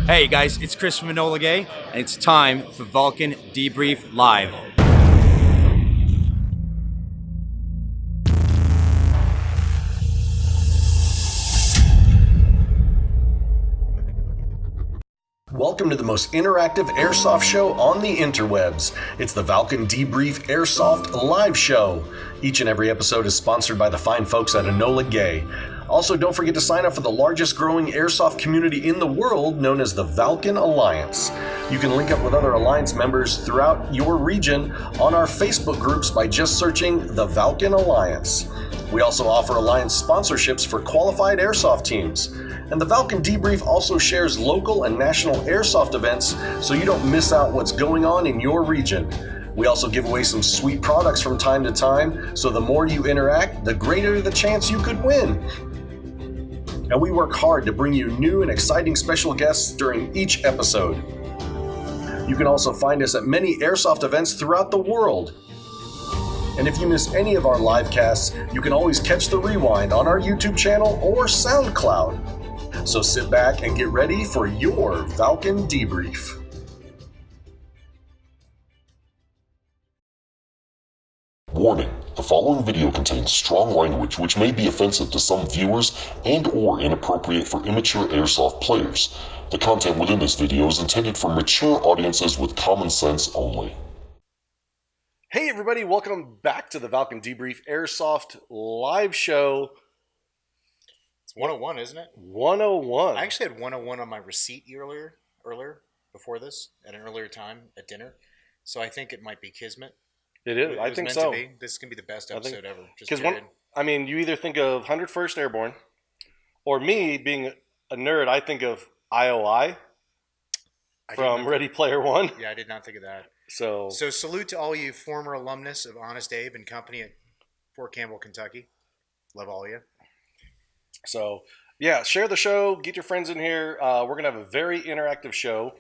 Hey guys, it's Chris from Enola Gay, and it's time for Valken Debrief Live. Welcome to the most interactive airsoft show on the interwebs. It's the Valken Debrief Airsoft live show. Each and every episode is sponsored by the fine folks at Enola Gay. Also, don't forget to sign up for the largest growing airsoft community in the world, known as the Valken Alliance. You can link up with other Alliance members throughout your region on our Facebook groups by just searching the Valken Alliance. We also offer Alliance sponsorships for qualified airsoft teams. And the Valken Debrief also shares local and national airsoft events so you don't miss out what's going on in your region. We also give away some sweet products from time to time, so the more you interact, the greater the chance you could win. And we work hard to bring you new and exciting special guests during each episode. You can also find us at many airsoft events throughout the world. And if you miss any of our live casts, you can always catch the rewind on our YouTube channel or SoundCloud. So sit back and get ready for your Valken Debrief. Warning, the following video contains strong language which may be offensive to some viewers and or inappropriate for immature airsoft players. The content within this video is intended for mature audiences with common sense only. Hey everybody, welcome back to the Valken Debrief Airsoft live show. It's 101, isn't it? 101. I actually had 101 on my receipt earlier before this, at an earlier time at dinner. So I think it might be Kismet. It is. I think so. This is going to be the best episode ever. Because you either think of 101st Airborne, or me being a nerd, I think of IOI from Ready Player One. Yeah, I did not think of that. So salute to all you former alumnus of Honest Abe and Company at Fort Campbell, Kentucky. Love all of you. So, yeah, share the show. Get your friends in here. We're going to have a very interactive show.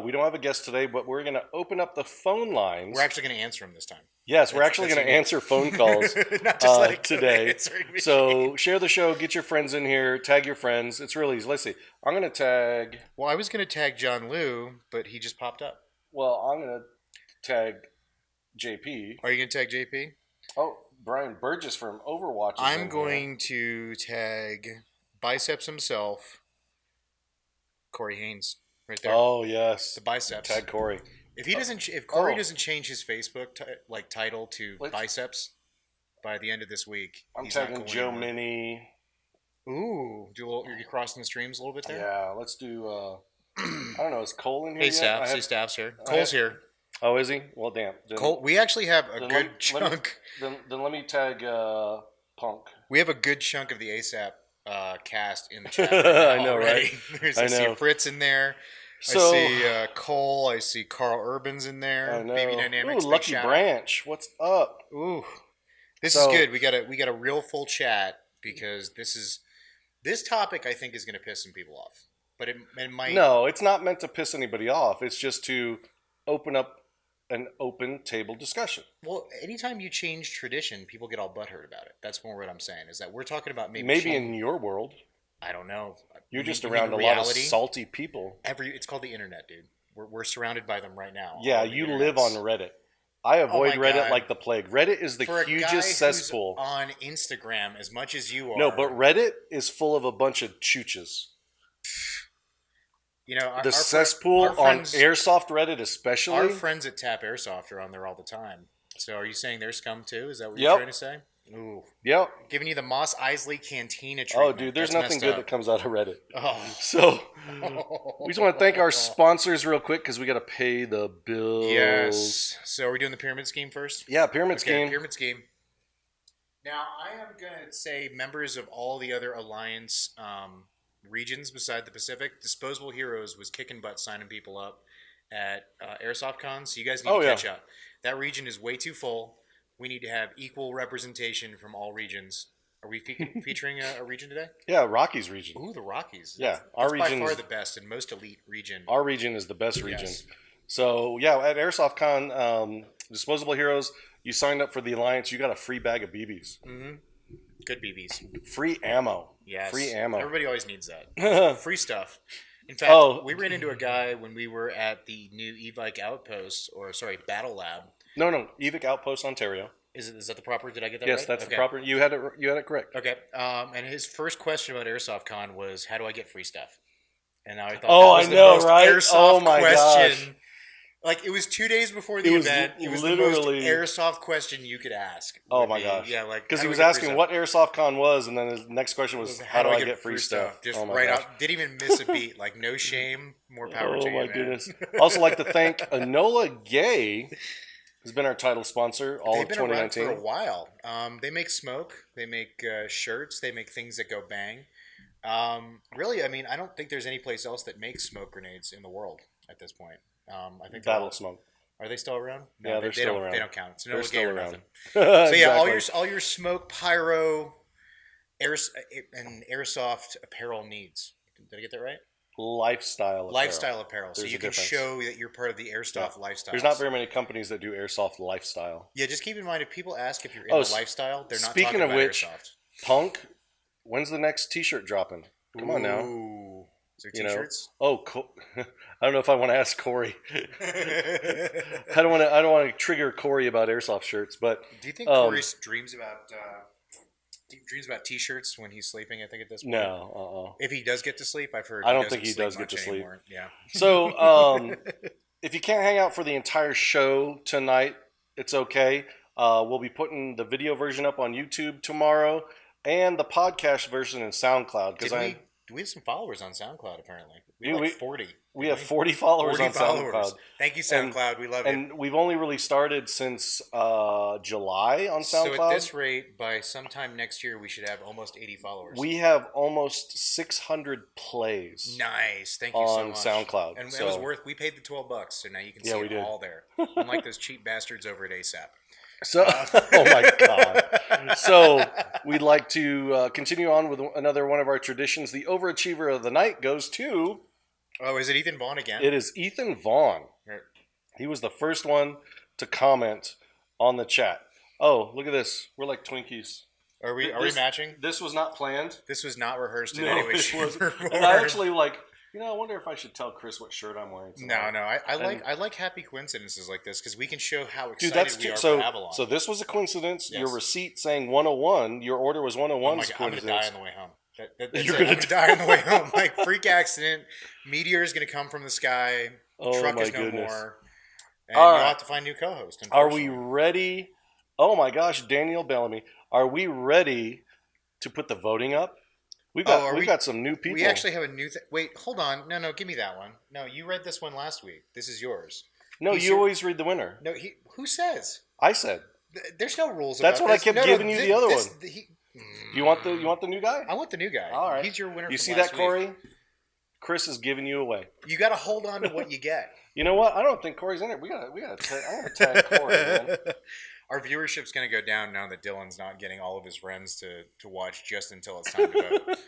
We don't have a guest today, but we're going to open up the phone lines. We're actually going to answer them this time. Yes, we're actually going to answer phone calls Not just like today. So share the show. Get your friends in here. Tag your friends. It's really easy. Let's see. I'm going to tag. Well, I was going to tag John Liu, but he just popped up. Well, I'm going to tag JP. Are you going to tag JP? Oh, Brian Burgess from Overwatch. I'm going to tag Biceps himself, Corey Haynes, right there. Oh yes, the Biceps. Tag Corey. If Corey doesn't change his Facebook title to Biceps by the end of this week, I'm he's tagging not going Joe anywhere. Mini. Ooh, you're crossing the streams a little bit there. Yeah, let's do. I don't know. Is Cole in here? Hey, Staff's here. Cole's here. Oh, is he? Well, damn. Cole, we actually have a good chunk. Then let me tag Punk. We have a good chunk of the ASAP cast in the chat. I know, already. right? I see Fritz in there. So, I see Cole. I see Carl Urban's in there. I know. Baby Dynamics. Ooh, Lucky Branch. What's up? Ooh, this is good. We got a real full chat because this topic I think is going to piss some people off. But it might. No, it's not meant to piss anybody off. It's just to open up an open table discussion. Well, anytime you change tradition, people get all butthurt about it. That's more what I'm saying. Is that we're talking about maybe in your world. I don't know. You're just around a lot of salty people. It's called the internet, dude. We're surrounded by them right now. Yeah, you live on Reddit. I avoid Reddit like the plague. Reddit is the hugest cesspool. On Instagram as much as you are. No, but Reddit is full of a bunch of chooches. You know, the cesspool on Airsoft Reddit especially. Our friends at Tap Airsoft are on there all the time. So are you saying they're scum too? Is that what you're trying to say? Ooh. Yep. Giving you the Moss Isley Cantina treatment. Oh, dude, there's nothing good that comes out of Reddit. Oh. So we just want to thank our sponsors real quick because we got to pay the bills. Yes. So are we doing the pyramid scheme first? Yeah, pyramid scheme. Pyramid scheme. Now, I am going to say members of all the other Alliance regions beside the Pacific, Disposable Heroes was kicking butt signing people up at Airsoft Con, so you guys need to catch up. That region is way too full. We need to have equal representation from all regions. Are we featuring a region today? Yeah, Rockies region. Ooh, the Rockies. Yeah, our region by far the best and most elite region. Our region is the best region. So, yeah, at Airsoft Con, Disposable Heroes, you signed up for the Alliance, you got a free bag of BBs. Mm-hmm. Good BBs. Free ammo. Yes. Free ammo. Everybody always needs that. Free stuff. In fact, we ran into a guy when we were at the new Evike Outpost, Battle Lab. No, Evic Outpost, Ontario. Is that the proper? Did I get that right? Yes, that's the proper. You had it correct. Okay. And his first question about Airsoft Con was, "How do I get free stuff?" And I thought, I know, right? Airsoft oh my question. gosh! Like, it was 2 days before the event. It was literally the most Airsoft question you could ask. Oh my gosh! Yeah, like, because he was asking what Airsoft Con was, and then his next question was, "How do I get free stuff?" Just oh my right gosh. out. Didn't even miss a beat. Like, no shame, more power to you. Oh my man. goodness! Also, like to thank Enola Gay, who's been our title sponsor all They've of been 2019. around for a while. They make smoke. They make shirts. They make things that go bang. Really, I mean, I don't think there's any place else that makes smoke grenades in the world at this point. I think Battle Smoke. Are they still around? No, they're still around. They don't count. It's no They're gay still or around. nothing. So Exactly. yeah, all your smoke, pyro, and airsoft apparel needs. Did I get that right? Lifestyle apparel. So There's you a can difference. show that you're part of the airsoft lifestyle. There's not very many companies that do airsoft lifestyle. Yeah, just keep in mind if people ask if you're in the lifestyle, they're not speaking talking of about which, airsoft. Punk, when's the next T-shirt dropping? Come on now. Ooh. Is there You know? t-shirts? I don't know if I want to ask Corey. I don't want to trigger Corey about airsoft shirts, but Do you think Corey dreams about t-shirts when he's sleeping? I think at this point. no. If he does get to sleep, I've heard. I don't doesn't think he does get much to sleep. anymore. Yeah. So, if you can't hang out for the entire show tonight, it's okay. We'll be putting the video version up on YouTube tomorrow and the podcast version in SoundCloud. We have some followers on SoundCloud, apparently. We Yeah, have like we- 40. We have 40 followers 40 on followers. SoundCloud. Thank you, SoundCloud. We love you. And we've only really started since July on SoundCloud. So at this rate, by sometime next year, we should have almost 80 followers. We have almost 600 plays. Nice. Thank you so on much. SoundCloud. And So- it was worth, we paid the $12, so now you can see we it did. all there. Unlike those cheap bastards over at ASAP. So, oh my God. So, we'd like to continue on with another one of our traditions. The overachiever of the night goes to... Oh, is it Ethan Vaughn again? It is Ethan Vaughn. Right. He was the first one to comment on the chat. Oh, look at this. We're like Twinkies. Are we This- matching? This was not planned. This was not rehearsed in No, any way, it shape, wasn't. or form. And I actually I wonder if I should tell Chris what shirt I'm wearing tonight. No, I like happy coincidences like this because we can show how Dude, excited that's we are so. for Avalon. So this was a coincidence. Yes. Your receipt saying 101. Your order was 101. Oh my is a God, I'm gonna coincidence. die on the way home. That's You're it. gonna I'm gonna die on the way home. Like, freak accident. Meteor is gonna come from the sky. Oh Truck my is no goodness. more. And All you'll right. have to find a new co-host. Are we unfortunately. ready? Oh my gosh, Daniel Bellamy. Are we ready to put the voting up? We've got some new people. We actually have a new thing. Wait, hold on. No, give me that one. No, you read this one last week. This is yours. No, you always read the winner. No, who says? I said. There's no rules. That's about what I this. kept No, giving you the other one. You want the new guy? I want the new guy. All right. He's your winner. You from see last that, Corey? week. Chris is giving you away. You got to hold on to what you get. You know what? I don't think Corey's in it. I'm gonna tag Corey, man. Our viewership's going to go down now that Dylan's not getting all of his friends to watch just until it's time to vote.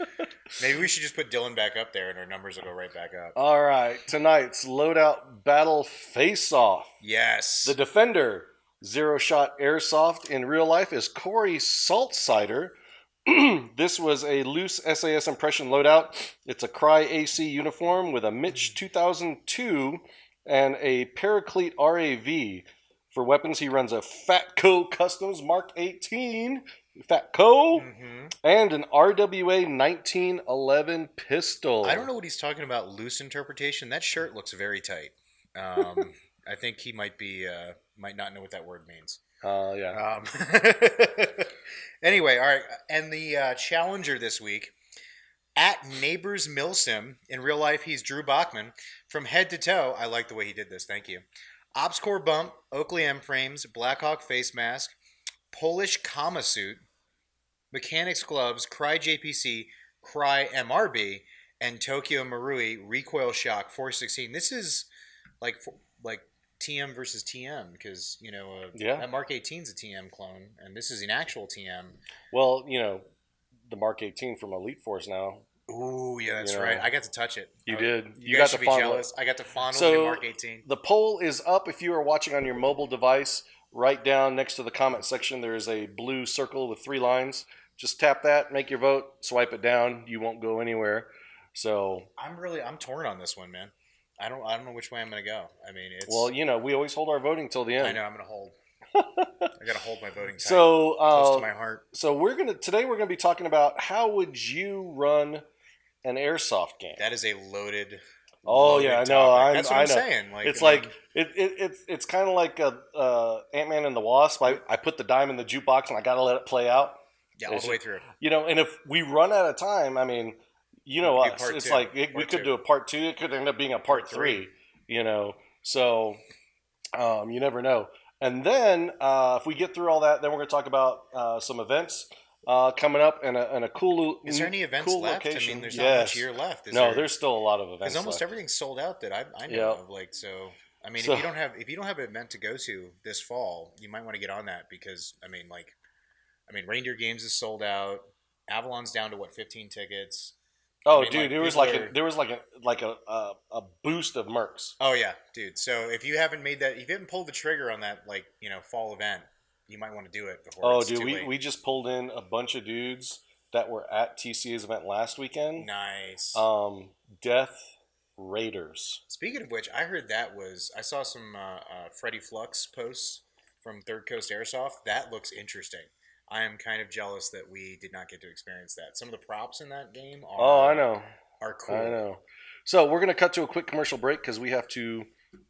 Maybe we should just put Dylan back up there and our numbers will go right back up. All right, tonight's loadout battle face-off. Yes. The defender, Zero Shot Airsoft in real life, is Corey Saltsider. This was a loose SAS impression loadout. It's a Cry AC uniform with a Mitch 2002 and a Paraclete RAV. For weapons, he runs a Fatco Customs Mark 18, Fatco, and an RWA 1911 pistol. I don't know what he's talking about, loose interpretation. That shirt looks very tight. I think he might not know what that word means. Yeah. Anyway, all right. And the challenger this week, at Neighbors Milsim, in real life, he's Drew Bachman. From head to toe, I like the way he did this. Thank you. OpsCore bump, Oakley M frames, Blackhawk face mask, Polish Kama suit, Mechanics gloves, Cry JPC, Cry MRB, and Tokyo Marui recoil shock 416. This is like TM versus TM because that Mark 18 is a TM clone, and this is an actual TM. Well, the Mark 18 from Elite Force now. Ooh, yeah, that's right. I got to touch it. You did. You got guys to should be fondle jealous. I got to fondle So, the Mark 18. The poll is up if you are watching on your mobile device. Right down next to the comment section, there is a blue circle with 3 lines. Just tap that, make your vote, swipe it down. You won't go anywhere. So I'm torn on this one, man. I don't know which way I'm gonna go. I mean, it's well, we always hold our voting till the end. I know I'm gonna hold. I gotta hold my voting tight, So close to my heart. So today we're gonna be talking about how would you run an airsoft game. That is a loaded. Oh loaded yeah, I know. topic. That's what I'm know. saying. Like, It's I like mean, it's kind of like Ant-Man and the Wasp. I put the dime in the jukebox and I gotta let it play out. yeah, all the way through. And if we run out of time, I mean, It could be us. part It's two. like we Part could two. do a part 2. It could end up being a part 3. So you never know. And then if we get through all that, then we're going to talk about some events coming up and a cool. Is there any events cool left? location. I mean, there's not much Yes. year left. There's still a lot of events. Because almost left. everything's sold out that I know Yep. of. Like, so I mean, So- if you don't have an event to go to this fall, you might want to get on that because I mean, Reindeer Games is sold out. Avalon's down to 15 tickets. Oh, I mean, dude, there was a boost of mercs. Oh yeah, dude. So if you haven't pulled the trigger on that fall event, you might want to do it before. Oh, it's dude, too late. we just pulled in a bunch of dudes that were at TCA's event last weekend. Nice. Death Raiders. Speaking of which, I heard I saw some Freddie Flux posts from Third Coast Airsoft. That looks interesting. I am kind of jealous that we did not get to experience that. Some of the props in that game I know. are cool. I know. So we're going to cut to a quick commercial break because we have to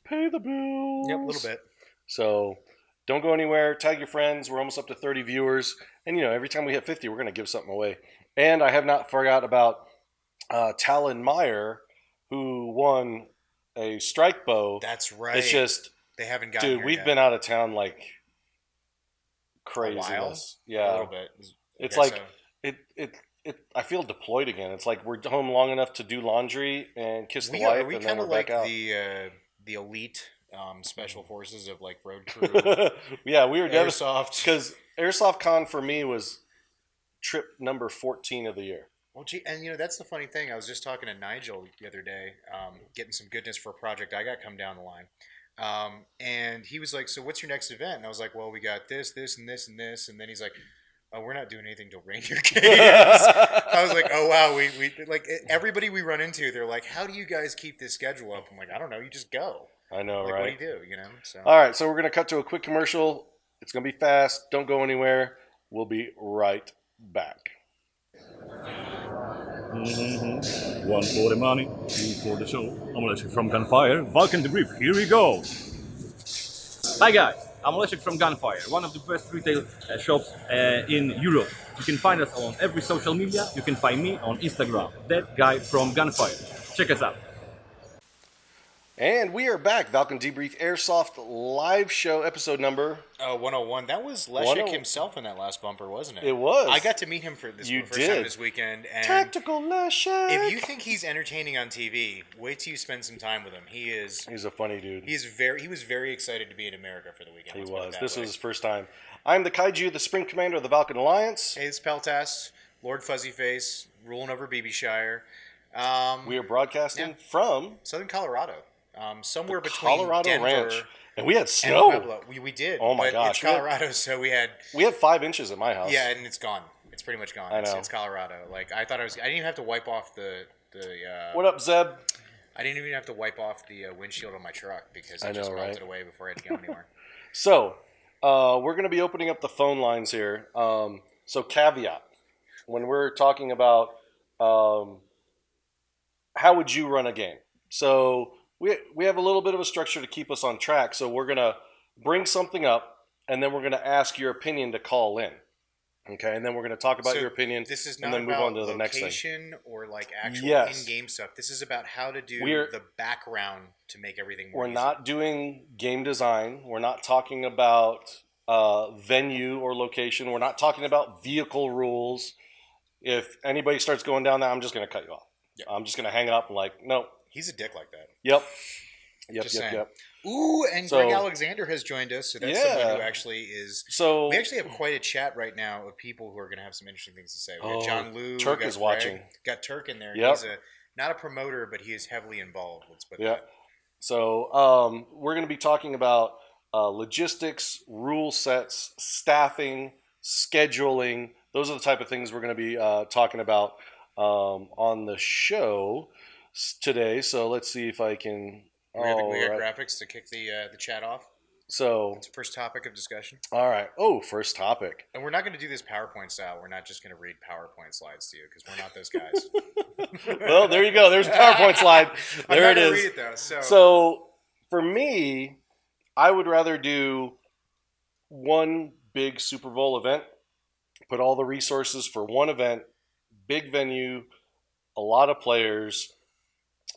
pay the bills. Yep, a little bit. So don't go anywhere. Tag your friends. We're almost up to 30 viewers. And, every time we hit 50, we're going to give something away. And I have not forgot about Talon Meyer, who won a strike bow. That's right. It's just, they haven't gotten dude, here we've yet. been out of town like A while? craziness. A Yeah. little bit. It's Okay, like so I feel deployed again. It's like we're home long enough to do laundry and kiss the wife, we and then kind we're of back like out. the elite special forces of like road crew, Yeah, we were devastated airsoft. because Airsoft Con for me was trip number 14 of the year. Well, gee, and that's the funny thing. I was just talking to Nigel the other day, getting some goodness for a project I got come down the line. And he was like, "So what's your next event?" And I was like, "Well, we got this, this, and this, and this." And then he's like, "Oh, we're not doing anything till Reindeer Games." I was like, "Oh wow, we like everybody we run into. They're like, how do you guys keep this schedule up?" I'm like, "I don't know. You just go. I know, Like, right? what do you do? So All right, so we're going to cut to a quick commercial. It's going to be fast. Don't go anywhere. We'll be right back. One for the money, two for the show. I'm Leszek from Gunfire. Valken Debrief, here we go. Hi guys, I'm Leszek from Gunfire, one of the best retail shops in Europe. You can find us on every social media. You can find me on Instagram, that guy from Gunfire. Check us out. And we are back. Valken Debrief Airsoft live show episode number. 101. That was Leszek himself in that last bumper, wasn't it? It was. I got to meet him for the first time this weekend. And Tactical Leszek. if you think he's entertaining on TV, wait till you spend some time with him. He's a funny dude. He was very excited to be in America for the weekend. He let's put it was. that This way. was his first time. I'm the Kaiju, the Spring Commander of the Valken Alliance. Hey, it's Peltast, Lord Fuzzyface, ruling over BB-Shire. We are broadcasting from Southern Colorado. Somewhere between Colorado Denver Ranch. And we had and snow. Pueblo. We did. Oh my but gosh. It's Colorado, so we had. We had 5 inches at my house. Yeah, and it's gone. It's pretty much gone. I know. It's Colorado. Like I thought I didn't even have to wipe off the. What up, Zeb? I didn't even have to wipe off the windshield on my truck because I it just know, melted right? away before I had to go anywhere. So, we're going to be opening up the phone lines here. So, caveat. When we're talking about how would you run a game? So, we have a little bit of a structure to keep us on track. So, we're going to bring something up, and then we're going to ask your opinion to call in. Okay, and then we're going to talk about So your opinion, This is and not then move about on to the next thing. location or like actual Yes. in-game stuff. This is about how to do the background to make everything more We're easy. not doing game design. We're not talking about venue or location. We're not talking about vehicle rules. If anybody starts going down that, I'm just going to cut you off. Yep. I'm just going to hang up and like, no. He's a dick like that. Yep. Just saying. Yep. Ooh, and So- Greg Alexander has joined us, so that's Yeah. someone who actually is. So We actually have quite a chat right now of people who are going to have some interesting things to say. We got John Liu, Turk we got is Greg, watching. Got Turk in there. Yep. He's not a promoter, but he is heavily involved. Let's put Yeah. that. So we're going to be talking about logistics, rule sets, staffing, scheduling. Those are the type of things we're going to be talking about. on the show today. So let's see if I can. We got graphics to kick the chat off. So It's the first topic of discussion. all right. Oh, first topic. And we're not going to do this PowerPoint style. We're not just going to read PowerPoint slides to you because we're not those guys. Well, there you go. There's a PowerPoint slide. There I'm not it gonna is. read it though. So for me, I would rather do one big Super Bowl event, put all the resources for one event, big venue, a lot of players.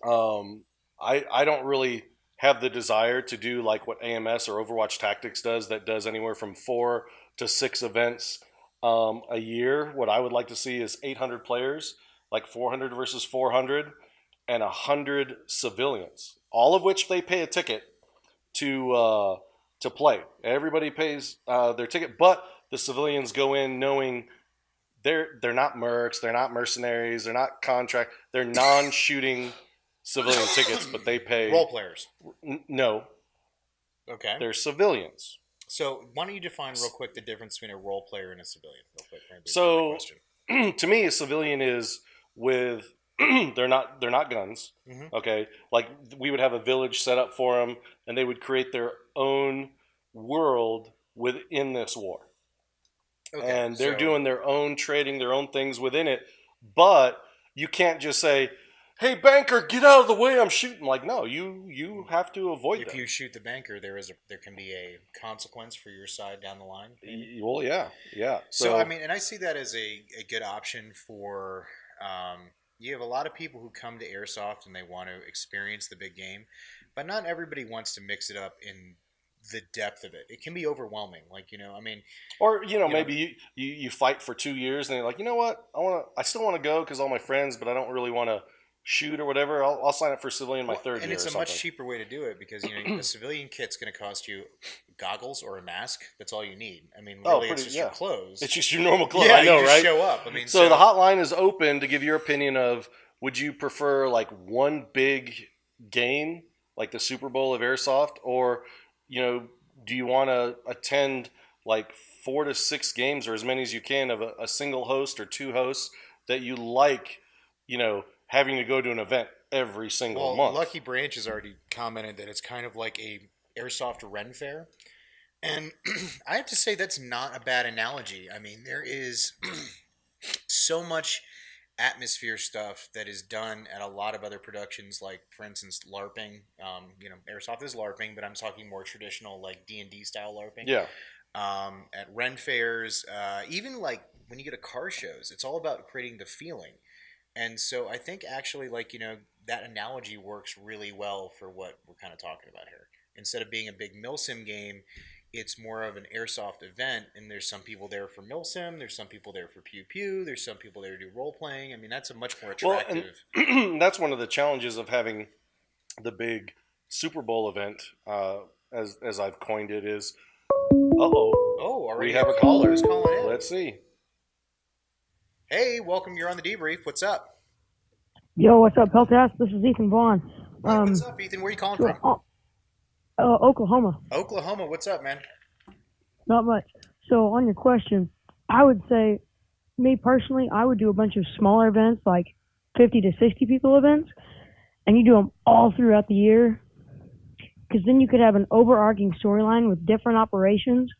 I don't really have the desire to do like what AMS or Overwatch Tactics does, that does anywhere from 4 to 6 events a year. What I would like to see is 800 players, like 400 versus 400, and 100 civilians, all of which they pay a ticket to play. Everybody pays their ticket, but the civilians go in knowing they're not mercs, they're not mercenaries, they're not contract, they're non-shooting civilian tickets, but they pay. Role players. No, Okay. they're civilians. So why don't you define real quick the difference between a role player and a civilian? Real quick. For anybody So- who has a question. To me, a civilian is with they're not guns. Mhm. Okay, like we would have a village set up for them, and they would create their own world within this war. Okay, And they're so- doing their own trading, their own things within it. But you can't just say, "Hey, banker, get out of the way! I'm shooting." Like, no, you have to avoid If that. you shoot the banker, there can be a consequence for your side down the line. Well, yeah. So I mean, and I see that as a good option for. You have a lot of people who come to airsoft and they want to experience the big game, but not everybody wants to mix it up in the depth of it. It can be overwhelming. Like, I mean, Or know- maybe you fight for 2 years and you're like, you know what, I still want to go because all my friends, but I don't really want to shoot or whatever. I'll sign up for civilian my third and year. it's or a something. much cheaper way to do it because a civilian kit's going to cost you goggles or a mask. That's all you need. I mean, Oh, really, it's pretty- just yeah. your clothes. It's just your normal clothes. yeah, I know, you just right? show up. I mean, So the hotline is open to give your opinion of, would you prefer like one big game like the Super Bowl of Airsoft, or do you want to attend like 4 to 6 games or as many as you can of a single host or 2 hosts that you like, having to go to an event every single month? Lucky Branch has already commented that it's kind of like a airsoft Ren fair. And I have to say that's not a bad analogy. I mean, there is so much atmosphere stuff that is done at a lot of other productions, like for instance LARPing. Airsoft is LARPing, but I'm talking more traditional like D&D style LARPing. Yeah. At Ren fairs, even like when you go to car shows, it's all about creating the feeling. And so I think actually that analogy works really well for what we're kind of talking about here. Instead of being a big milsim game, it's more of an airsoft event, and there's some people there for milsim, there's some people there for pew pew, there's some people there to do role playing. I mean, that's a much more attractive. And that's one of the challenges of having the big Super Bowl event, as I've coined it, is Already we have a caller. Who's calling in? Let's see. Hey, welcome. You're on the debrief. What's up? Yo, what's up, Peltast? This is Ethan Vaughn. Hey, what's up, Ethan? Where are you calling from? Oklahoma. Oklahoma. What's up, man? Not much. So on your question, I would say, me personally, I would do a bunch of smaller events, like 50 to 60 people events, and you do them all throughout the year, because then you could have an overarching storyline with different operations.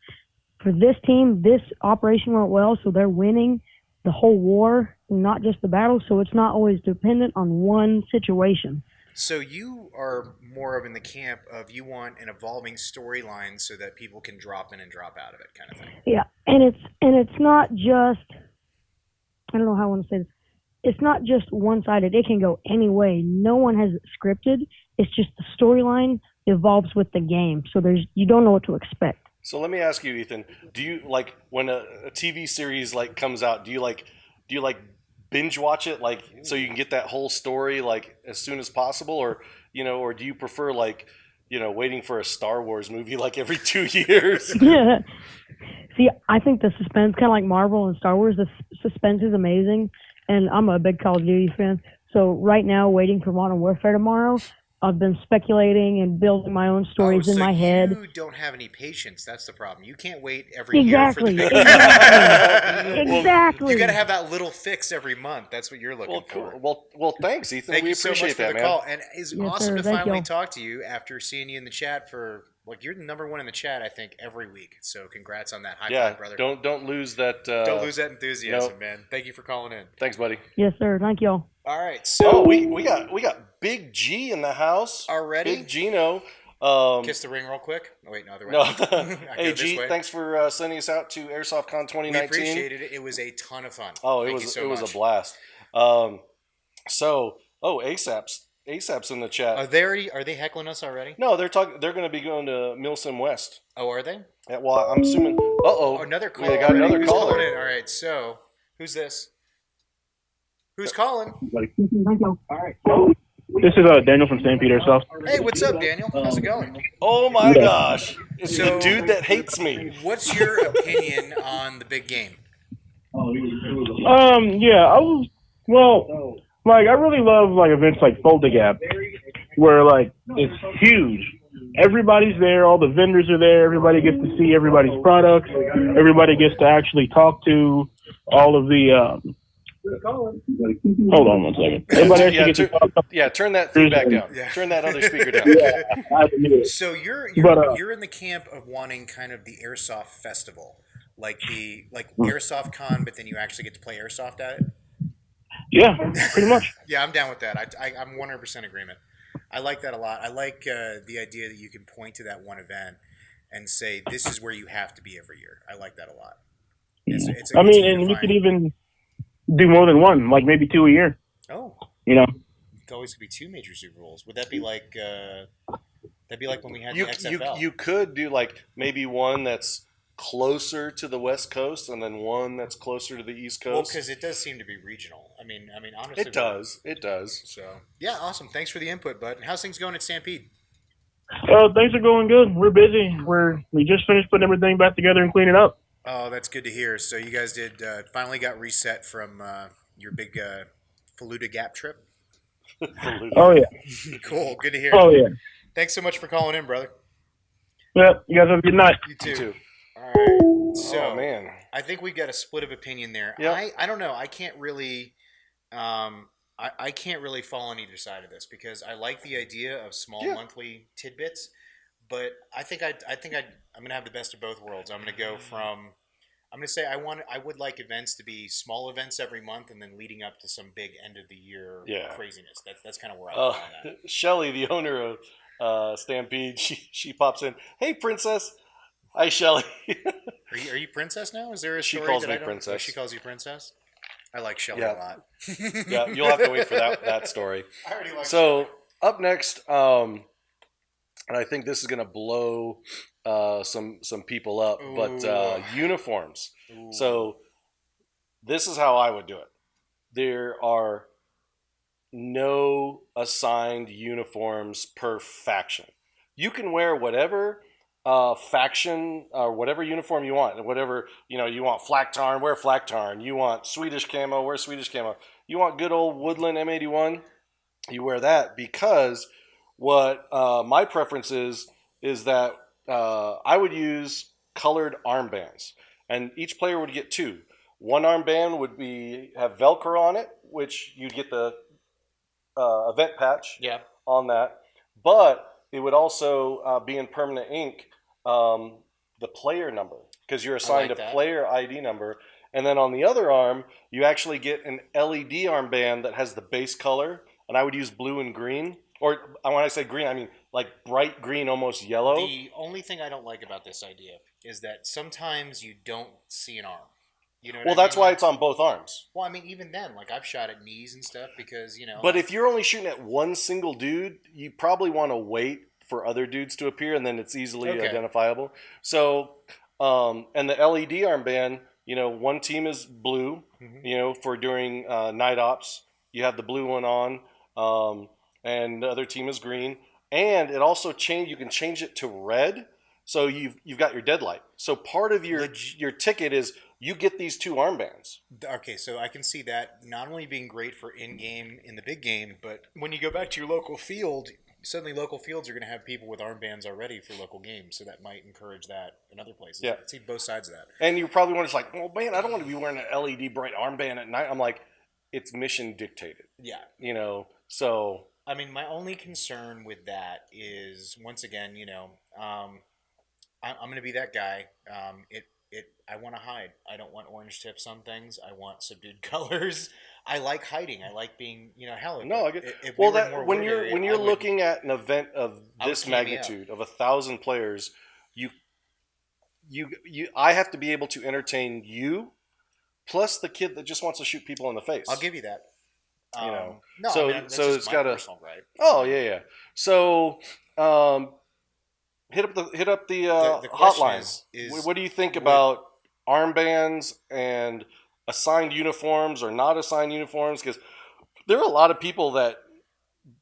For this team, this operation went well, so they're winning the whole war, not just the battle, so it's not always dependent on one situation. So you are more of in the camp of you want an evolving storyline so that people can drop in and drop out of it, kind of thing. Yeah, and it's not just, I don't know how I want to say this. It's not just one-sided. It can go any way. No one has it scripted. It's just the storyline evolves with the game, so you don't know what to expect. So let me ask you, Ethan, do you like when a TV series like comes out, do you like binge watch it like so you can get that whole story like as soon as possible, or do you prefer like waiting for a Star Wars movie like every 2 years? Yeah. See, I think the suspense, kind of like Marvel and Star Wars, the suspense is amazing, and I'm a big Call of Duty fan. So right now, waiting for Modern Warfare tomorrow, I've been speculating and building my own stories in so my head. you don't have any patience. That's the problem. You can't wait every year for the Exactly. big Exactly. You got to have that little fix every month. That's what you're looking Well, for. cool. Well, thanks, Ethan. Thank we you so appreciate much for that, the man. call. And it's Yes, awesome sir. to Thank finally y'all. talk to you after seeing you in the chat for you're the number one in the chat, I think, every week. So congrats on that. High five, brother. Don't lose that. Don't lose that enthusiasm, no. man. Thank you for calling in. Thanks, buddy. Yes, sir. Thank y'all. All right, so we got Big G in the house already. Big Gino. Kiss the ring real quick. Oh wait, no, other way. No. I Hey go G, this way. thanks for sending us out to Airsoft Con 2019. We appreciated it. It was a ton of fun. Oh, Thank it was you so it was much. a blast. ASAP's in the chat. Are they heckling us already? No, they're talking. They're going to be going to Milsim West. Oh, are they? Yeah, well, I'm assuming. Oh, another call. We got another Who's caller. calling in? All right, so who's this? Who's calling? Thank y'all. All right. This is Daniel from St. Peter Airsoft. Hey, what's up, Daniel? How's it going? Oh my gosh! It's So- the dude that hates me. What's your opinion on the big game? Yeah, I really love like events like Fold the Gap, where like it's huge. Everybody's there, all the vendors are there, everybody gets to see everybody's products, everybody gets to actually talk to all of the hold on one second. Everybody actually gets to talk to Turn that feedback down. Yeah. Turn that other speaker down. So you're in the camp of wanting kind of the airsoft festival, like Airsoft Con, but then you actually get to play airsoft at it. Yeah, pretty much. Yeah, I'm down with that. I'm 100% agreement. I like that a lot. I like the idea that you can point to that one event and say this is where you have to be every year. I like that a lot. It's and we could even do more than one, like maybe 2 a year. Oh, you know. It always could be 2 major Super Bowls. Would that be like that'd be like when we had the XFL? You could do like maybe one that's closer to the West Coast and then one that's closer to the East Coast. Well, because it does seem to be regional. I mean, honestly, it does. So yeah, awesome. Thanks for the input, bud. How's things going at Stampede? Things are going good. We're busy. We just finished putting everything back together and cleaning up. Oh, that's good to hear. So you guys did finally got reset from your big Faluda Gap trip. Oh yeah. Cool. Good to hear. Oh yeah. Thanks so much for calling in, brother. Yeah. You guys have a good night. You too. All right. So oh man, I think we've got a split of opinion there. Yeah. I don't know. I can't really. I can't really fall on either side of this because I like the idea of small monthly tidbits, but I'm gonna have the best of both worlds. I'm gonna say I would like events to be small events every month and then leading up to some big end of the year craziness. That's kind of where I'm on that. Shelly, the owner of Stampede, she pops in. Hey, princess. Hi, Shelly. Are you princess now? Is there a She story calls that me I don't? princess. Oh, she calls you princess. I like Shelly Yeah. a lot. Yeah, you'll have to wait for that story. I already like So up next, and I think this is gonna blow some people up, but uniforms. Ooh. So this is how I would do it. There are no assigned uniforms per faction. You can wear whatever faction or whatever uniform you want. Whatever, you want flak tarn, wear flak tarn. You want Swedish camo, wear Swedish camo. You want good old woodland M81, you wear that, because what my preference is that I would use colored armbands, and each player would get 2. One armband would have Velcro on it, which you'd get the event patch on that, but it would also be in permanent ink the player number, because you're assigned a player ID number. And then on the other arm, you actually get an LED armband that has the base color, and I would use blue and green. Or when I say green, I mean like bright green, almost yellow. The only thing I don't like about this idea is that sometimes you don't see an arm. You know what I mean? That's why it's on both arms. Well, I mean, even then, like I've shot at knees and stuff because, But if you're only shooting at one single dude, you probably want to wait for other dudes to appear, and then it's easily identifiable. So, and the LED armband, one team is blue, for during night ops. You have the blue one on, and the other team is green. And it also you can change it to red, so you've got your deadlight. So part of your ticket is you get these 2 armbands. Okay, so I can see that not only being great for in-game in the big game, but when you go back to your local field, suddenly local fields are going to have people with armbands already for local games, so that might encourage that in other places. Yeah. I see both sides of that. And you probably want to like, well, man, I don't want to be wearing an LED bright armband at night. I'm like, it's mission dictated. Yeah. You know, so. I mean, my only concern with that is, once again, I'm going to be that guy. I want to hide. I don't want orange tips on things. I want subdued colors. I like hiding. I like being, hell. No, I get. If Well, we were in more when wooded you're area, when I you're would- looking at an event of I would this cameo. magnitude of 1,000 players, I have to be able to entertain you, plus the kid that just wants to shoot people in the face. I'll give you that. No, so it's it's gotta. personal, right? Oh yeah. So, hit up the The question hotline. is What do you think about armbands and assigned uniforms or not assigned uniforms? Because there are a lot of people that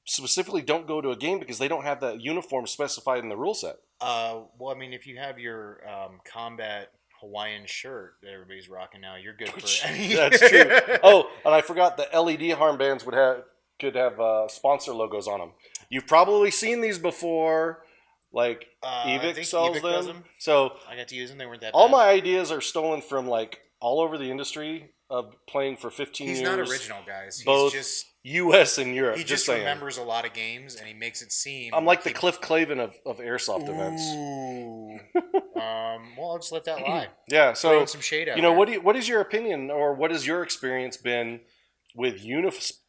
specifically don't go to a game because they don't have that uniform specified in the rule set. Well, I mean, if you have your combat Hawaiian shirt that everybody's rocking now, you're good for it. That's true. Oh, and I forgot the LED armbands could have sponsor logos on them. You've probably seen these before. Like I Evic think sells Evic does them. them. So I got to use them. They weren't that all bad. my ideas are stolen from like all over the industry of playing for 15 He's years. not original, guys. He's both just U.S. and Europe. he just just saying. remembers a lot of games and he makes it seem. I'm like the Cliff Clavin of airsoft events. Ooh. Well, I'll just let that lie. Yeah. So Throwing some shade out there. what is your opinion or what has your experience been with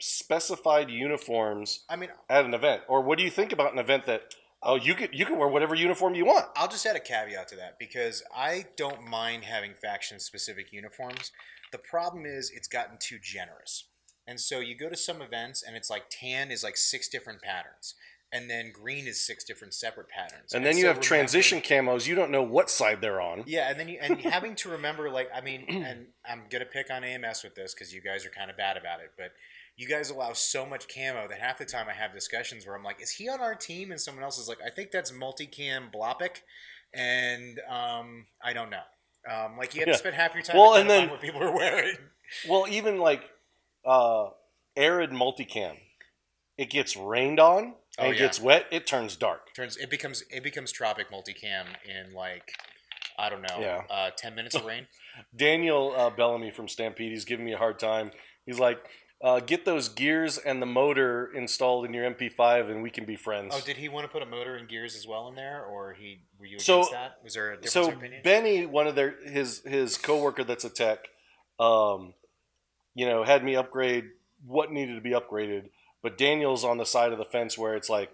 specified uniforms I mean, at an event, or what do you think about an event that you can wear whatever uniform you want? I'll just add a caveat to that because I don't mind having faction-specific uniforms. The problem is it's gotten too generous. And so you go to some events and it's like tan is like 6 different patterns. And then green is 6 different separate patterns. And then you have transition camos. You don't know what side they're on. Yeah, and then having to remember, like, I mean, and I'm gonna pick on AMS with this because you guys are kind of bad about it, but you guys allow so much camo that half the time I have discussions where I'm like, is he on our team? And someone else is like, I think that's multicam Blopic, and I don't know. Like you have to spend half your time identifying what people are wearing. Well, even like arid multicam, it gets rained on and it gets wet, it turns dark. It becomes tropic multicam in like, I don't know, 10 minutes of rain. Daniel Bellamy from Stampede, he's giving me a hard time. He's like, get those gears and the motor installed in your MP5 and we can be friends. Oh, did he want to put a motor and gears as well in there, or were you against that? Was there a difference of opinion? Benny, one of his coworker that's a tech, had me upgrade what needed to be upgraded. But Daniel's on the side of the fence where it's like,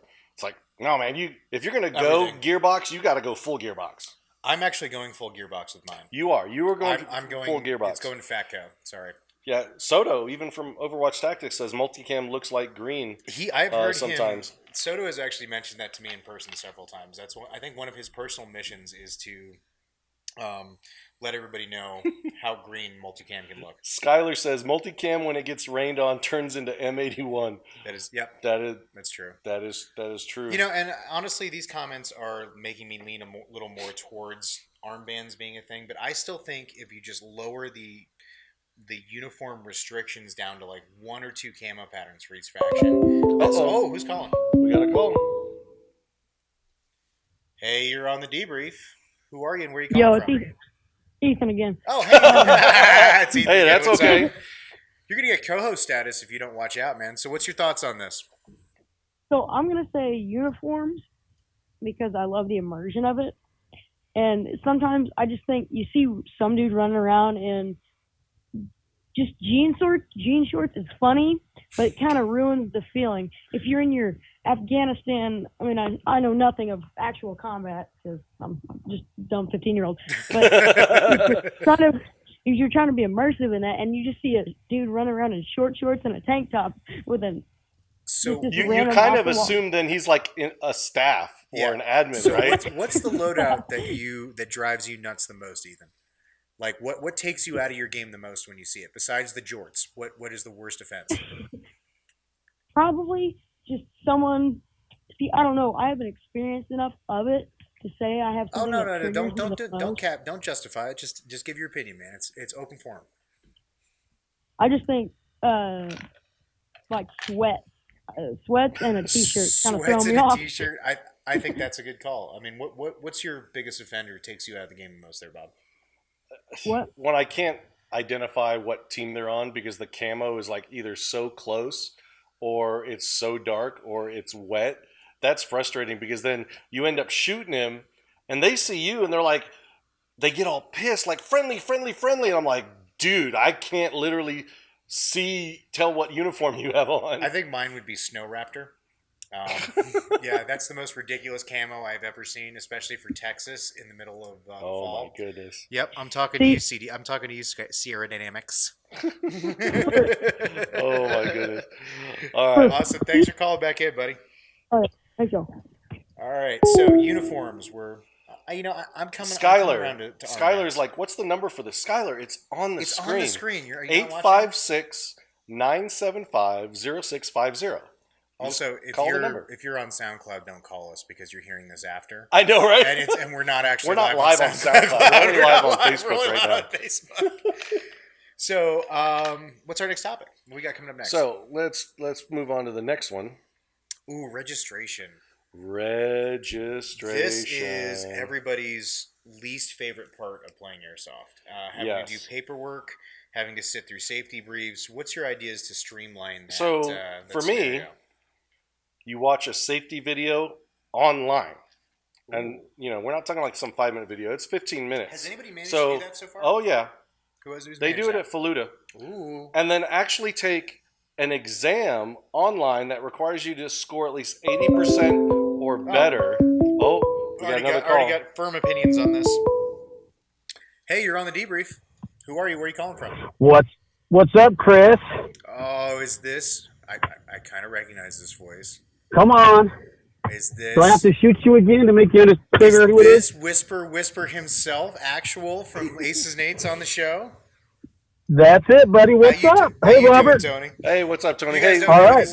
no man, if you're gonna go gearbox, you got to go full gearbox. I'm actually going full gearbox with mine. You are going. I'm going full gearbox. It's going to Fatco. Sorry. Yeah, Soto, even from Overwatch Tactics, says multicam looks like green. I've heard sometimes. Soto has actually mentioned that to me in person several times. That's I think one of his personal missions is to let everybody know how green multicam can look. Skylar says multicam when it gets rained on turns into M81. That's true. That is true. And honestly, these comments are making me lean a little more towards armbands being a thing. But I still think if you just lower the uniform restrictions down to like 1 or 2 camo patterns for each faction. Who's calling? We got a call. Hey, you're on the debrief. Who are you and where are you calling from? It's Ethan again. Oh, hey. It's Ethan hey, that's okay. You're going to get co-host status if you don't watch out, man. So what's your thoughts on this? So I'm going to say uniforms because I love the immersion of it. And sometimes I just think you see some dude running around in just jean shorts. It's funny, but it kind of ruins the feeling. If you're in your Afghanistan, I mean, I know nothing of actual combat because I'm just a dumb 15-year-old. But if you're trying to be immersive in that, and you just see a dude running around in short shorts and a tank top with a so you kind of assume then he's like in a staff or an admin, so right? What's the loadout that drives you nuts the most, Ethan? Like, what takes you out of your game the most when you see it? Besides the jorts, what is the worst offense? Probably just someone. See, I don't know. I haven't experienced enough of it to say I have. Oh no! Don't justify it. Just give your opinion, man. It's open forum. I just think like sweat. Sweats and a t-shirt kind of Sweats throw me and a off. t-shirt. I think that's a good call. I mean, what's your biggest offender takes you out of the game the most there, Bob? What? When I can't identify what team they're on because the camo is like either so close or it's so dark or it's wet. That's frustrating because then you end up shooting him and they see you and they're like, they get all pissed, like friendly, friendly, friendly. And I'm like, dude, I can't literally tell what uniform you have on. I think mine would be Snow Raptor. Yeah, that's the most ridiculous camo I've ever seen, especially for Texas in the middle of oh fall. my goodness. Yep, I'm talking to you, CD. I'm talking to you, Sierra Dynamics. Oh my goodness. All right. Awesome. Thanks for calling back in, buddy. All right, thanks, y'all. All right, so uniforms were. I'm coming Skylar. around to Skylar's like, what's the number for this? Skylar, it's on the it's screen. on the screen. Are you not watching? 856-975-0650. Also, call the number. if you're on SoundCloud, don't call us because you're hearing this after. I know, right? And we're not actually we're not live on SoundCloud. We're only live on Facebook right now. On Facebook. So, what's our next topic? What we got coming up next? So let's move on to the next one. Ooh, registration. Registration. This is everybody's least favorite part of playing airsoft. Having to do paperwork, having to sit through safety briefs. What's your ideas to streamline that? So that for scenario? me, you watch a safety video online. And, we're not talking like some 5-minute video. It's 15 minutes. Has anybody managed to do that so far? Oh, yeah. Who's They do it managed at Faluda. that? Ooh. And then actually take an exam online that requires you to score at least 80% or better. Oh, we got another call. Already got firm opinions on this. Hey, you're on the debrief. Who are you? Where are you calling from? What's up, Chris? Oh, is this? I kind of recognize this voice. Come on. Is this? Do I have to shoot you again to make you figure out who it is? Whisper himself, actual from Aces and Eights on the show? That's it, buddy. What's up? Hey, Robert. Tony. Hey, what's up, Tony? You guys Hey, don't all know right.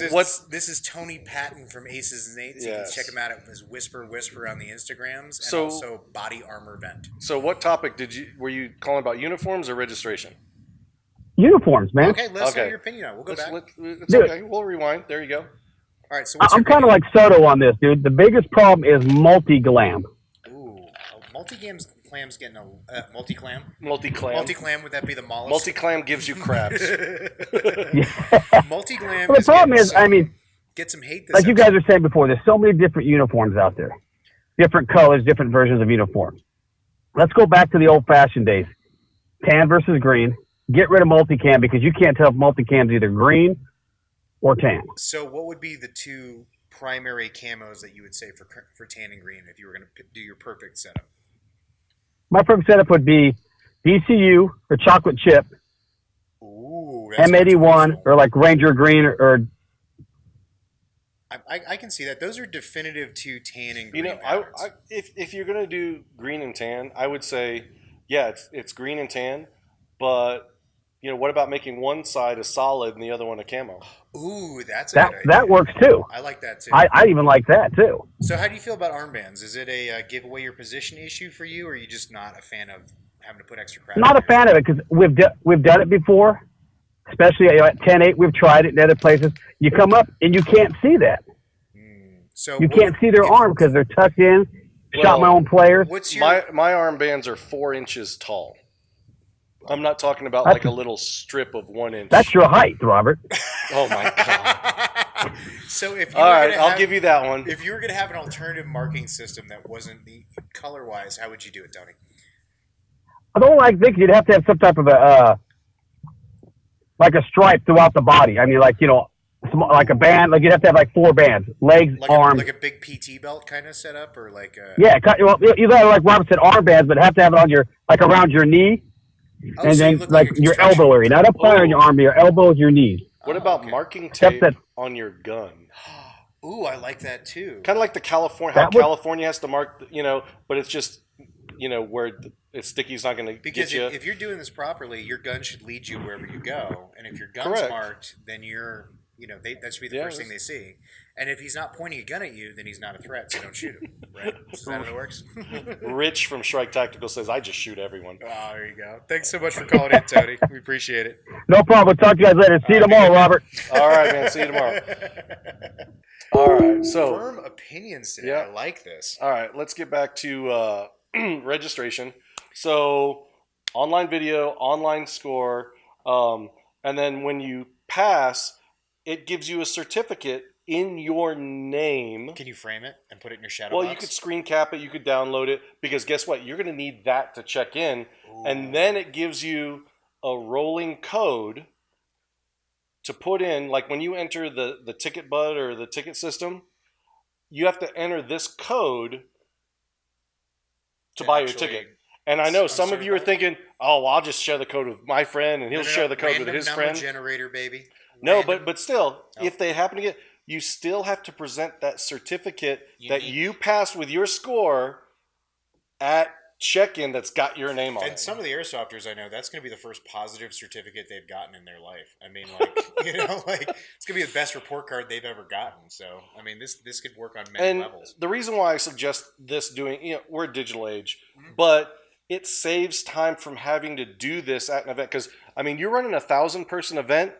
This is Tony Patton from Aces and Eights. Yes. You can check him out at his Whisper on the Instagrams and So- also Body Armor Vent. So what topic were you calling about, uniforms or registration? Uniforms, man. Okay, let's know Okay. your opinion on it. We'll go back. It's Dude. okay. We'll rewind. There you go. All right, so what's I'm your kind of opinion? like Soto on this, dude. The biggest problem is multi-glam. Ooh, multi-clam's getting a multi-clam. Multi-clam. Multi-clam, would that be the mollusk? Multi-clam gives you crabs. Multi-glam Well, the is problem getting is, some, get some hate this like you episode. guys were saying before, there's so many different uniforms out there. Different colors, different versions of uniforms. Let's go back to the old-fashioned days. Tan versus green. Get rid of multicam because you can't tell if multicam's either green or tan. So what would be the two primary camos that you would say for tan and green if you were going to do your perfect setup? My perfect setup would be DCU or chocolate chip, Ooh, that's M81 controversial. or like Ranger green or I can see that. Those are definitive to tan and green patterns. If you're gonna do green and tan, I would say, yeah, it's green and tan, but what about making one side a solid and the other one a camo? Ooh, that's a that. good idea. That works too. I like that too. I even like that too. So how do you feel about armbands? Is it a give away your position issue for you, or are you just not a fan of having to put extra crap? Not a fan of it because we've done it before, especially at 10-8. We've tried it in other places. You come up and you can't see that. So You can't see their arm because they're tucked in. Shot my own players. What's your My armbands are 4 inches tall. I'm not talking about like a little strip of 1 inch. That's your height, Robert. Oh my god! So if you All were right, gonna I'll have- give you that one. If you were going to have an alternative marking system that wasn't the color-wise, how would you do it, Tony? I don't think you'd have to have some type of a like a stripe throughout the body. I mean, like like a band. Like you'd have to have like 4 bands: legs, arms. Like a big PT belt kind of setup, or like a... Yeah, well, you got like Robert said, armbands, but have to have it on your around your knee, Oh, and so then you look like a your construction elbow area. Not up high on your arm, but your elbows, your knees. What Oh, about okay. marking Except tape that- on your gun? Ooh, I like that too. Kind of like the California, how That would- California has to mark, but it's just, where it's sticky's not going to Because get you. if you're doing this properly, your gun should lead you wherever you go, and if your gun's Correct. marked, then you're That should be the first thing they see. And if he's not pointing a gun at you, then he's not a threat, so don't shoot him. Right? Is that how it works? Rich from Shrike Tactical says, I just shoot everyone. Oh, there you go. Thanks so much for calling in, Tony. We appreciate it. No problem. Talk to you guys later. See you tomorrow, Robert. All right, man. See you tomorrow. All right. So firm opinions today. Yeah. I like this. All right, let's get back to registration. So, online video, online score, and then when you pass, it gives you a certificate in your name. Can you frame it and put it in your shadow Well, box? you could screen cap it, you could download it, because guess what? You're going to need that to check in, Ooh. and then it gives you a rolling code to put in, like when you enter the ticket bud or the ticket system, you have to enter this code to buy your ticket. And I know some of you are thinking, oh, well, I'll just share the code with my friend and he'll share the code with his number friend. Generator, baby. No, Random. but still, if they happen to get, you still have to present that certificate that Unique. you passed with your score at check-in that's got your name on And it. some of the airsofters I know, that's going to be the first positive certificate they've gotten in their life. I mean, like, it's going to be the best report card they've ever gotten. So, I mean, this could work on many And levels. the reason why I suggest this doing, we're a digital age, but it saves time from having to do this at an event. Because, I mean, you're running a 1,000-person event.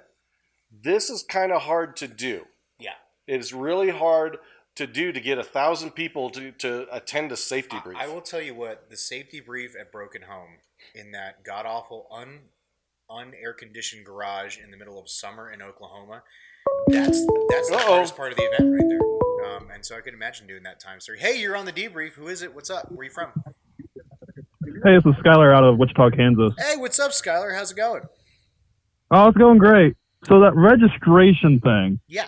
This is kind of hard to do. Yeah. It is really hard to do to get 1,000 people to attend a safety brief. I will tell you what, the safety brief at Broken Home in that god-awful un-air conditioned garage in the middle of summer in Oklahoma, that's the hardest part of the event right there. And so I can imagine doing that time. So, hey, you're on the debrief. Who is it? What's up? Where are you from? Hey, this is Skylar out of Wichita, Kansas. Hey, what's up, Skylar? How's it going? Oh, it's going great. So that registration thing. Yeah.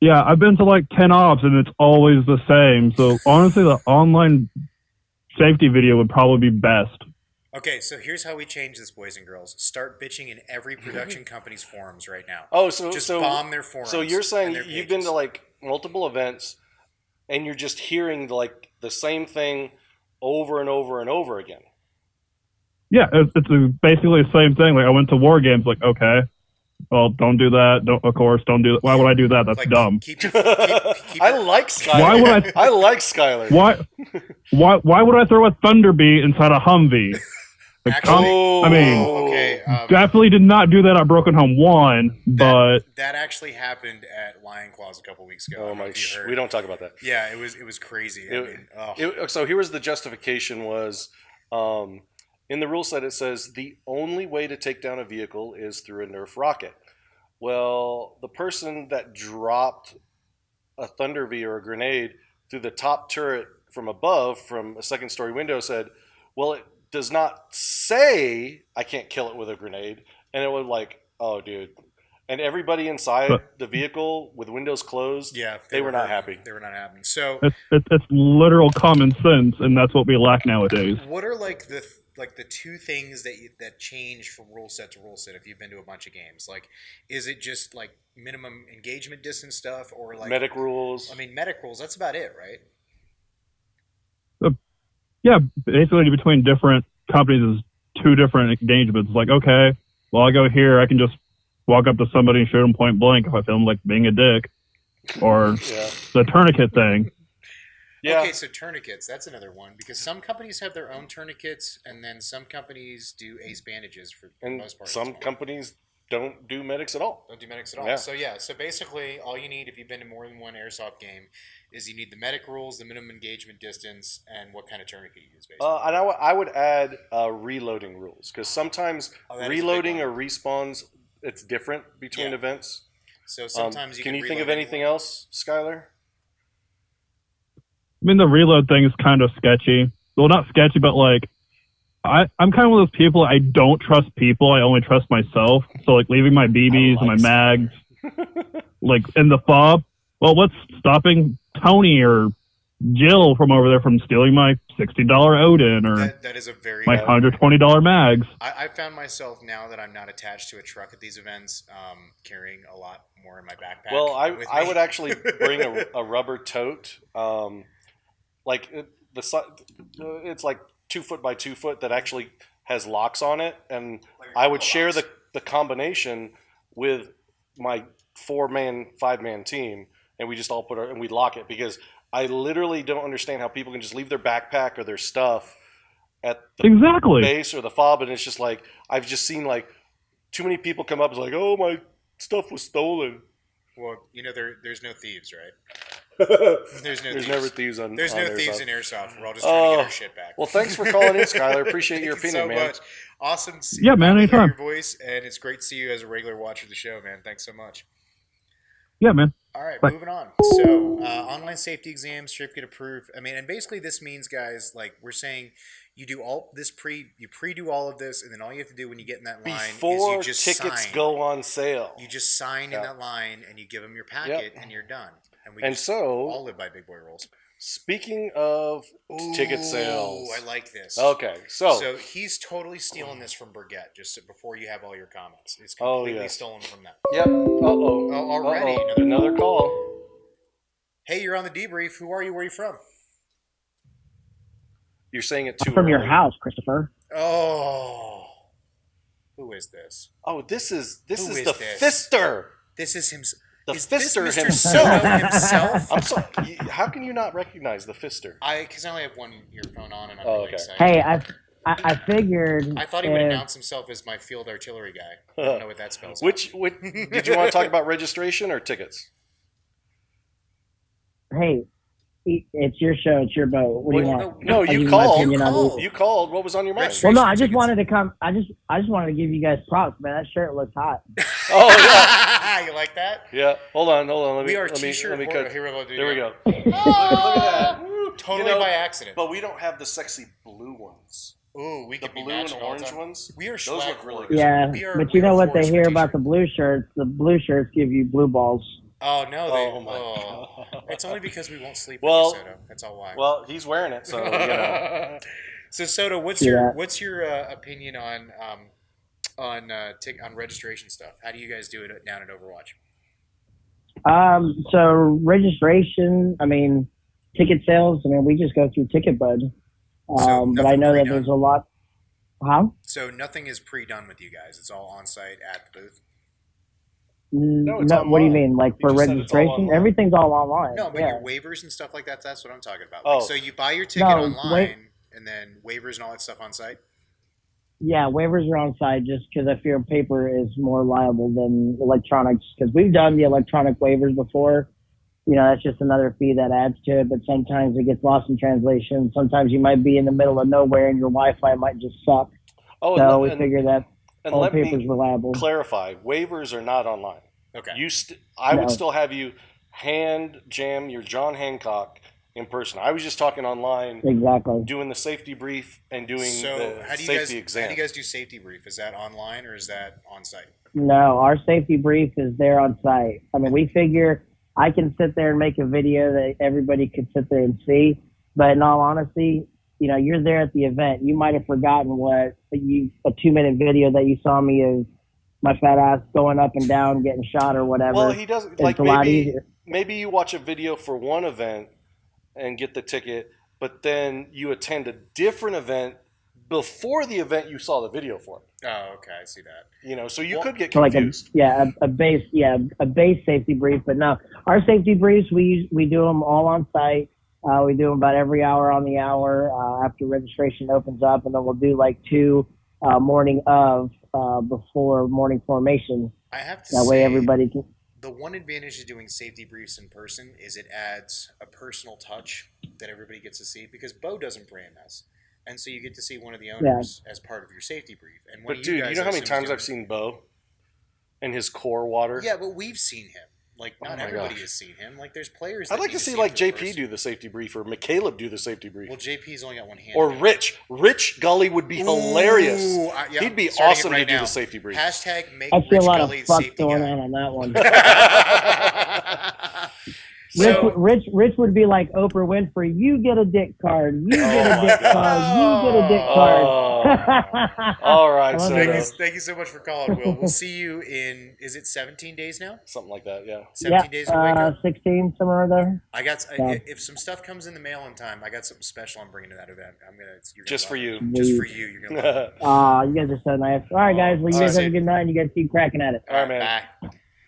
Yeah, I've been to like 10 ops and it's always the same. So honestly, the online safety video would probably be best. Okay, so here's how we change this, boys and girls. Start bitching in every production company's forums right now. Oh, so just bomb their forums. So you're saying and their you've been pages. to like multiple events, and you're just hearing like the same thing over and over and over again. Yeah, it's basically the same thing. Like I went to War Games, like, okay, well, don't do that. Of course, don't do that. Why would I do that? That's Like, dumb. keep I like Skylar. Why would I like Skylar. Why would I throw a Thunderbeat inside a Humvee? Like, Actually, okay. definitely did not do that at Broken Home 1, but that actually happened at Lion Claws a couple weeks ago. I Oh don't know my! if you heard. We don't talk about that. Yeah, it was crazy. So here was the justification was, in the rule set it says the only way to take down a vehicle is through a Nerf rocket. Well, the person that dropped a Thunder V or a grenade through the top turret from above from a second story window said, well, it does not say I can't kill it with a grenade. And it was like, oh, dude. And everybody inside the vehicle with windows closed, yeah, they were not happy. They were not happy. So it's literal common sense, and that's what we lack nowadays. what are like the two things that change from rule set to rule set if you've been to a bunch of games? Like, is it just like minimum engagement distance stuff, or like medic rules? I mean, medic rules. That's about it, right? Yeah, basically between different companies is two different engagements. Like, okay, well, I go here, I can just walk up to somebody and shoot them point blank if I feel like being a dick, or the tourniquet thing. Yeah. Okay, so tourniquets, that's another one, because some companies have their own tourniquets, and then some companies do ace bandages for the And most part. some companies don't do medics at all. Don't do medics at all. Yeah. So basically, all you need if you've been to more than one airsoft game is you need the medic rules, the minimum engagement distance, and what kind of tourniquet you use, basically. And I would add reloading rules, because sometimes that is a reloading big or one. respawns, it's different between Yeah. events. So sometimes you can you think reload of anything else, Skylar? I mean, the reload thing is kind of sketchy. Well, not sketchy, but like, I'm kind of one of those people, I don't trust people, I only trust myself. So, like, leaving my BBs and my mags, like, in the fob, well, what's stopping Tony or Jill from over there from stealing my $60 Odin or that is a very my $120 mags? I found myself, now that I'm not attached to a truck at these events, carrying a lot more in my backpack. Well, with I me. would actually bring a rubber tote, it's like 2 foot by 2 foot that actually has locks on it, and I would share the combination with my 4-man, 5-man team, and we just all and we lock it, because I literally don't understand how people can just leave their backpack or their stuff at the base or the fob, and it's just like, I've just seen like too many people come up and like, oh, my stuff was stolen. Well, there's no thieves, right? There's never thieves on. There's on no Airsoft. Thieves in Airsoft. We're all just trying to get our shit back. Well, thanks for calling in, Skylar. Appreciate your Thank you opinion, so man. much. Awesome to see Yeah, man, hear anytime. your voice, and it's great to see you as a regular watcher of the show, man. Thanks so much. Yeah, man. All right, Bye. moving on. So, online safety exams, certificate approved. I mean, and basically this means, guys, like we're saying, you do all this you pre-do all of this, and then all you have to do when you get in that line Before is you just tickets sign. go on sale. You just sign in that line, and you give them your packet, and you're done. And we just so all live by big boy rules. Speaking of ticket sales, I like this. Okay, so he's totally stealing this from Burgett. Just before you have all your comments, it's Oh, completely yes. stolen from that. Yep. Oh, already another call. Hey, you're on the debrief. Who are you? Where are you from? You're saying it too From your early. house, Christopher. Oh, who is this? Oh, this is Who the is this? Fister. This is him. The Is this Fister Mr. himself. Soto himself? I'm sorry. How can you not recognize the Fister? Because I only have one earphone on, and I'm Oh, really okay. excited. Hey, I figured. I thought he would announce himself as my field artillery guy. I don't know what that spells. Which did you want to talk about, registration or tickets? Hey, it's your show. It's your boat. What do you want? No, I give you my called. opinion on these. You called. What was on your mind? Well, no, I just wanted to come. I just wanted to give you guys props, man. That shirt looks hot. Oh yeah. You like that? Yeah. Hold on. Let me. We are let me, t-shirt. let me cut. Here we go. There we go. Oh, look at that. Totally by accident. But we don't have the sexy blue ones. Ooh, we the could be blue and matching all the orange time. ones. We are those swag look really whores. good. Yeah, but you know what they hear about the blue shirts? The blue shirts give you blue balls. Oh no! Oh my God. It's only because we w't sleep Well, with you, Soto. That's all why. Well, he's wearing it, so you know. So Soto, what's Yeah. your opinion on registration stuff? How do you guys do it down at Overwatch? So registration. I mean, ticket sales. I mean, we just go through Ticket Bud. But I know that there's a lot. Huh? So nothing is pre-done with you guys. It's all on site at the booth. No, it's what do you online. mean? Like You for just said it's all registration, online. everything's all online. No, but yeah. your waivers and stuff like that's what I'm talking about. Oh. Like, so you buy your ticket No, online, and then waivers and all that stuff on site. Yeah, waivers are on site just because I fear paper is more liable than electronics. Because we've done the electronic waivers before. You know, that's just another fee that adds to it. But sometimes it gets lost in translation. Sometimes you might be in the middle of nowhere and your Wi-Fi might just suck. Oh, So we figure that and all let paper's me reliable. clarify: waivers are not online. Okay. I No. would still have you hand jam your John Hancock in person. I was just talking online, Exactly. doing the safety brief and doing So the how do you safety guys exam. how do you guys do safety brief? Is that online or is that on site? No, our safety brief is there on site. I mean, we figure I can sit there and make a video that everybody could sit there and see. But in all honesty, you know, you're there at the event. You might have forgotten a 2-minute video that you saw me of my fat ass going up and down, getting shot or whatever. Well, he doesn't It's like a lot easier. maybe you watch a video for one event and get the ticket, but then you attend a different event before the event you saw the video for. Oh, okay, I see that. You know, so you could get So like confused. a base safety brief. But no, our safety briefs, we do them all on site. We do them about every hour on the hour after registration opens up, and then we'll do like 2 morning of before morning formation. I have to That say, way everybody can. the one advantage of doing safety briefs in person is it adds a personal touch that everybody gets to see because Bo doesn't brand us. And so you get to see one of the owners as part of your safety brief. And one But of dude, guys, you know how many I assume, is times doing- I've seen Bo and his core water? Yeah, but we've seen him. Like, not Oh my everybody gosh. has seen him. Like, there's players. I'd that like need to see him like in JP person. do the safety brief or McCaleb do the safety brief. Well, JP's only got one hand. Or Rich. Rich Gully would be hilarious. Ooh, yeah, He'd be starting it awesome right to do now. the safety brief. Hashtag make I see a Rich lot of Gully the fucks safety going guy. on that one. So- Rich would be like Oprah Winfrey. You get a dick card. You get Oh a dick my card. You get a dick card. All right, I love so it. Thank you so much for calling, Will. We'll see you in, is it 17 days now? something like that, yeah. 17 days to wake up? 16, somewhere there. I got, Yeah. if some stuff comes in the mail in time, I got something special I'm bringing to that event. You're gonna Just love for it. you. Just for you. You're gonna love it. Aw, you guys are so nice. All right, guys. Well, you All guys right. have a good night. You guys keep cracking at it. All right, man.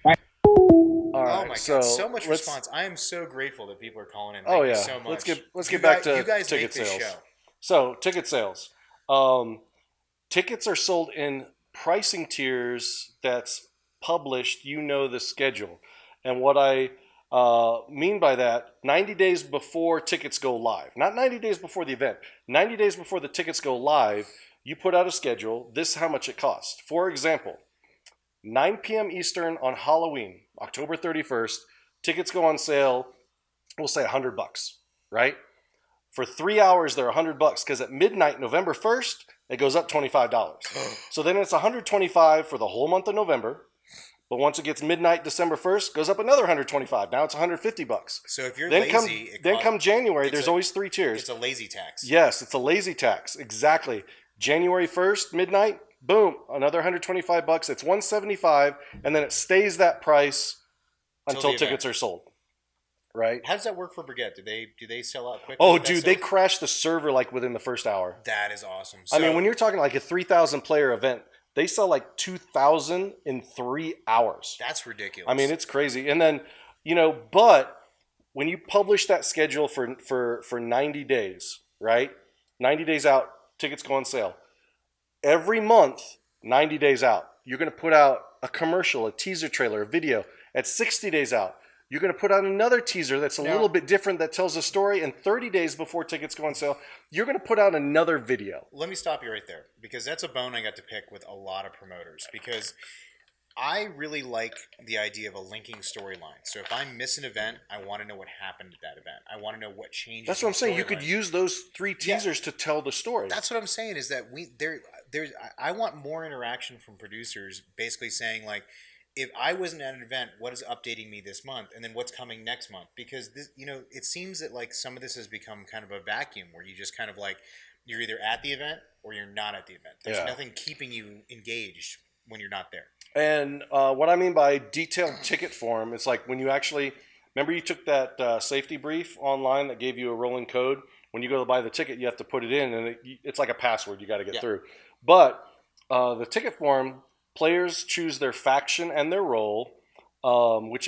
Bye. All right, Oh my god, so much response. I am so grateful that people are calling in. Thank you so much. Let's get back to you guys ticket make this sales. show. So ticket sales. Tickets are sold in pricing tiers that's published. You know the schedule, and what I mean by that, 90 days before tickets go live, not 90 days before the event, 90 days before the tickets go live, you put out a schedule. This is how much it costs. For example, 9 p.m. Eastern on Halloween, October 31st, tickets go on sale, we'll say $100, right? For 3 hours, they're $100 because at midnight, November 1st, it goes up $25. So then it's $125 for the whole month of November. But once it gets midnight, December 1st, goes up another $125. Now it's $150. So if you're then lazy, come January, there's always 3 tiers. It's a lazy tax. Yes, it's a lazy tax. Exactly. January 1st, midnight, boom, another $125. It's $175, and then it stays that price until tickets are sold. Right? How does that work for Brigade? Do they sell out quickly? Oh, dude, they crash the server like within the first hour. That is awesome. I mean, when you're talking like a 3,000 player event, they sell like 2,000 in 3 hours. That's ridiculous. I mean, it's crazy. And then, but when you publish that schedule for 90 days, right? 90 days out, tickets go on sale. Every month, 90 days out, you're going to put out a commercial, a teaser trailer, a video. At 60 days out, you're going to put out another teaser that's a little bit different that tells a story. And 30 days before tickets go on sale, you're going to put out another video. Let me stop you right there, because that's a bone I got to pick with a lot of promoters, because I really like the idea of a linking storyline. So if I miss an event, I want to know what happened at that event. I want to know what changed. That's what I'm saying. You could use those 3 teasers to tell the story. That's what I'm saying, is that I want more interaction from producers, basically saying like, if I wasn't at an event, what is updating me this month, and then what's coming next month? Because this, it seems that like some of this has become kind of a vacuum where you just kind of like, you're either at the event or you're not at the event. There's nothing keeping you engaged when you're not there. And what I mean by detailed ticket form, it's like when you actually, remember you took that safety brief online that gave you a rolling code? When you go to buy the ticket, you have to put it in, and it's like a password you got to get through. But the ticket form, players choose their faction and their role, which,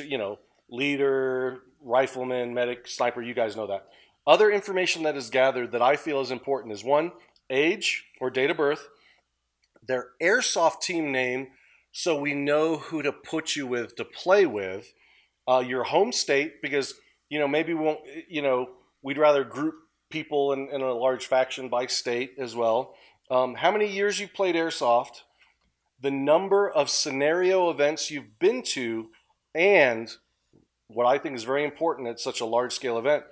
leader, rifleman, medic, sniper, you guys know that. Other information that is gathered that I feel is important is 1, age or date of birth, their airsoft team name, so we know who to put you with to play with, your home state, because, maybe we won't, we'd rather group people in a large faction by state as well. How many years you played airsoft, the number of scenario events you've been to, and what I think is very important at such a large-scale event,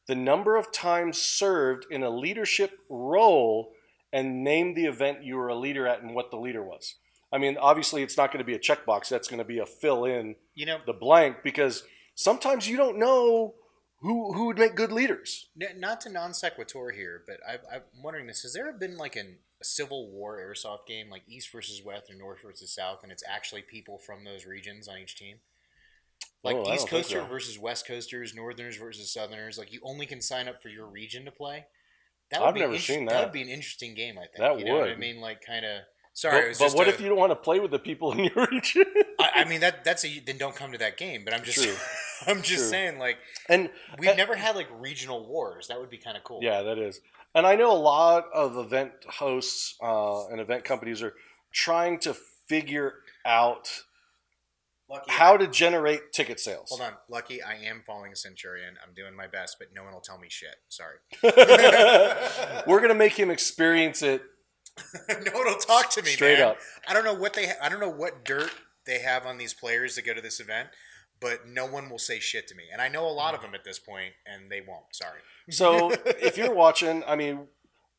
the number of times served in a leadership role, and name the event you were a leader at and what the leader was. I mean, obviously, it's not going to be a checkbox. That's going to be a fill in the blank, because sometimes you don't know who would make good leaders. Not to non sequitur here, but I'm wondering this. Has there been like a Civil War airsoft game, like East versus West or North versus South, and it's actually people from those regions on each team? Like East Coaster versus West Coasters, Northerners versus Southerners. Like you only can sign up for your region to play. I've never seen that. That would be an interesting game, I think. That know would. what I mean, like kind of. Sorry, but what if you don't want to play with the people in your region? I mean then don't come to that game. But I'm just saying, like, and we've never had like regional wars. That would be kind of cool. Yeah, that is. And I know a lot of event hosts and event companies are trying to figure out how to generate ticket sales. Hold on, Lucky, I am following a Centurion. I'm doing my best, but no one will tell me shit. Sorry. We're gonna make him experience it. No one will talk to me. Straight up. I don't know I don't know what dirt they have on these players to go to this event, but no one will say shit to me. And I know a lot of them at this point, and they won't. Sorry. So if you're watching, I mean,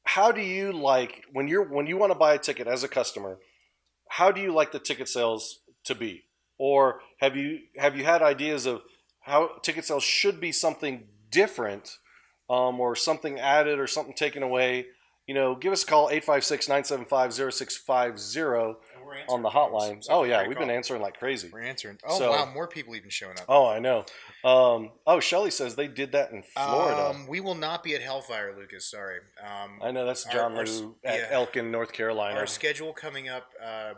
how do you like when you want to buy a ticket as a customer? How do you like the ticket sales to be? Or have you had ideas of how ticket sales should be something different, or something added or something taken away? Give us a call, 856-975-0650 on the hotline. So we've been answering like crazy. We're answering. Oh, wow, more people even showing up. Oh, I know. Shelly says they did that in Florida. We will not be at Hellfire, Lucas. Sorry. I know, that's John Lou at Elkin, North Carolina. Our schedule coming up,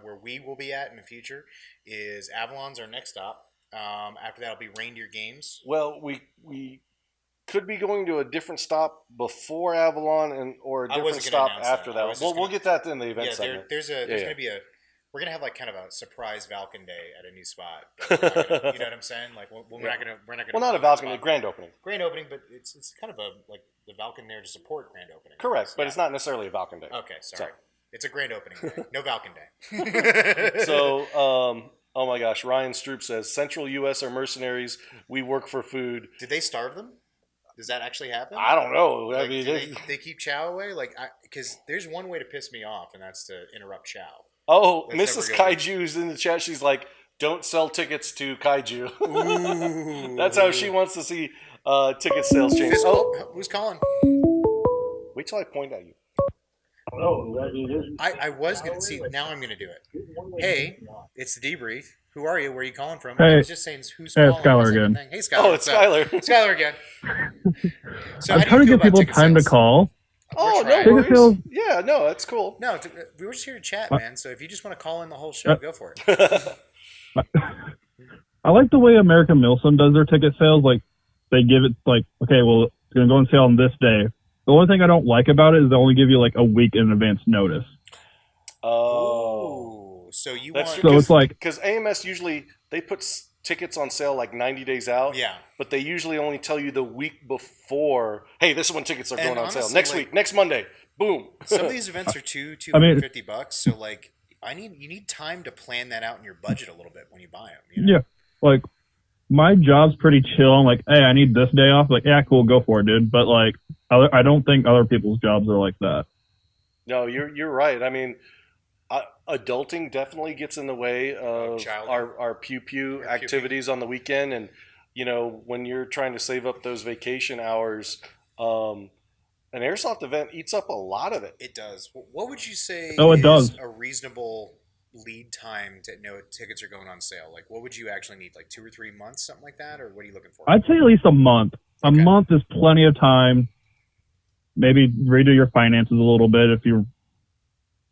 where we will be at in the future, is Avalon's our next stop. After that will be Reindeer Games. Well, we could be going to a different stop before Avalon or a I different wasn't gonna stop announce after that. I that. was We'll, just we'll gonna- get that in the event Yeah, segment. there's Yeah. gonna be a. We're gonna have like kind of a surprise Valken Day at a new spot. But we're not gonna, you know what I'm saying? Like we're not gonna Well, not a Valken, a grand opening. Grand opening, but it's kind of a like the Valken there to support grand opening. Correct, but Yeah. it's not necessarily a Valken Day. Okay, sorry. It's a grand opening day. No Valken Day. So, oh my gosh, Ryan Stroop says Central U.S. are mercenaries. We work for food. Did they starve them? Does that actually happen? I don't know. Like, I mean, do they keep Chow away? Like, because there's one way to piss me off, and that's to interrupt Chow. oh, That's Mrs. never good. Kaiju's in the chat. She's like, "Don't sell tickets to Kaiju." Ooh. That's how she wants to see ticket sales change. Fist Oh, bump? Who's calling? wait till I point at you. I was gonna see. Now I'm gonna do it. Hey, it's the debrief. Who are you? Where are you calling from? Hey. I was just saying who's Hey, calling. it's Skylar What's again. everything? Hey, Skylar. Oh, what's it's up? Skylar. Skylar again. So I'm how do trying you to feel give people about ticket time to sales? call. Oh, no trying. Ticket worries. sales. Yeah, no, that's cool. No, we were just here to chat, What? man. So if you just want to call in the whole show, go for it. I like the way American Milsom does their ticket sales. Like, they give it like, okay, well, it's going to go on sale on this day. The only thing I don't like about it is they only give you like a week in advance notice. Oh, so you that's want? So it's like, because AMS usually they put tickets on sale like 90 days out. Yeah. But they usually only tell you the week before. Hey, this is when tickets are And going on sale honestly, next like- week, next Monday. Boom. Some of these events are I mean- $250. So like, you need time to plan that out in your budget a little bit when you buy them. You know? yeah, like my job's pretty chill. I'm like, hey, I need this day off. Like, yeah, cool, go for it, dude. But like, I don't think other people's jobs are like that. No, you're right. I mean, adulting definitely gets in the way of childhood. our pew activities on the weekend, and you know when you're trying to save up those vacation hours, an airsoft event eats up a lot of it. It does. What would you say Oh, it is does. a reasonable lead time to know tickets are going on sale? Like, what would you actually need? Like 2 or 3 months, something like that? Or what are you looking for? I'd say at least a month. A Okay. month is plenty of time. Maybe redo your finances a little bit if you're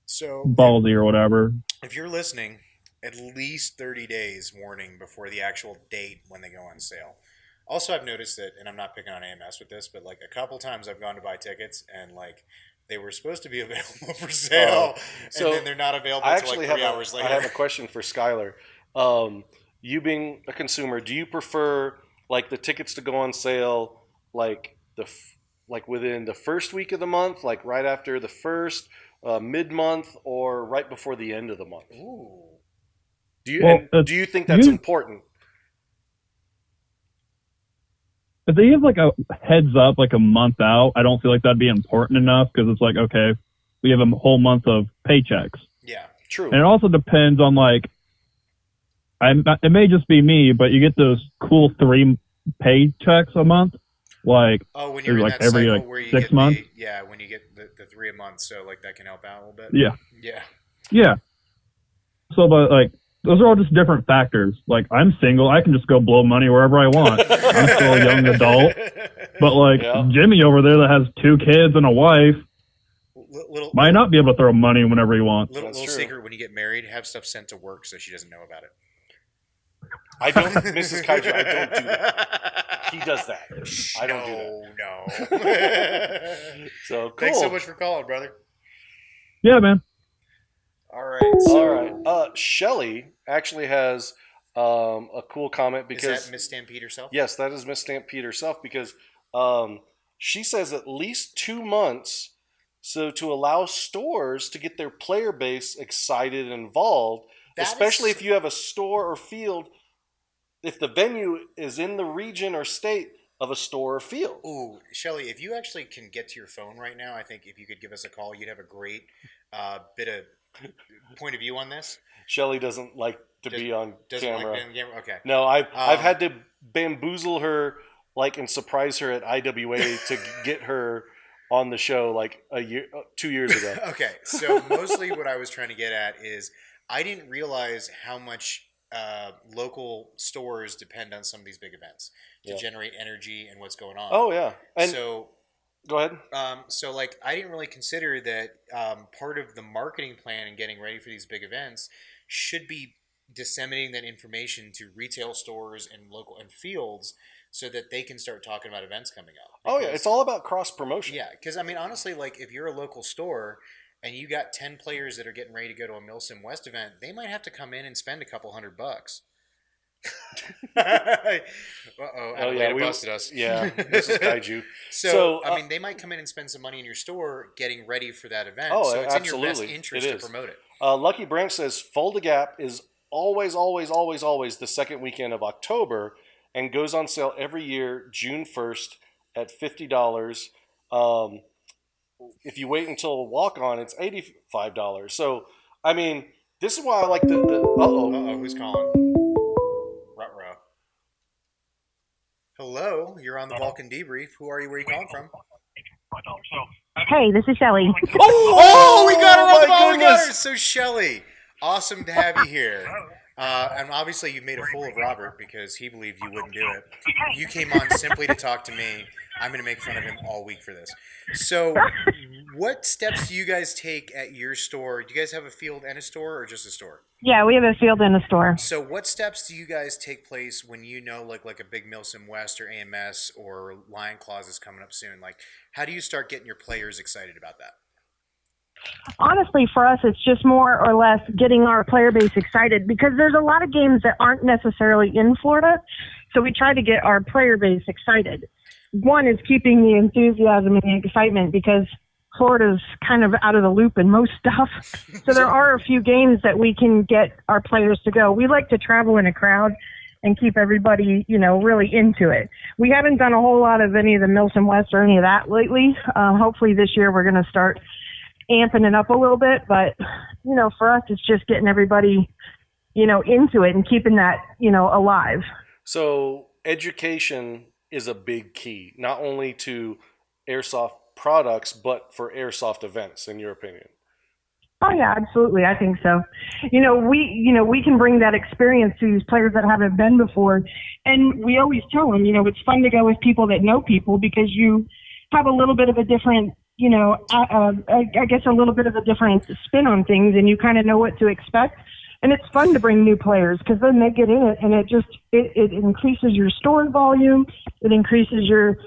So, ballsy or whatever. if you're listening, at least 30 days warning before the actual date when they go on sale. Also, I've noticed that, and I'm not picking on AMS with this, but like a couple times I've gone to buy tickets and like they were supposed to be available for sale, so and then they're not available I until actually like 3 have hours I later. have a question for Skylar. You being a consumer, do you prefer like the tickets to go on sale like like within the first week of the month, like right after the first, mid-month, or right before the end of the month? Ooh. Do you Well, do you think that's you- important? If they give like a heads up, like a month out, I don't feel like that'd be important enough because it's like, okay, we have a whole month of paychecks. Yeah. True. And it also depends on like, it may just be me, but you get those cool 3 paychecks a month. Like, Oh, when you're in like that every cycle like where you 6 get months. when you get the 3 a month, so like that can help out a little bit. Yeah. Yeah. Yeah. So, but like, those are all just different factors. Like, I'm single. I can just go blow money wherever I want. I'm still a young adult. But like, Yeah. Jimmy over there that has 2 kids and a wife Little might not be able to throw money whenever he wants. little That's little true. secret: when you get married, have stuff sent to work so she doesn't know about it. I don't, Mrs. Kaiju. I don't do that. He does that. I don't do that. No. So cool. Thanks so much for calling, brother. Yeah, man. All right. So All right. Shelly actually has a cool comment is because that Miss Stampede herself? yes, that is Miss Stampede herself because she says at least 2 months, so to allow stores to get their player base excited and involved, That especially is- if you have a store or field, if the venue is in the region or state of a store or field. Ooh, Shelly, if you actually can get to your phone right now, I think if you could give us a call, you'd have a great bit of point of view on this. Shelly doesn't like to Does- be on Doesn't camera. like being on camera? Okay. No, I've Um, had to bamboozle her and surprise her at IWA to get her on the show like 2 years ago. Okay, so mostly what I was trying to get at is I didn't realize how much local stores depend on some of these big events to Yeah. generate energy and what's going on. Oh yeah, and so go ahead. so like I didn't really consider that part of the marketing plan and getting ready for these big events should be disseminating that information to retail stores and local and fields so that they can start talking about events coming up. Oh yeah, it's all about cross promotion. Yeah, because I mean, honestly, like if you're a local store and you got 10 players that are getting ready to go to a Milsim West event, they might have to come in and spend a couple $100. Uh-oh, Adelaide busted us. Yeah, this is Kaiju. So I mean, they might come in and spend some money in your store getting ready for that event. Oh, so it's absolutely. in your best interest to promote it. Lucky Branch says Fold a Gap is always the second weekend of October and goes on sale every year June 1st at $50. If you wait until walk-on, it's $85. So, I mean, this is why I like the Uh-oh, who's calling? Ruh-roh. Hello, you're on the Valken Debrief. Who are you? Where are you calling from? Hey, this is Shelly. Oh, we got her on the phone. We got goodness. her. So, Shelly, awesome to have you here. And obviously you made a fool of Robert because he believed you wouldn't do it. You came on simply to talk to me. I'm going to make fun of him all week for this. So what steps do you guys take at your store? Do you guys have a field and a store or just a store? Yeah, we have a field and a store. So what steps do you guys take place when you know like a big Milsim West or AMS or Lion Claws is coming up soon? Like how do you start getting your players excited about that? Honestly, for us, it's just more or less getting our player base excited because there's a lot of games that aren't necessarily in Florida. So we try to get our player base excited. One is keeping the enthusiasm and the excitement because Florida's kind of out of the loop in most stuff. So there are a few games that we can get our players to go. We like to travel in a crowd and keep everybody, really into it. We haven't done a whole lot of any of the Milsim West or any of that lately. Hopefully this year we're going to start amping it up a little bit, but for us it's just getting everybody into it and keeping that alive. So education is a big key, not only to airsoft products but for airsoft events, in your opinion. Oh yeah, absolutely. I think so. We can bring that experience to these players that haven't been before, and we always tell them it's fun to go with people that know people because you have a little bit of a different I guess a little bit of a different spin on things, and you kind of know what to expect. And it's fun to bring new players because then they get in it, and it increases your store volume, it increases your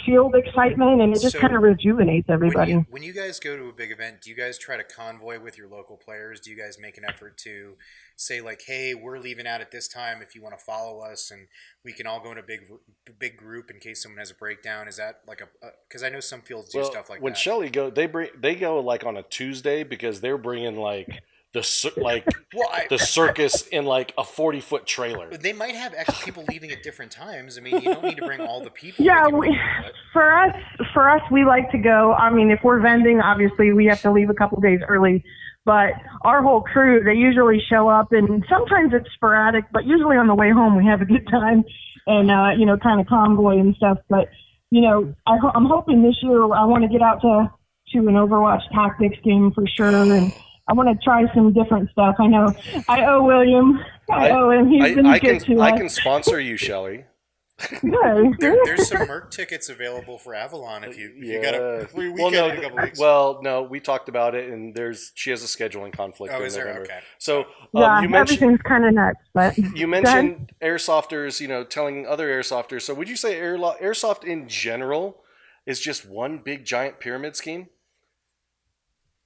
field excitement, and it just kind of rejuvenates everybody. When you guys go to a big event, do you guys try to convoy with your local players? Do you guys make an effort to say like, hey, we're leaving out at this time if you want to follow us, and we can all go in a big group in case someone has a breakdown? Is that like because I know some fields do stuff like when that. Shelly go, they go like on a Tuesday because they're bringing like the circus in like a 40-foot trailer. They might have extra people leaving at different times. I mean, you don't need to bring all the people. Yeah, for us, we like to go. I mean, if we're vending, obviously we have to leave a couple days early. But our whole crew, they usually show up, and sometimes it's sporadic, but usually on the way home we have a good time and kind of convoy and stuff. But I'm hoping this year I want to get out to an Overwatch Tactics game for sure, and I want to try some different stuff. I know I owe William. I owe him. He's been good to us. I can sponsor you, Shelly. There's some Merc tickets available for Avalon if you got a free weekend in a couple weeks. Well, no, we talked about it, and she has a scheduling conflict. Oh, is there? November. Okay. So yeah, you mentioned everything's kind of nuts. But you mentioned airsofters, telling other airsofters. So would you say airsoft in general is just one big giant pyramid scheme?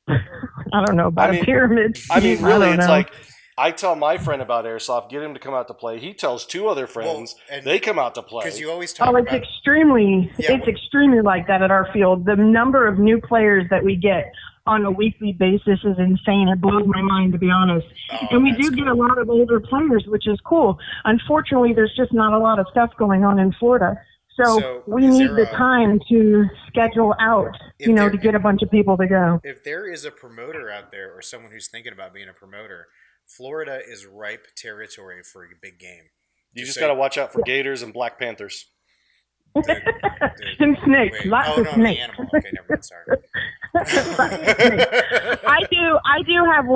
I don't know about a pyramid scheme. I mean, really, it's like I tell my friend about airsoft, get him to come out to play. He tells two other friends, they come out to play. Because you always talk about... it's extremely like that at our field. The number of new players that we get on a weekly basis is insane. It blows my mind, to be honest. And we do get a lot of older players, which is cool. Unfortunately, there's just not a lot of stuff going on in Florida. So we need the time to schedule out, to get a bunch of people to go. If there is a promoter out there or someone who's thinking about being a promoter, Florida is ripe territory for a big game. You just got to watch out for gators and black panthers. And snakes. Lots of snakes. Animal. Okay, never mind. Sorry. I do have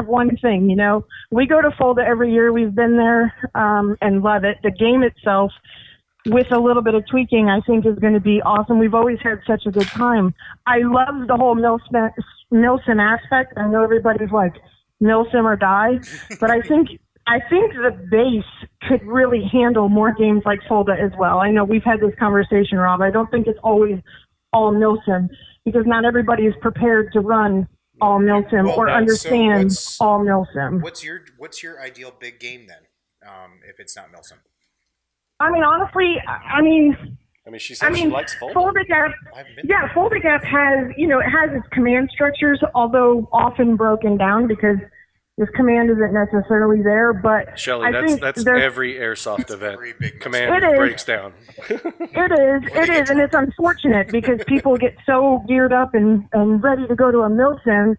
one thing, We go to Fulda every year. We've been there and love it. The game itself, with a little bit of tweaking, I think is going to be awesome. We've always had such a good time. I love the whole Milsim aspect. I know everybody's like, milsim or die. But I think the base could really handle more games like Folda as well. I know we've had this conversation, Rob. I don't think it's always all milsim because not everybody is prepared to run all milsim or understand all milsim. What's your ideal big game then? If it's not milsim. I mean, honestly, she said she likes Folda. Folda Gap has, it has its command structures, although often broken down because this command isn't necessarily there. But Shelly, that's every airsoft event. Command breaks down. It is, and it's unfortunate because people get so geared up and ready to go to a milsim,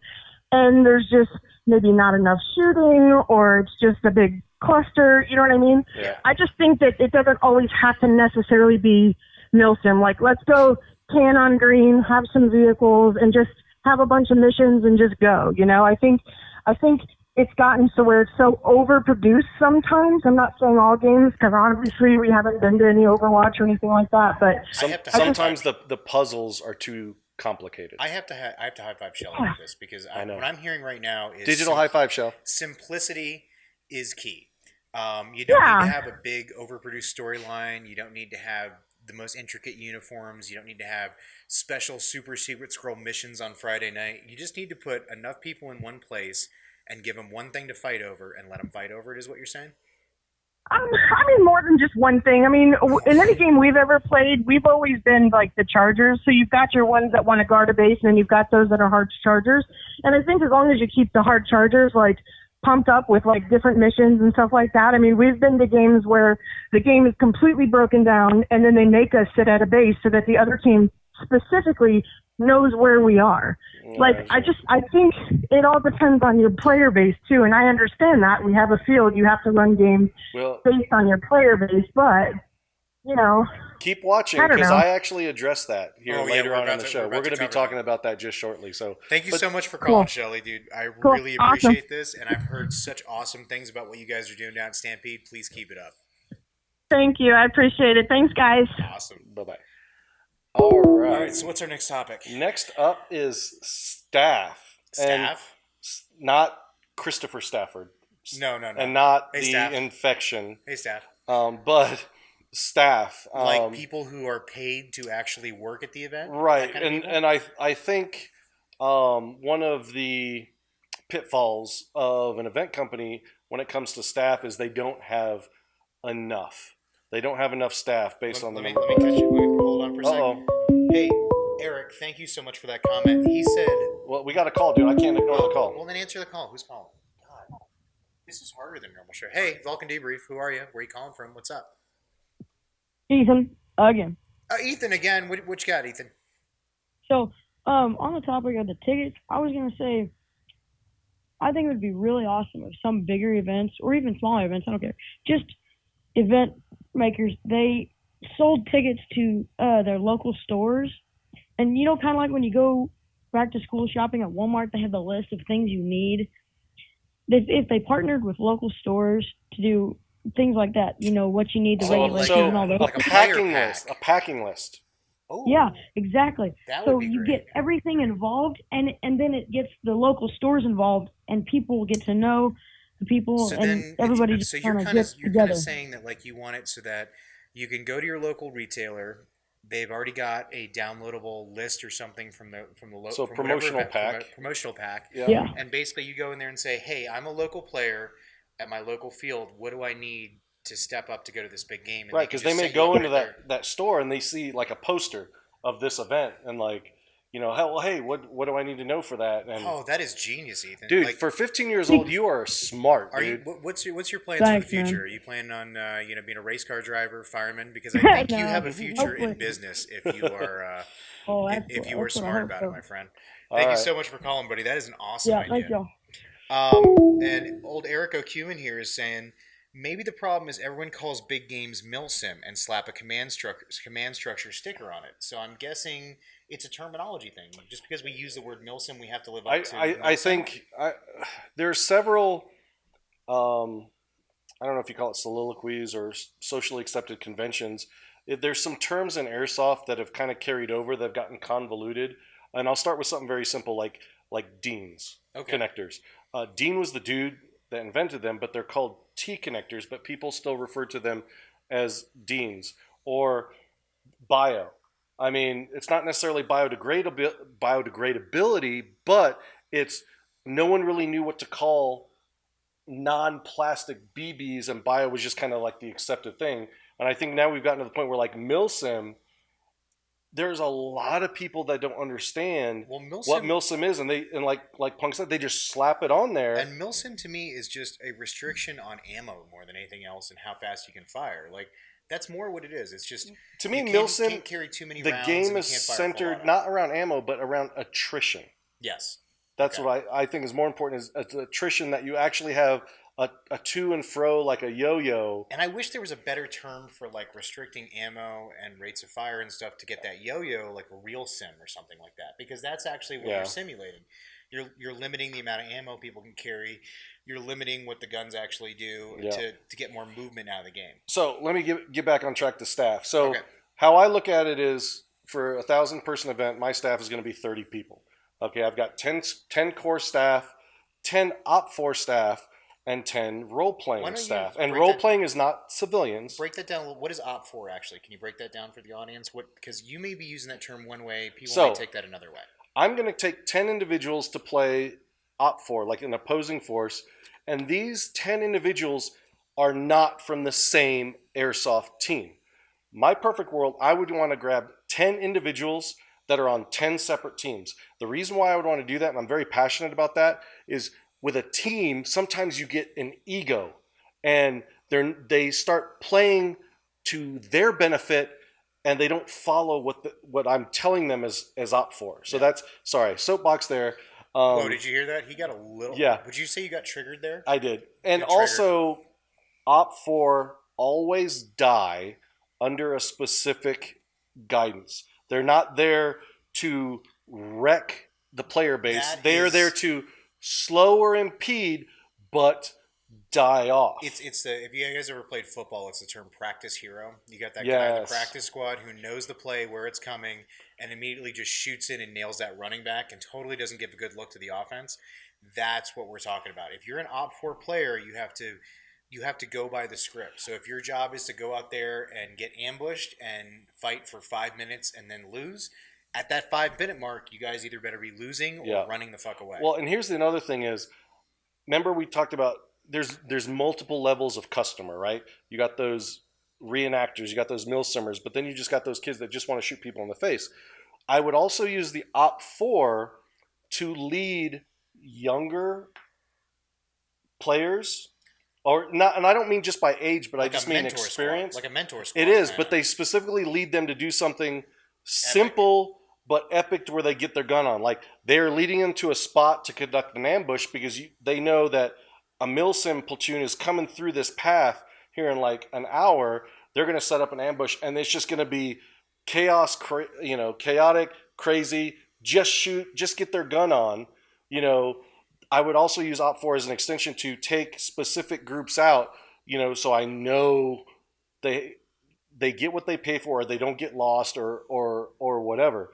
and there's just maybe not enough shooting, or it's just a big cluster. You know what I mean? Yeah. I just think that it doesn't always have to necessarily be milsim. Like, let's go tan on green, have some vehicles, and just have a bunch of missions and just go. I think it's gotten to where it's so overproduced sometimes. I'm not saying all games, because obviously we haven't been to any Overwatch or anything like that. But sometimes the puzzles are too complicated. I have to high five Shell with this because what I'm hearing right now is digital high five, Shell. Simplicity is key. You don't need to have a big overproduced storyline. You don't need to have the most intricate uniforms. You don't need to have special super secret scroll missions on Friday night. You just need to put enough people in one place and give them one thing to fight over and let them fight over it, is what you're saying? I mean, more than just one thing. I mean, in any game we've ever played, we've always been like the chargers. So you've got your ones that want to guard a base, and then you've got those that are hard chargers. And I think as long as you keep the hard chargers, like, pumped up with like different missions and stuff like that. I mean, we've been to games where the game is completely broken down, and then they make us sit at a base so that the other team specifically knows where we are. Like, I think it all depends on your player base too, and I understand that. We have a field, you have to run games based on your player base, but, keep watching, because I actually addressed that here later on in the show. We're going to be talking about that just shortly. So thank you so much for calling, Shelly, dude. I really appreciate this, and I've heard such awesome things about what you guys are doing down at Stampede. Please keep it up. Thank you. I appreciate it. Thanks, guys. Awesome. Bye-bye. All right. So what's our next topic? Next up is staff. Staff? And not Christopher Stafford. No. And not staff. infection. Hey, staff. But staff. Like people who are paid to actually work at the event? Right. And I think one of the pitfalls of an event company when it comes to staff is they don't have enough. They don't have enough staff based on the number. Let me catch you. Hold on for a second. Hey, Eric, thank you so much for that comment. He said... Well, we got a call, dude. I can't ignore the call. Well, then answer the call. Who's calling? God. This is harder than normal show. Hey, Valken Debrief. Who are you? Where are you calling from? What's up? Ethan, again. Ethan, again. What you got, Ethan? So, on the topic of the tickets, I was going to say, I think it would be really awesome if some bigger events, or even smaller events, I don't care, just event makers, they sold tickets to their local stores. And, kind of like when you go back to school shopping at Walmart, they have the list of things you need. If they partnered with local stores to do things like that, what you need, the regulations and all those. A packing list. Oh, yeah, exactly. So you get everything involved, and then it gets the local stores involved, and people get to know the people, and everybody just kind of gets together. You're kind of saying that, like, you want it so that you can go to your local retailer. They've already got a downloadable list or something from the local promotional pack. Promotional pack. Yeah. And basically, you go in there and say, "Hey, I'm a local player at my local field. What do I need to step up to go to this big game?" And right, because they may go into that store and they see like a poster of this event and like, hey, what do I need to know for that? And that is genius, Ethan. Dude, for 15 years old, you are smart, dude. What's your plans for the future? Man. Are you planning on being a race car driver, fireman? Because I think you have a future in business if you are if you are smart about it, my friend. Thank you so much for calling, buddy. That is an awesome idea. Thank you. And old Eric O'Cuman here is saying, maybe the problem is everyone calls big games milsim and slap a command structure sticker on it. So I'm guessing it's a terminology thing. Just because we use the word milsim, we have to live up to. I think there's several. I don't know if you call it soliloquies or socially accepted conventions. There's some terms in airsoft that have kind of carried over. They've gotten convoluted, and I'll start with something very simple like deans, connectors. Dean was the dude that invented them, but they're called T connectors, but people still refer to them as Deans. Or bio. I mean, it's not necessarily biodegradability, but it's no one really knew what to call non-plastic BBs, and bio was just kind of like the accepted thing. And I think now we've gotten to the point where like milsim, there's a lot of people that don't understand what milsim is, and like Punk said, they just slap it on there. And milsim to me is just a restriction on ammo more than anything else, and how fast you can fire. Like that's more what it is. It's just to me, milsim can't carry too many the rounds. game is centered not around ammo, but around attrition. Yes, that's what I think is more important is attrition, that you actually have a to and fro like a yo-yo. And I wish there was a better term for like restricting ammo and rates of fire and stuff to get that yo-yo, like a real sim or something like that, because that's actually what you're simulating. You're limiting the amount of ammo people can carry. You're limiting what the guns actually do to get more movement out of the game. So let me get back on track to staff. So how I look at it is, for a 1,000-person event, my staff is going to be 30 people. Okay, I've got 10 core staff, 10 OPFOR staff, and 10 role-playing staff. And role-playing is not civilians. Break that down. What is OPFOR actually? Can you break that down for the audience? Because you may be using that term one way, people may take that another way. I'm going to take 10 individuals to play OPFOR, like an opposing force, and these 10 individuals are not from the same airsoft team. My perfect world, I would want to grab 10 individuals that are on 10 separate teams. The reason why I would want to do that, and I'm very passionate about that, is with a team, sometimes you get an ego, and they start playing to their benefit, and they don't follow what I'm telling them as OPFOR. So that's, sorry, soapbox there. Whoa, did you hear that? He got a little... Yeah. Would you say you got triggered there? I did. And also, OPFOR always die under a specific guidance. They're not there to wreck the player base. They are there to slow or impede, but die off. It's the, if you guys ever played football, it's the term practice hero. You got that guy in the practice squad who knows the play, where it's coming, and immediately just shoots in and nails that running back and totally doesn't give a good look to the offense. That's what we're talking about. If you're an OPFOR player, you have to go by the script. So if your job is to go out there and get ambushed and fight for 5 minutes and then lose, at that 5-minute mark, you guys either better be losing or running the fuck away. Well, and here's another thing is, remember we talked about there's multiple levels of customer, right? You got those reenactors, you got those milsimmers, but then you just got those kids that just want to shoot people in the face. I would also use the OPFOR to lead younger players, or not, and I don't mean just by age, but like I just mean experience. Like a mentor squad. It is, but they specifically lead them to do something simple but epic, to where they get their gun on. Like they're leading them to a spot to conduct an ambush because they know that a milsim platoon is coming through this path here in like an hour. They're going to set up an ambush, and it's just going to be chaos, chaotic, crazy. Just shoot, just get their gun on. I would also use OPFOR as an extension to take specific groups out. So I know they get what they pay for, or they don't get lost, or whatever.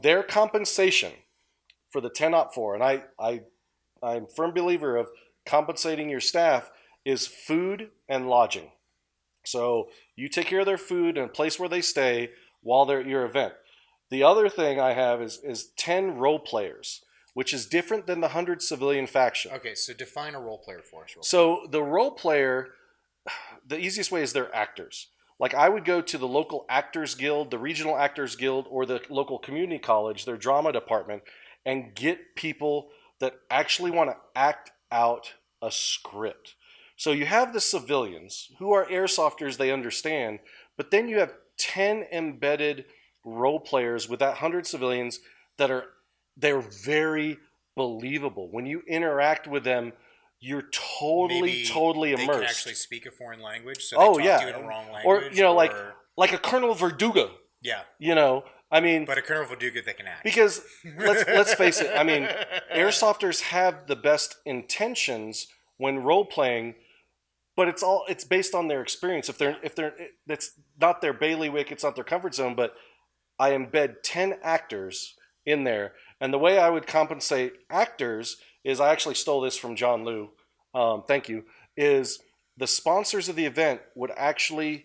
Their compensation for the 10 OPFOR, and I'm a firm believer of compensating your staff, is food and lodging. So you take care of their food and a place where they stay while they're at your event. The other thing I have is 10 role players, which is different than the 100 civilian faction. Okay, so define a role player for us. So the role player, the easiest way is they're actors. Like I would go to the local actors guild, the regional actors guild, or the local community college, their drama department, and get people that actually want to act out a script. So you have the civilians who are airsofters, they understand, but then you have 10 embedded role players with that 100 civilians they're very believable. When you interact with them, you're totally immersed. They can actually speak a foreign language, so they talk to you in a wrong language. Or like a Colonel Verduga. Yeah. I mean, but a Colonel Verduga that can act. Because let's face it. I mean, airsofters have the best intentions when role playing, but it's based on their experience. If they're that's not their bailiwick, it's not their comfort zone. But I embed 10 actors in there, And the way I would compensate actors is, I actually stole this from John Liu. Thank you. Is the sponsors of the event would actually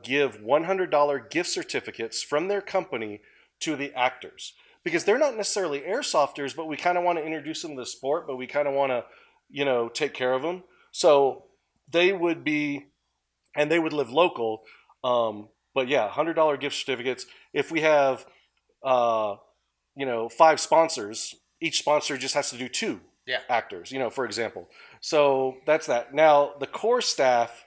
give $100 gift certificates from their company to the actors, because they're not necessarily airsofters, but we kind of want to introduce them to the sport, but we kind of want to, take care of them. So they would be, and they would live local. But yeah, $100 gift certificates. If we have, 5 sponsors, each sponsor just has to do 2 actors, for example. So that's that. Now the core staff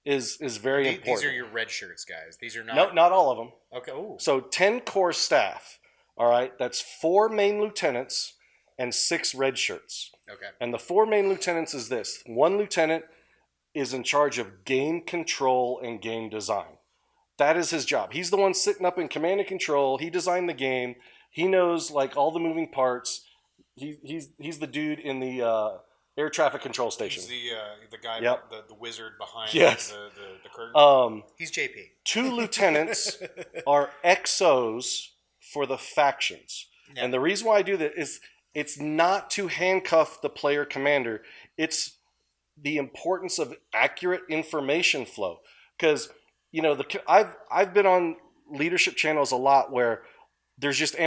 is very important. These are your red shirts, guys. These are not. No, not all of them. Okay. Ooh. So 10 core staff. All right, that's 4 main lieutenants and 6 red shirts. Okay. And the 4 main lieutenants is this: 1 lieutenant is in charge of game control and game design. That is his job. He's the one sitting up in command and control. He designed the game. He knows like all the moving parts. He's the dude in the air traffic control station. He's the guy, the wizard behind the curtain. He's JP. 2 lieutenants are XOs for the factions. Yeah. And the reason why I do that is it's not to handcuff the player commander. It's the importance of accurate information flow. Because, I've been on leadership channels a lot where there's just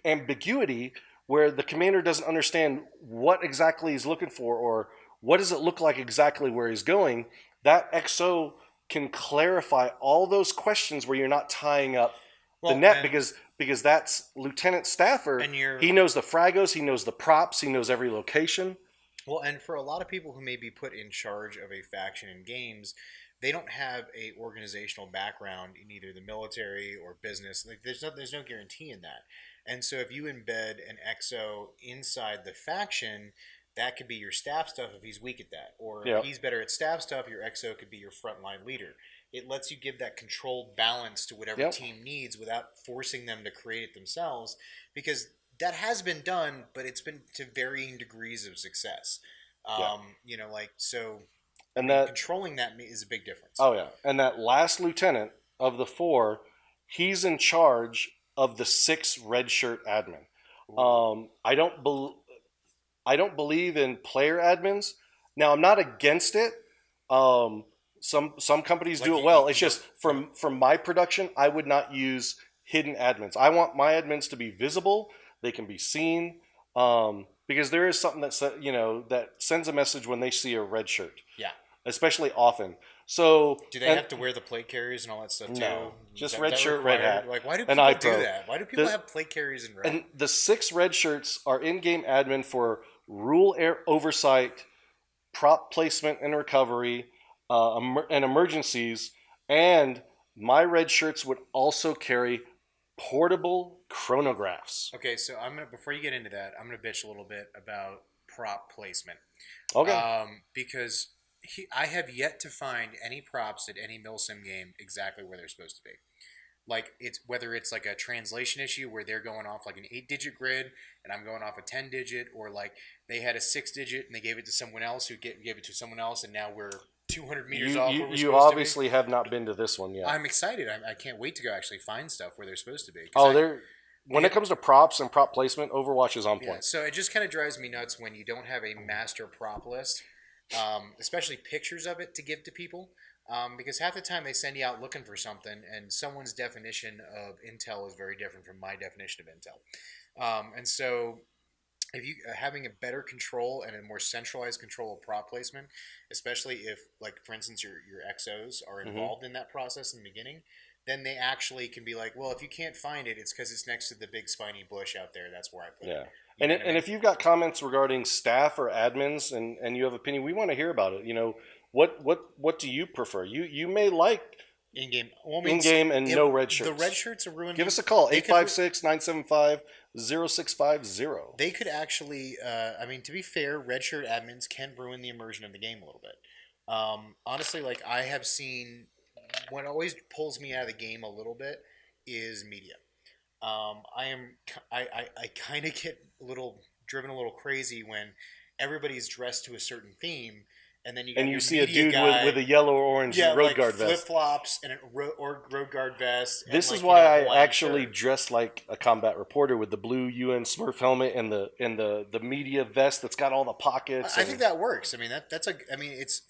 ambiguity, where the commander doesn't understand what exactly he's looking for, or what does it look like exactly where he's going. That XO can clarify all those questions where you're not tying up the net, because that's Lieutenant Staffer. And he knows the fragos, he knows the props, he knows every location. Well, and for a lot of people who may be put in charge of a faction in games, they don't have a organizational background in either the military or business. Like there's no guarantee in that. And so if you embed an XO inside the faction, that could be your staff stuff if he's weak at that. Or if he's better at staff stuff, your XO could be your frontline leader. It lets you give that controlled balance to whatever team needs without forcing them to create it themselves, because that has been done, but it's been to varying degrees of success. Controlling that is a big difference. Oh yeah, and that last lieutenant of the 4, he's in charge of the 6 red shirt admin. I don't believe in player admins. Now, I'm not against it. Some companies do it well. It's just from my production, I would not use hidden admins. I want my admins to be visible. They can be seen, because there is something that sends a message when they see a red shirt. Yeah. Especially often. So do they have to wear the plate carriers and all that stuff too? No, just red shirt, red hat. Like, why do people do that? Why do people have plate carriers and red? And the 6 red shirts are in-game admin for rule oversight, prop placement and recovery, and emergencies. And my red shirts would also carry portable chronographs. Okay, so before you get into that, I'm gonna bitch a little bit about prop placement. Okay. Because I have yet to find any props at any milsim game exactly where they're supposed to be. Like whether it's like a translation issue where they're going off like an 8-digit grid and I'm going off a 10-digit, or like they had a 6-digit and they gave it to someone else who gave it to someone else, and now we're 200 meters off where we're you obviously have not been to this one yet. I'm excited. I can't wait to go actually find stuff where they're supposed to be. When it comes to props and prop placement, Overwatch is on point. Yeah, so it just kind of drives me nuts when you don't have a master prop list, especially pictures of it to give to people, because half the time they send you out looking for something, and someone's definition of intel is very different from my definition of intel. And so if you having a better control and a more centralized control of prop placement, especially if, like, for instance, your XOs are involved in that process in the beginning, then they actually can be like, well, if you can't find it, it's because it's next to the big spiny bush out there. That's where I put it. And if you've got comments regarding staff or admins and you have opinion, we want to hear about it. What do you prefer? You may like in-game and no red shirts. The red shirts are ruined. Give us a call, 856-975-0650. They could actually, to be fair, red shirt admins can ruin the immersion of the game a little bit. Honestly, like, I have seen, what always pulls me out of the game a little bit is media. I kind of get driven a little crazy when everybody's dressed to a certain theme, and then you got And you your see a media dude guy, with a yellow or orange road guard flip vest. flops and road guard vest. This and is like, why you know, I Hawaiian actually shirt. dress like a combat reporter with the blue UN Smurf helmet and the media vest that's got all the pockets. I think that works. I mean it's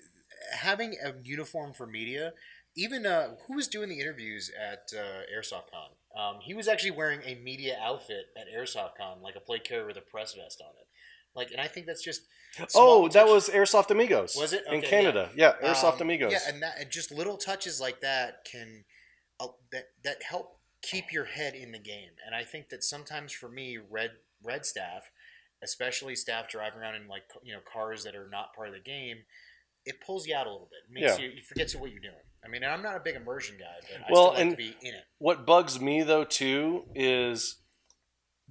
having a uniform for media. Even who was doing the interviews at Airsoft Con? He was actually wearing a media outfit at Airsoft Con, like a plate carrier with a press vest on it. Like, and I think that's just small that touch- was Airsoft Amigos. Was it? in Okay, Canada? Yeah, Airsoft Um, Amigos. Yeah, and just little touches like that can that help keep your head in the game. And I think that sometimes for me, red staff, especially staff driving around in like cars that are not part of the game, it pulls you out a little bit. It makes you forget what you're doing. I mean, and I'm not a big immersion guy, but I still like to be in it. What bugs me though too is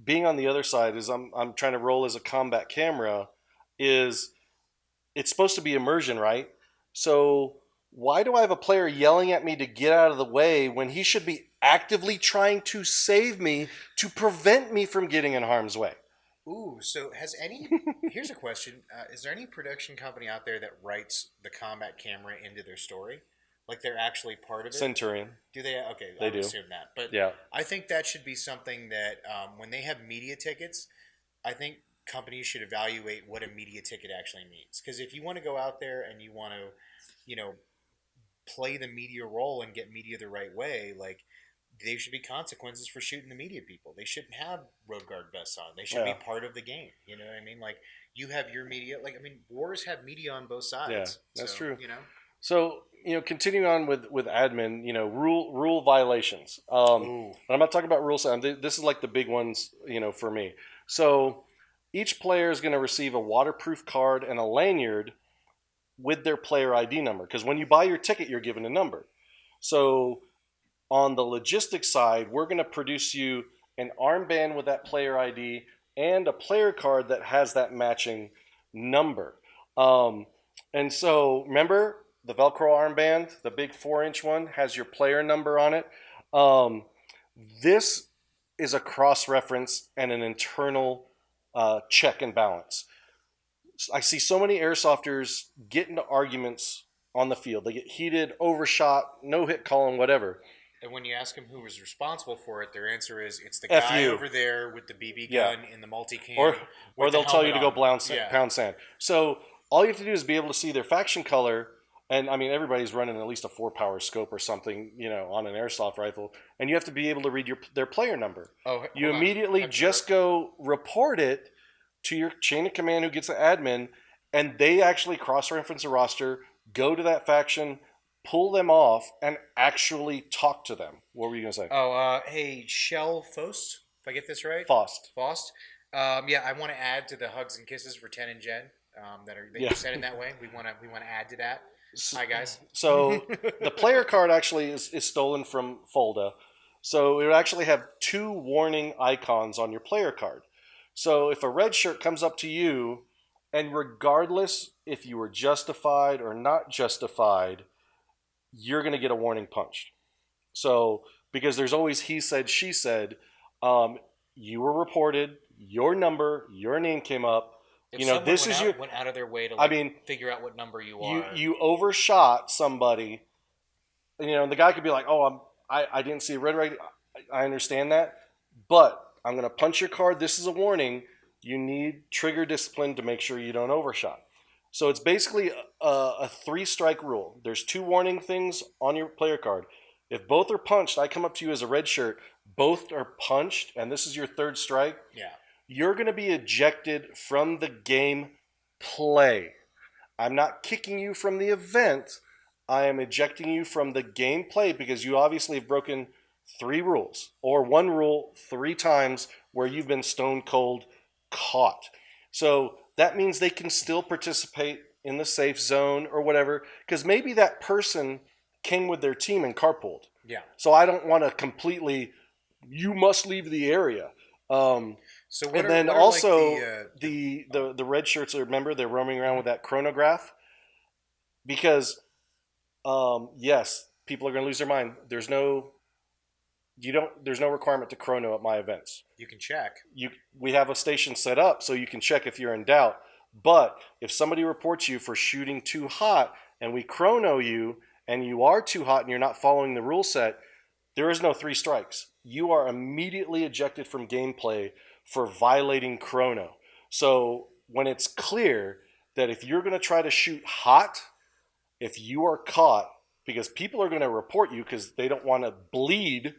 being on the other side. Is I'm trying to roll as a combat camera. Is it's supposed to be immersion, right? So why do I have a player yelling at me to get out of the way when he should be actively trying to save me to prevent me from getting in harm's way? Ooh, so here's a question. Is there any production company out there that writes the combat camera into their story? Like they're actually part of it? Centurion. Do they? Okay, They I do. would assume that. But Yeah. I think that should be something that when they have media tickets, I think companies should evaluate what a media ticket actually means. Because if you want to go out there and you want to, play the media role and get media the right way, like there should be consequences for shooting the media people. They shouldn't have road guard vests on. They should be part of the game. You know what I mean? Like you have your media. Like I mean, wars have media on both sides. Yeah, that's true. You know. So continuing on with admin, rule violations. And I'm not talking about rule set. This is like the big ones, for me. So each player is going to receive a waterproof card and a lanyard with their player ID number. Because when you buy your ticket, you're given a number. So on the logistics side, we're going to produce you an armband with that player ID and a player card that has that matching number. And so remember the Velcro armband, the big 4-inch one, has your player number on it. This is a cross-reference and an internal check and balance. I see so many airsofters get into arguments on the field. They get heated, overshot, no hit column, whatever. And when you ask them who was responsible for it, their answer is it's the F guy you. over there with the BB gun in the multicam. Or they'll tell you to go pound Yeah. sand. So all you have to do is be able to see their faction color. And I mean, everybody's running at least a 4-power scope or something, on an airsoft rifle. And you have to be able to read their player number. Oh, you immediately just go report it to your chain of command who gets the admin, and they actually cross-reference a roster, go to that faction, pull them off, and actually talk to them. What were you going to say? Oh, hey, Shell Fost, if I get this right? Fost. Yeah, I want to add to the hugs and kisses for 10 and Jen that you said in that way. We want to add to that. Hi, guys. So the player card actually is stolen from Folda. So it would actually have 2 warning icons on your player card. So if a red shirt comes up to you, and regardless if you were justified or not justified, you're going to get a warning punched. So because there's always he said, she said, you were reported, your number, your name came up. If This is went out of their way to figure out what number you are. You overshot somebody. And the guy could be like, "Oh, I didn't see a red right." I understand that, but I'm going to punch your card. This is a warning. You need trigger discipline to make sure you don't overshot. So it's basically a 3-strike rule. There's 2 warning things on your player card. If both are punched, I come up to you as a red shirt, both are punched, and this is your 3rd strike, you're going to be ejected from the game play. I'm not kicking you from the event. I am ejecting you from the game play because you obviously have broken 3 rules, or 1 rule 3 times where you've been stone cold caught. So that means they can still participate in the safe zone or whatever, because maybe that person came with their team and carpooled. Yeah. So I don't want to completely, you must leave the area. So and then also the red shirts, remember, they're roaming around with that chronograph because yes, people are going to lose their mind. There's no requirement to chrono at my events. You can check. We have a station set up so you can check if you're in doubt, But if somebody reports you for shooting too hot and we chrono you and you are too hot and you're not following the rule set, there is no 3 strikes. You are immediately ejected from gameplay for violating chrono. So when it's clear that if you're going to try to shoot hot, if you are caught, because people are going to report you because they don't want to bleed,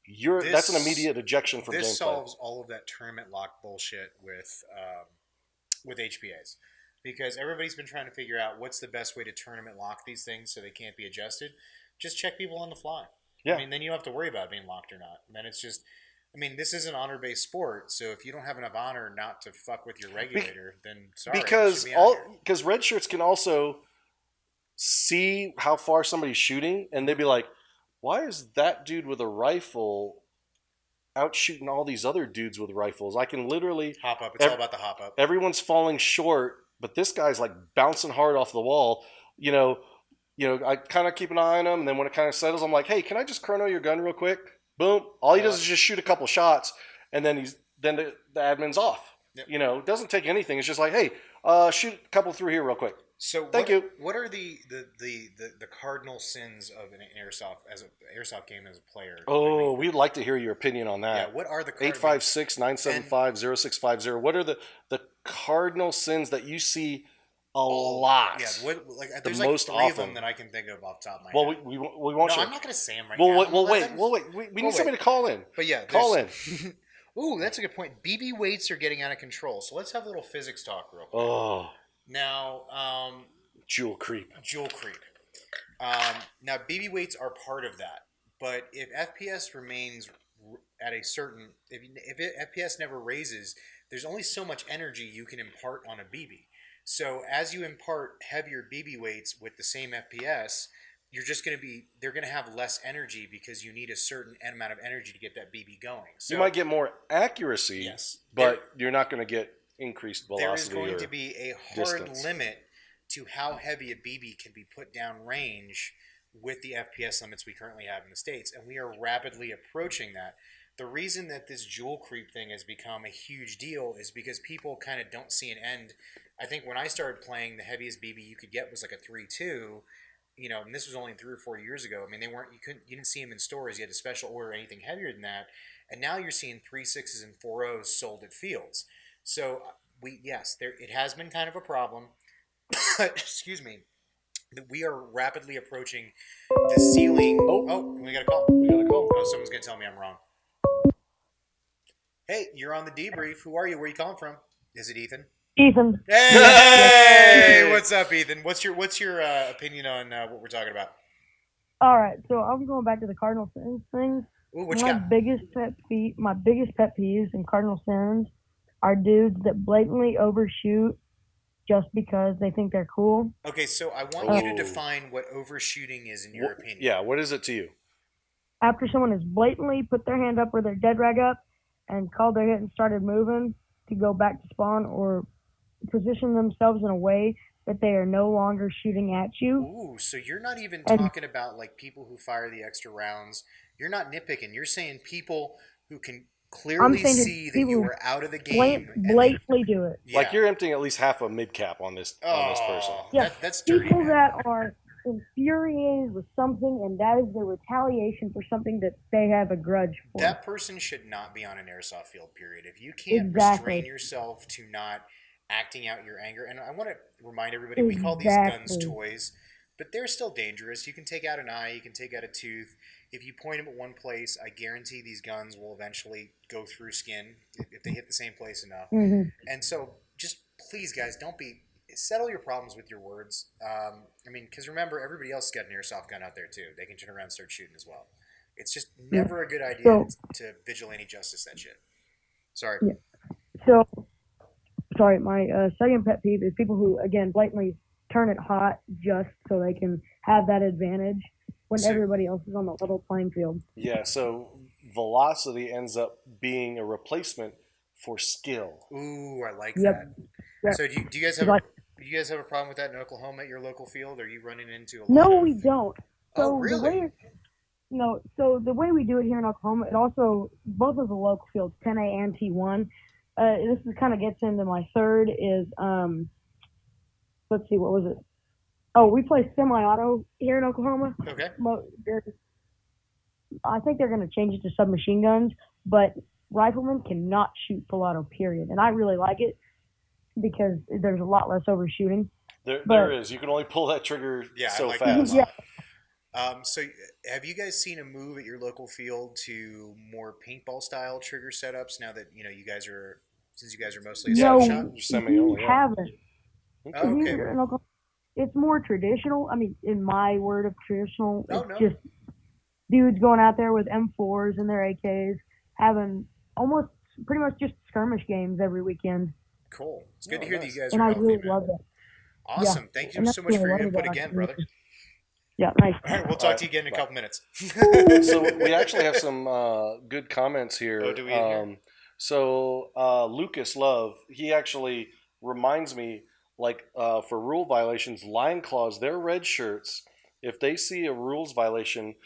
that's an immediate ejection from gameplay. This solves all of that tournament lock bullshit with HPAs. Because everybody's been trying to figure out what's the best way to tournament lock these things so they can't be adjusted. Just check people on the fly. Yeah. I mean, then you don't have to worry about being locked or not. And then it's just, I mean, this is an honor-based sport, so if you don't have enough honor not to fuck with your regulator, then sorry. Because red shirts can also see how far somebody's shooting, and they'd be like, why is that dude with a rifle out shooting all these other dudes with rifles? I can literally hop up. It's all about the hop up. Everyone's falling short, but this guy's like bouncing hard off the wall. You know, I kind of keep an eye on him, and then when it kind of settles, I'm like, hey, can I just chrono your gun real quick? Boom. All he does is just shoot a couple shots, and then the admin's off. Yep. You know, it doesn't take anything. It's just like, hey, shoot a couple through here real quick. So thank you. What are the cardinal sins of an airsoft game as a player? Oh, we'd like to hear your opinion on that. Yeah, what are the 856-975-0650? What are the cardinal sins that you see a lot? Yeah, there's like 3 of them that I can think of off the top of my head. Well, we won't. No, show. I'm not going to say them right now. Wait. We need somebody to call in. But yeah, call in. Ooh, that's a good point. BB weights are getting out of control. So let's have a little physics talk real quick. Oh. Now, Jewel creep. Now, BB weights are part of that. But if FPS remains at a certain, if FPS never raises, there's only so much energy you can impart on a BB. So as you impart heavier BB weights with the same FPS, they're going to have less energy because you need a certain amount of energy to get that BB going. So you might get more accuracy, yes, but you're not going to get increased velocity. There is going to be a hard distance. limit to how heavy a BB can be put down range with the FPS limits we currently have in the States, and we are rapidly approaching that. The reason that this jewel creep thing has become a huge deal is because people kind of don't see an end. I think when I started playing, the heaviest BB you could get was like a 3.2, you know, and this was only 3 or 4 years ago. I mean, you didn't see them in stores. You had to special order anything heavier than that, and now you're seeing 3.6s and 4.0s sold at fields. So it has been kind of a problem. Excuse me. We are rapidly approaching the ceiling. Oh, we got a call. Oh, someone's gonna tell me I'm wrong. Hey, you're on the debrief. Who are you? Where are you calling from? Is it Ethan? Ethan. Hey, what's up, Ethan? What's your opinion on what we're talking about? All right, so I'm going back to the cardinal sins thing. Ooh, what you got? My biggest pet peeves in cardinal sins are dudes that blatantly overshoot just because they think they're cool. Okay, so I want you to define what overshooting is in your opinion. Yeah, what is it to you? After someone has blatantly put their hand up or their dead rag up and called their hit and started moving to go back to spawn or position themselves in a way that they are no longer shooting at you. Ooh, so you're not even talking about like people who fire the extra rounds. You're not nitpicking. You're saying people who can clearly see that you are out of the game. Blatantly do it. Yeah. Like you're emptying at least half a mid cap on this person. Yeah, that's dirty. People that are infuriated with something, and that is their retaliation for something that they have a grudge for. That person should not be on an airsoft field, period. If you can't restrain yourself to not acting out your anger, and I want to remind everybody, we call these guns toys, but they're still dangerous. You can take out an eye, you can take out a tooth. If you point them at one place, I guarantee these guns will eventually go through skin if they hit the same place enough. Mm-hmm. And so just please, guys, settle your problems with your words. I mean, because remember, everybody else has got an airsoft gun out there too. They can turn around and start shooting as well. It's just never a good idea to vigilante justice that shit. Sorry. Yeah. So, sorry, my second pet peeve is people who, again, blatantly turn it hot just so they can have that advantage when everybody else is on the level playing field. Yeah, so velocity ends up being a replacement for skill. Ooh, I like that. Yep. So do you guys have a problem with that in Oklahoma at your local field? Are you running into a lot No, we don't. So really? The way we do it here in Oklahoma, it also, both of the local fields, 10A and T1, this is kind of gets into my third is, let's see, what was it? Oh, we play semi-auto here in Oklahoma. Okay. I think they're going to change it to submachine guns, but riflemen cannot shoot full auto, period. And I really like it because there's a lot less overshooting. There is. You can only pull that trigger so like fast. Yeah. So have you guys seen a move at your local field to more paintball style trigger setups now that, you guys are, since you guys are mostly a No, shot? we haven't. Oh, okay. Here in Oklahoma, it's more traditional. I mean, in my word of traditional, it's just dudes going out there with M4s and their AKs, having almost pretty much just skirmish games every weekend. Cool. It's good to hear that you guys and are I healthy, really man. love that. Awesome. Yeah. Thank And you that's so much what I for your love input about again, it. brother. Yeah, nice. All right, we'll talk to you again in a couple minutes. So we actually have some good comments here. Oh, do we in here? So Lucas Love, he actually reminds me, like for rule violations, Lion Claws, their red shirts, if they see a rules violation,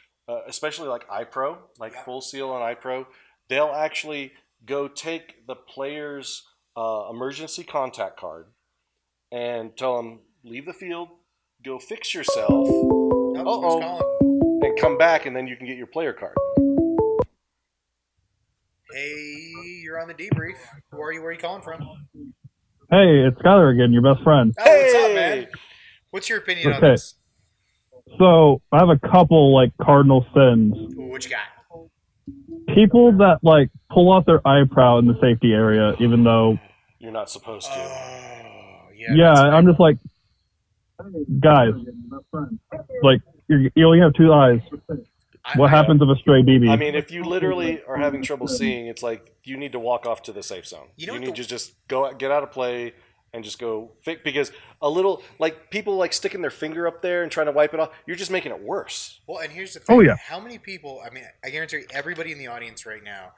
especially like iPro, like Full Seal on iPro, they'll actually go take the player's emergency contact card and tell them, leave the field, go fix yourself, and come back, and then you can get your player card. Hey, you're on the debrief. Who are you? Where are you calling from? Hey, it's Skyler again, your best friend. Oh, what's up, man? What's your opinion on this? So I have a couple like cardinal sins. Ooh, what you got? People that like pull out their eyebrow in the safety area, even though you're not supposed to. Yeah, I'm just like, guys, like you only have two eyes. What happens if a stray BB? I mean, if you literally are having trouble seeing, it's like you need to walk off to the safe zone. You need to just go get out of play and just go fix, because a little, like, people like sticking their finger up there and trying to wipe it off, you're just making it worse. Well, and here's the thing. Oh, yeah. How many people, I mean, I guarantee everybody in the audience right now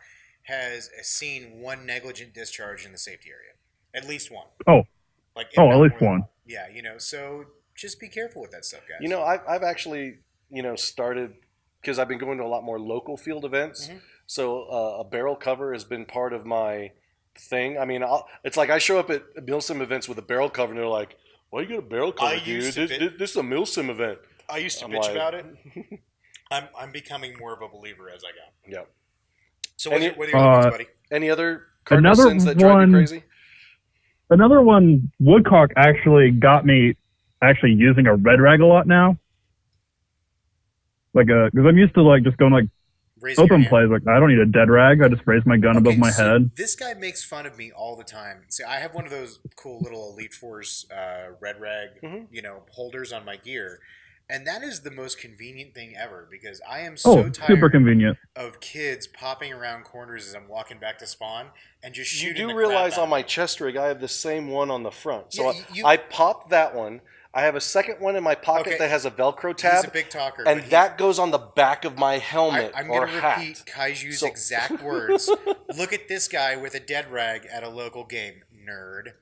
has seen one negligent discharge in the safety area. At least one. Oh. Like, at least one. Yeah, so just be careful with that stuff, guys. I've actually, started, because I've been going to a lot more local field events. Mm-hmm. So a barrel cover has been part of my thing. I mean, it's like I show up at Milsim events with a barrel cover, and they're like, "Why you got a barrel cover, dude? This is a Milsim event." I used to bitch about it. I'm becoming more of a believer as I go. Yeah. So what are your thoughts, buddy? Any other cardinal sins that drive you crazy? Another one, Woodcock actually got me actually using a red rag a lot now. Like, because I'm used to like just going like open plays. Like, I don't need a dead rag. I just raise my gun above my head. This guy makes fun of me all the time. See, I have one of those cool little Elite Force red rag, holders on my gear. And that is the most convenient thing ever, because I am so tired super convenient of kids popping around corners as I'm walking back to spawn and just shooting. You do realize on my chest rig, I have the same one on the front. So I popped that one. I have a second one in my pocket that has a Velcro tab. He's a big talker. And that goes on the back of my helmet I'm or going to hat. repeat Kaiju's exact words. Look at this guy with a dead rag at a local game, nerd.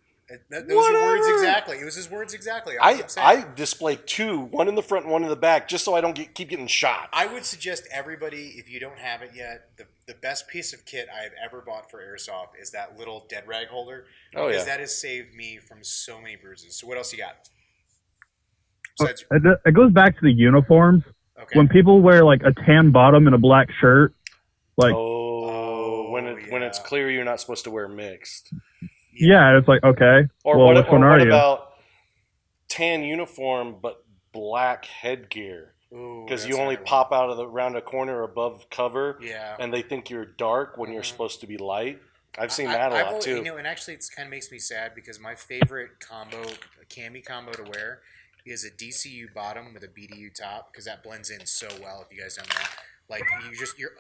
Those are words exactly. It was his words exactly. I display two, one in the front and one in the back, just so I don't keep getting shot. I would suggest everybody, if you don't have it yet, the best piece of kit I have ever bought for Airsoft is that little dead rag holder. Because that has saved me from so many bruises. So what else you got? It goes back to the uniforms. Okay. When people wear like a tan bottom and a black shirt, like when it's clear you're not supposed to wear mixed. Yeah, it's like, okay. Or well, which one are you? About tan uniform but black headgear? Because you only pop out of around a corner above cover, and they think you're dark when you're supposed to be light. I've seen that a lot too. And actually, it kind of makes me sad because my favorite cami combo to wear is a DCU bottom with a BDU top, because that blends in so well. If you guys don't know, like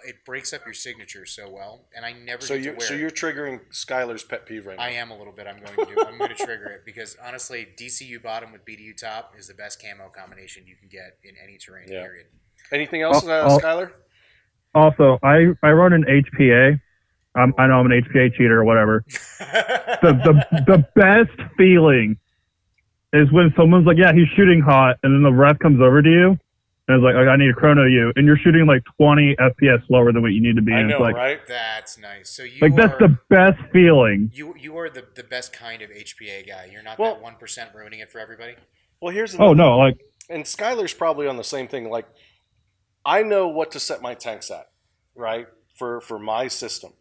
it breaks up your signature so well, and I never get to wear it. So you're triggering Skylar's pet peeve right now. I am a little bit. I'm going to trigger it because honestly, DCU bottom with BDU top is the best camo combination you can get in any terrain. Period. Anything else, Skylar? Also, I run an HPA. I know I'm an HPA cheater or whatever. the best feeling is when someone's like, yeah, he's shooting hot, and then the ref comes over to you And it's like, I need to chrono you, and you're shooting like 20 FPS lower than what you need to be. I and know, it's like, right? That's nice. So you like that's are, the best feeling. you are the best kind of HPA guy. You're not Well- that 1% ruining it for everybody. Well, here's Oh another no, like and Skylar's probably on the same thing. Like, I know what to set my tanks at, right? For my system.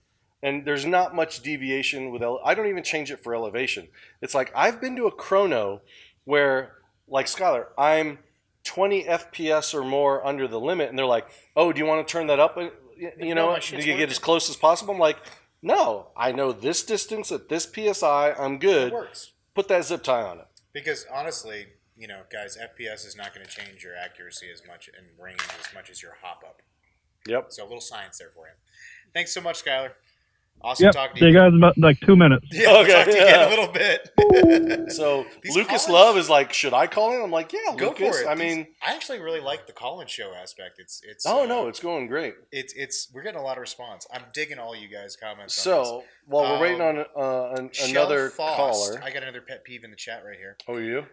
And there's not much deviation with I don't even change it for elevation. It's like I've been to a chrono where, like Skylar, I'm 20 FPS or more under the limit, and they're like, "Oh, do you want to turn that up? You know, my do shit's you get working. as close as possible?" I'm like, "No, I know this distance at this PSI. I'm good. It works. Put that zip tie on it." Because honestly, you know, guys, FPS is not going to change your accuracy as much and range as much as your hop up. Yep. So a little science there for you. Thanks so much, Skylar. Awesome yep. talking to See you you. guys in about like 2 minutes. Yeah, we'll Okay, talk to you in yeah. a little bit. So These Lucas college- Love is like, "Should I call in?" I'm like, "Yeah, Go Lucas." for it. I mean, I actually really like the call-in show aspect. It's no, it's going great. it's we're getting a lot of response. I'm digging all you guys' comments. So while we're waiting on another Shell Fost, caller, I got another pet peeve in the chat right here. oh, you?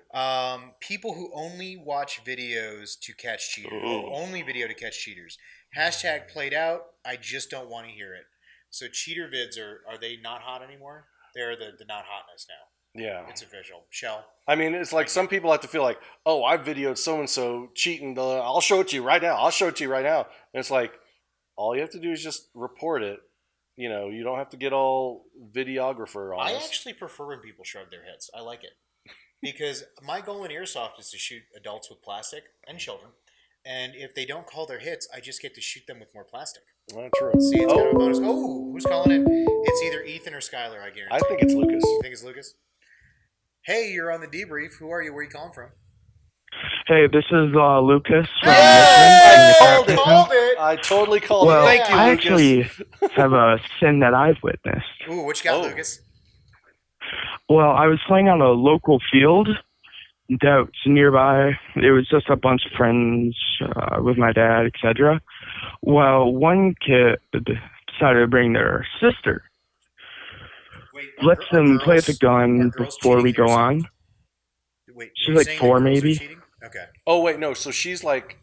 People who only watch videos to catch cheaters. Ooh. Only video to catch cheaters. Hashtag played out. I just don't want to hear it. So cheater vids are they not hot anymore? They're the not hotness now. Yeah. It's official. Shell. I mean, it's like some people have to feel like, "Oh, I videoed so and so cheating. I'll show it to you right now. I'll show it to you right now." And it's like, all you have to do is just report it. You know, you don't have to get all videographer on I us. actually prefer when people shrug their heads. I like it. Because my goal in Airsoft is to shoot adults with plastic and children. And if they don't call their hits, I just get to shoot them with more plastic. Well, true. See, it's kind of a bonus. Oh, who's calling in? It's either Ethan or Skylar, I guarantee. I think it's Lucas. You think it's Lucas? Hey, you're on the debrief. Who are you? Where are you calling from? Hey, this is Lucas from I called Michigan. it. I totally called Well, it. Thank you, I Lucas. actually have a sin that I've witnessed. Ooh, what you got, Lucas? Well, I was playing on a local field that's nearby. It was just a bunch of friends with my dad, etc. Well, one kid decided to bring their sister. Wait, Let them play with the gun before we go on. Wait, She's like 4, maybe. Okay. Oh, wait, no. So she's like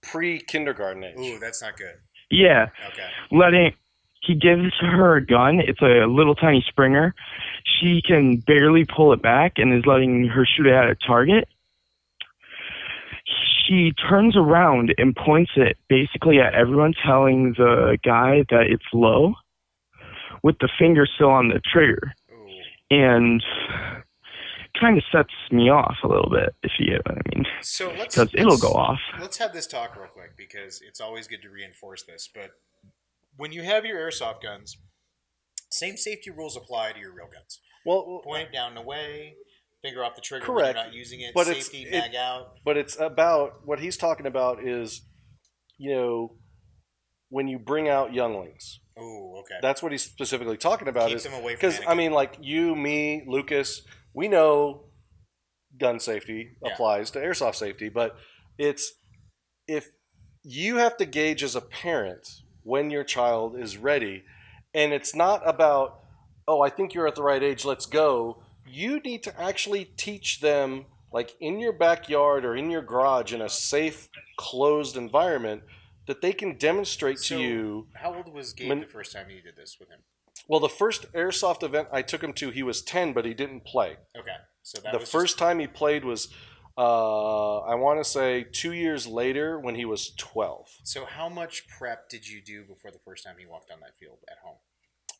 pre-kindergarten age. Ooh, that's not good. Yeah. Okay. He gives her a gun. It's a little tiny Springer. She can barely pull it back and is letting her shoot it at a target. She turns around and points it basically at everyone, telling the guy that it's low with the finger still on the trigger. And kind of sets me off a little bit, if you get what I mean. So because it'll go off. Let's have this talk real quick because it's always good to reinforce this. But when you have your airsoft guns, same safety rules apply to your real guns. Well, point it down and away, finger off the trigger correct. when you're not using it, But safety, mag out. But it's about what he's talking about is, you know, when you bring out younglings. Oh, okay. That's what he's specifically talking about. Keep is them away from because I mean, like you, me, Lucas, we know gun safety applies to airsoft safety, but it's if you have to gauge as a parent when your child is ready, and it's not about, oh, I think you're at the right age, let's go. You need to actually teach them, like in your backyard or in your garage in a safe, closed environment, that they can demonstrate to you. How old was Gabe the first time you did this with him? Well, the first airsoft event I took him to, he was 10, but he didn't play. Okay, so that the was first time he played was, I want to say 2 years later when he was 12. So how much prep did you do before the first time he walked on that field at home?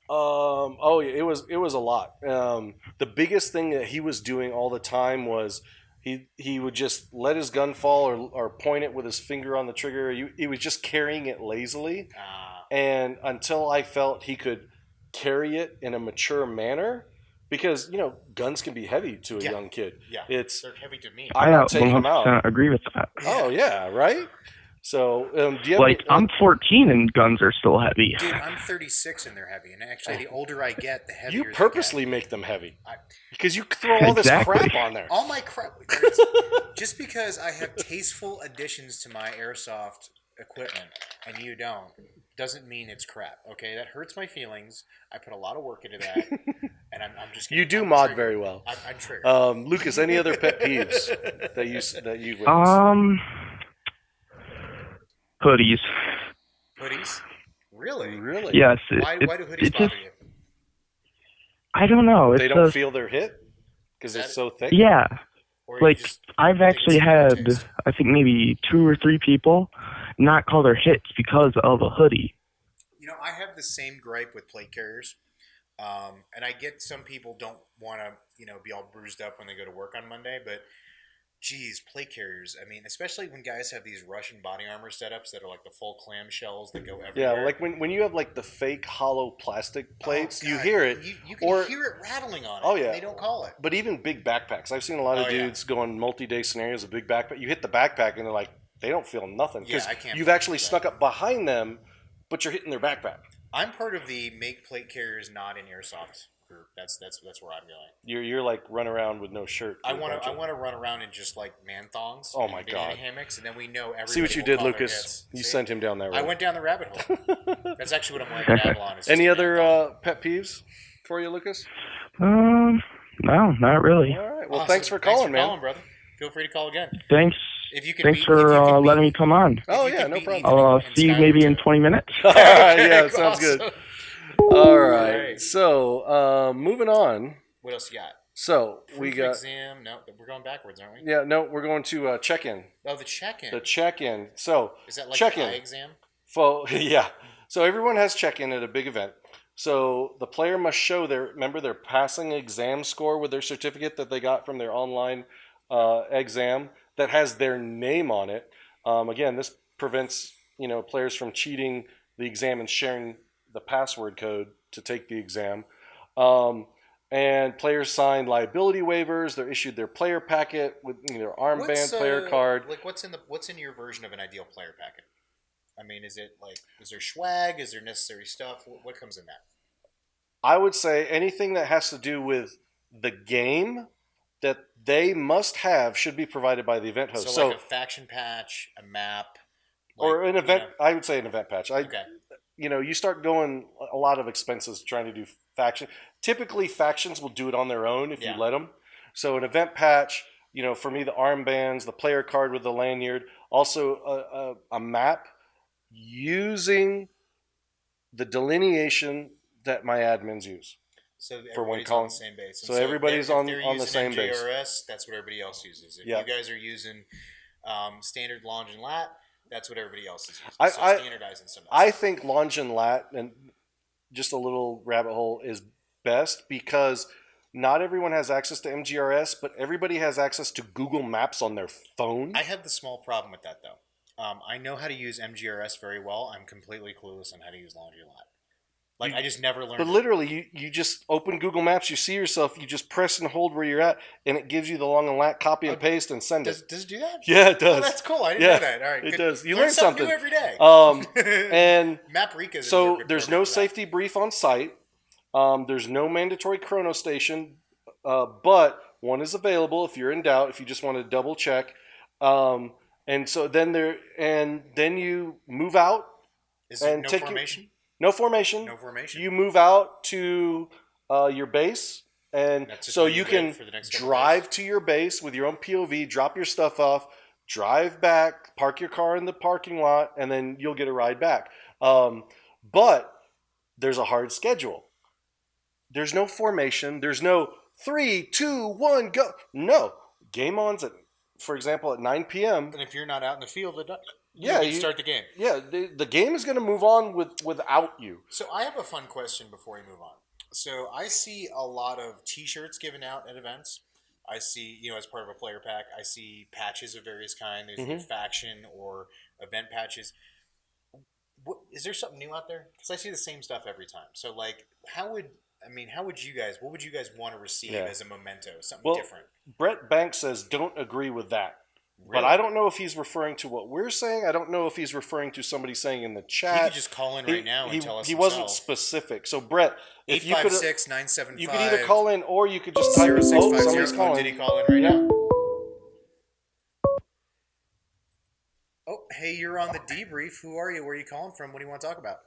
Oh, yeah, it was a lot. The biggest thing that he was doing all the time was he would just let his gun fall or point it with his finger on the trigger. He was just carrying it lazily, and until I felt he could carry it in a mature manner, because you know guns can be heavy to a young kid. Yeah, they're heavy to me. I'm not taking them 100% out. agree with that. Oh yeah, right. So do you have Like, any, I'm 14 and guns are still heavy. Dude, I'm 36 and they're heavy. And actually, the older I get, the heavier. you purposely make them heavy because you throw all this Exactly. crap on there. All my crap. Just because I have tasteful additions to my airsoft equipment and you don't, doesn't mean it's crap. Okay, that hurts my feelings. I put a lot of work into that, and I'm just. You do I'm mod triggered. very well. I'm triggered. Lucas, any other pet peeves that you've witnessed? Hoodies. Hoodies? Really? Really? Yes. Why do hoodies bother you? I don't know. They don't feel their hit because it's so thick. Yeah. Or Like, I've actually had, I think maybe 2 or 3 people not call their hits because of a hoodie. You know, I have the same gripe with plate carriers. And I get some people don't want to, be all bruised up when they go to work on Monday, but geez, plate carriers. I mean, especially when guys have these Russian body armor setups that are like the full clam shells that go everywhere. Yeah, like when you have like the fake hollow plastic plates, you hear it. You can hear it rattling on it. Oh, yeah. And they don't call it. But even big backpacks. I've seen a lot of dudes go on multi-day scenarios with big backpack. You hit the backpack and they're like, they don't feel nothing. Because you've actually snuck up behind them, but you're hitting their backpack. I'm part of the make plate carriers not in airsoft group. That's where I'm going. You're like run around with no shirt. I want to run around in just like man thongs. Oh my and banana God! hammocks, and then we know everybody. See what you will did, call their Lucas. hits. You See? sent him down that road. I went down the rabbit hole. That's actually what I'm like at Avalon. Any other pet peeves for you, Lucas? No, not really. All right. Well, thanks for calling, man. Calling, brother. Feel free to call again. Thanks. If you can Thanks for letting me come on. Oh yeah, no problem. I'll see you maybe in 20 minutes. All right, yeah, sounds good. All right. So, moving on. What else you got? So we Proof got exam. No, we're going backwards, aren't we? Yeah, no, we're going to check-in. Oh, the check-in. The check-in. So is that like check-in. an eye exam? Yeah. So everyone has check-in at a big event. So the player must show their passing exam score with their certificate that they got from their online exam that has their name on it. Again, this prevents players from cheating the exam and sharing the password code to take the exam. And players sign liability waivers. They're issued their player packet with their armband, player card. Like what's in your version of an ideal player packet? I mean, is there swag? Is there necessary stuff? What comes in that? I would say anything that has to do with the game that they must have should be provided by the event host. So like a faction patch, a map, or an event. I would say an event patch. Okay. You start going a lot of expenses trying to do faction. Typically, factions will do it on their own if you let them. So an event patch, for me, the armbands, the player card with the lanyard, also a map using the delineation that my admins use. So for everybody's when on the same base. So everybody's on the same MGRS, base. that's what everybody else uses. If you guys are using standard longe and lat, that's what everybody else is using. So standardizing some. I think longe and lat, and just a little rabbit hole, is best because not everyone has access to MGRS, but everybody has access to Google Maps on their phone. I have the small problem with that though. I know how to use MGRS very well. I'm completely clueless on how to use longe and lat. Like, I just never learned. But literally, you just open Google Maps, you see yourself, you just press and hold where you're at, and it gives you the long and lat, copy and paste, and send it. Does it do that? Yeah, it does. Oh, that's cool. I didn't know that. All right, it does. You learn learn something new every day. And Maprika. So there's no safety brief on site. There's no mandatory chrono station, but one is available if you're in doubt. If you just want to double check, and so then you move out. Is there no formation? No formation. No formation. You move out to your base, and so you can drive to your base with your own POV, drop your stuff off, drive back, park your car in the parking lot, and then you'll get a ride back. But there's a hard schedule. There's no formation. There's no 3, 2, 1, go. No. Game on's for example, at 9 p.m. And if you're not out in the field, you start the game. Yeah, the game is going to move on without you. So I have a fun question before we move on. So I see a lot of T-shirts given out at events. I see, as part of a player pack, I see patches of various kind. There's faction or event patches. Is there something new out there? Because I see the same stuff every time. So like, what would you guys want to receive as a memento? Something different. Brett Banks says, don't agree with that. Really? But I don't know if he's referring to what we're saying. I don't know if he's referring to somebody saying in the chat. He could just call in right now and tell us. He wasn't specific. So Brett, if you could, 856-975. You could either call in or you could just type. Somebody's calling. Did he call in right now? Oh, hey, you're on the debrief. Who are you? Where are you calling from? What do you want to talk about?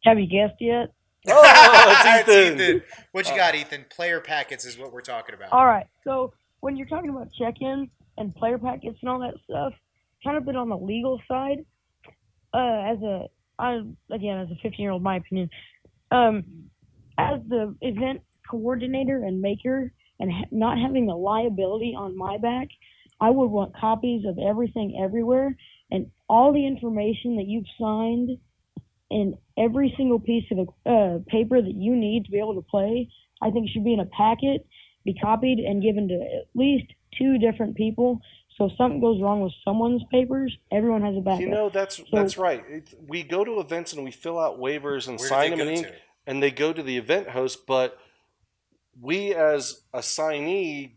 Have you guessed yet? Oh, it's Ethan. What you got, Ethan? Player packets is what we're talking about. All right. So when you're talking about check-in and player packets and all that stuff, kind of been on the legal side. as a again as a 15-year-old, my opinion, as the event coordinator and maker, and not having the liability on my back, I would want copies of everything everywhere, and all the information that you've signed and every single piece of paper that you need to be able to play, I think should be in a packet, be copied and given to at least 2 different people. So if something goes wrong with someone's papers, everyone has a backup. You know, that's right. We go to events and we fill out waivers and sign them in ink, and they go to the event host, but we as a signee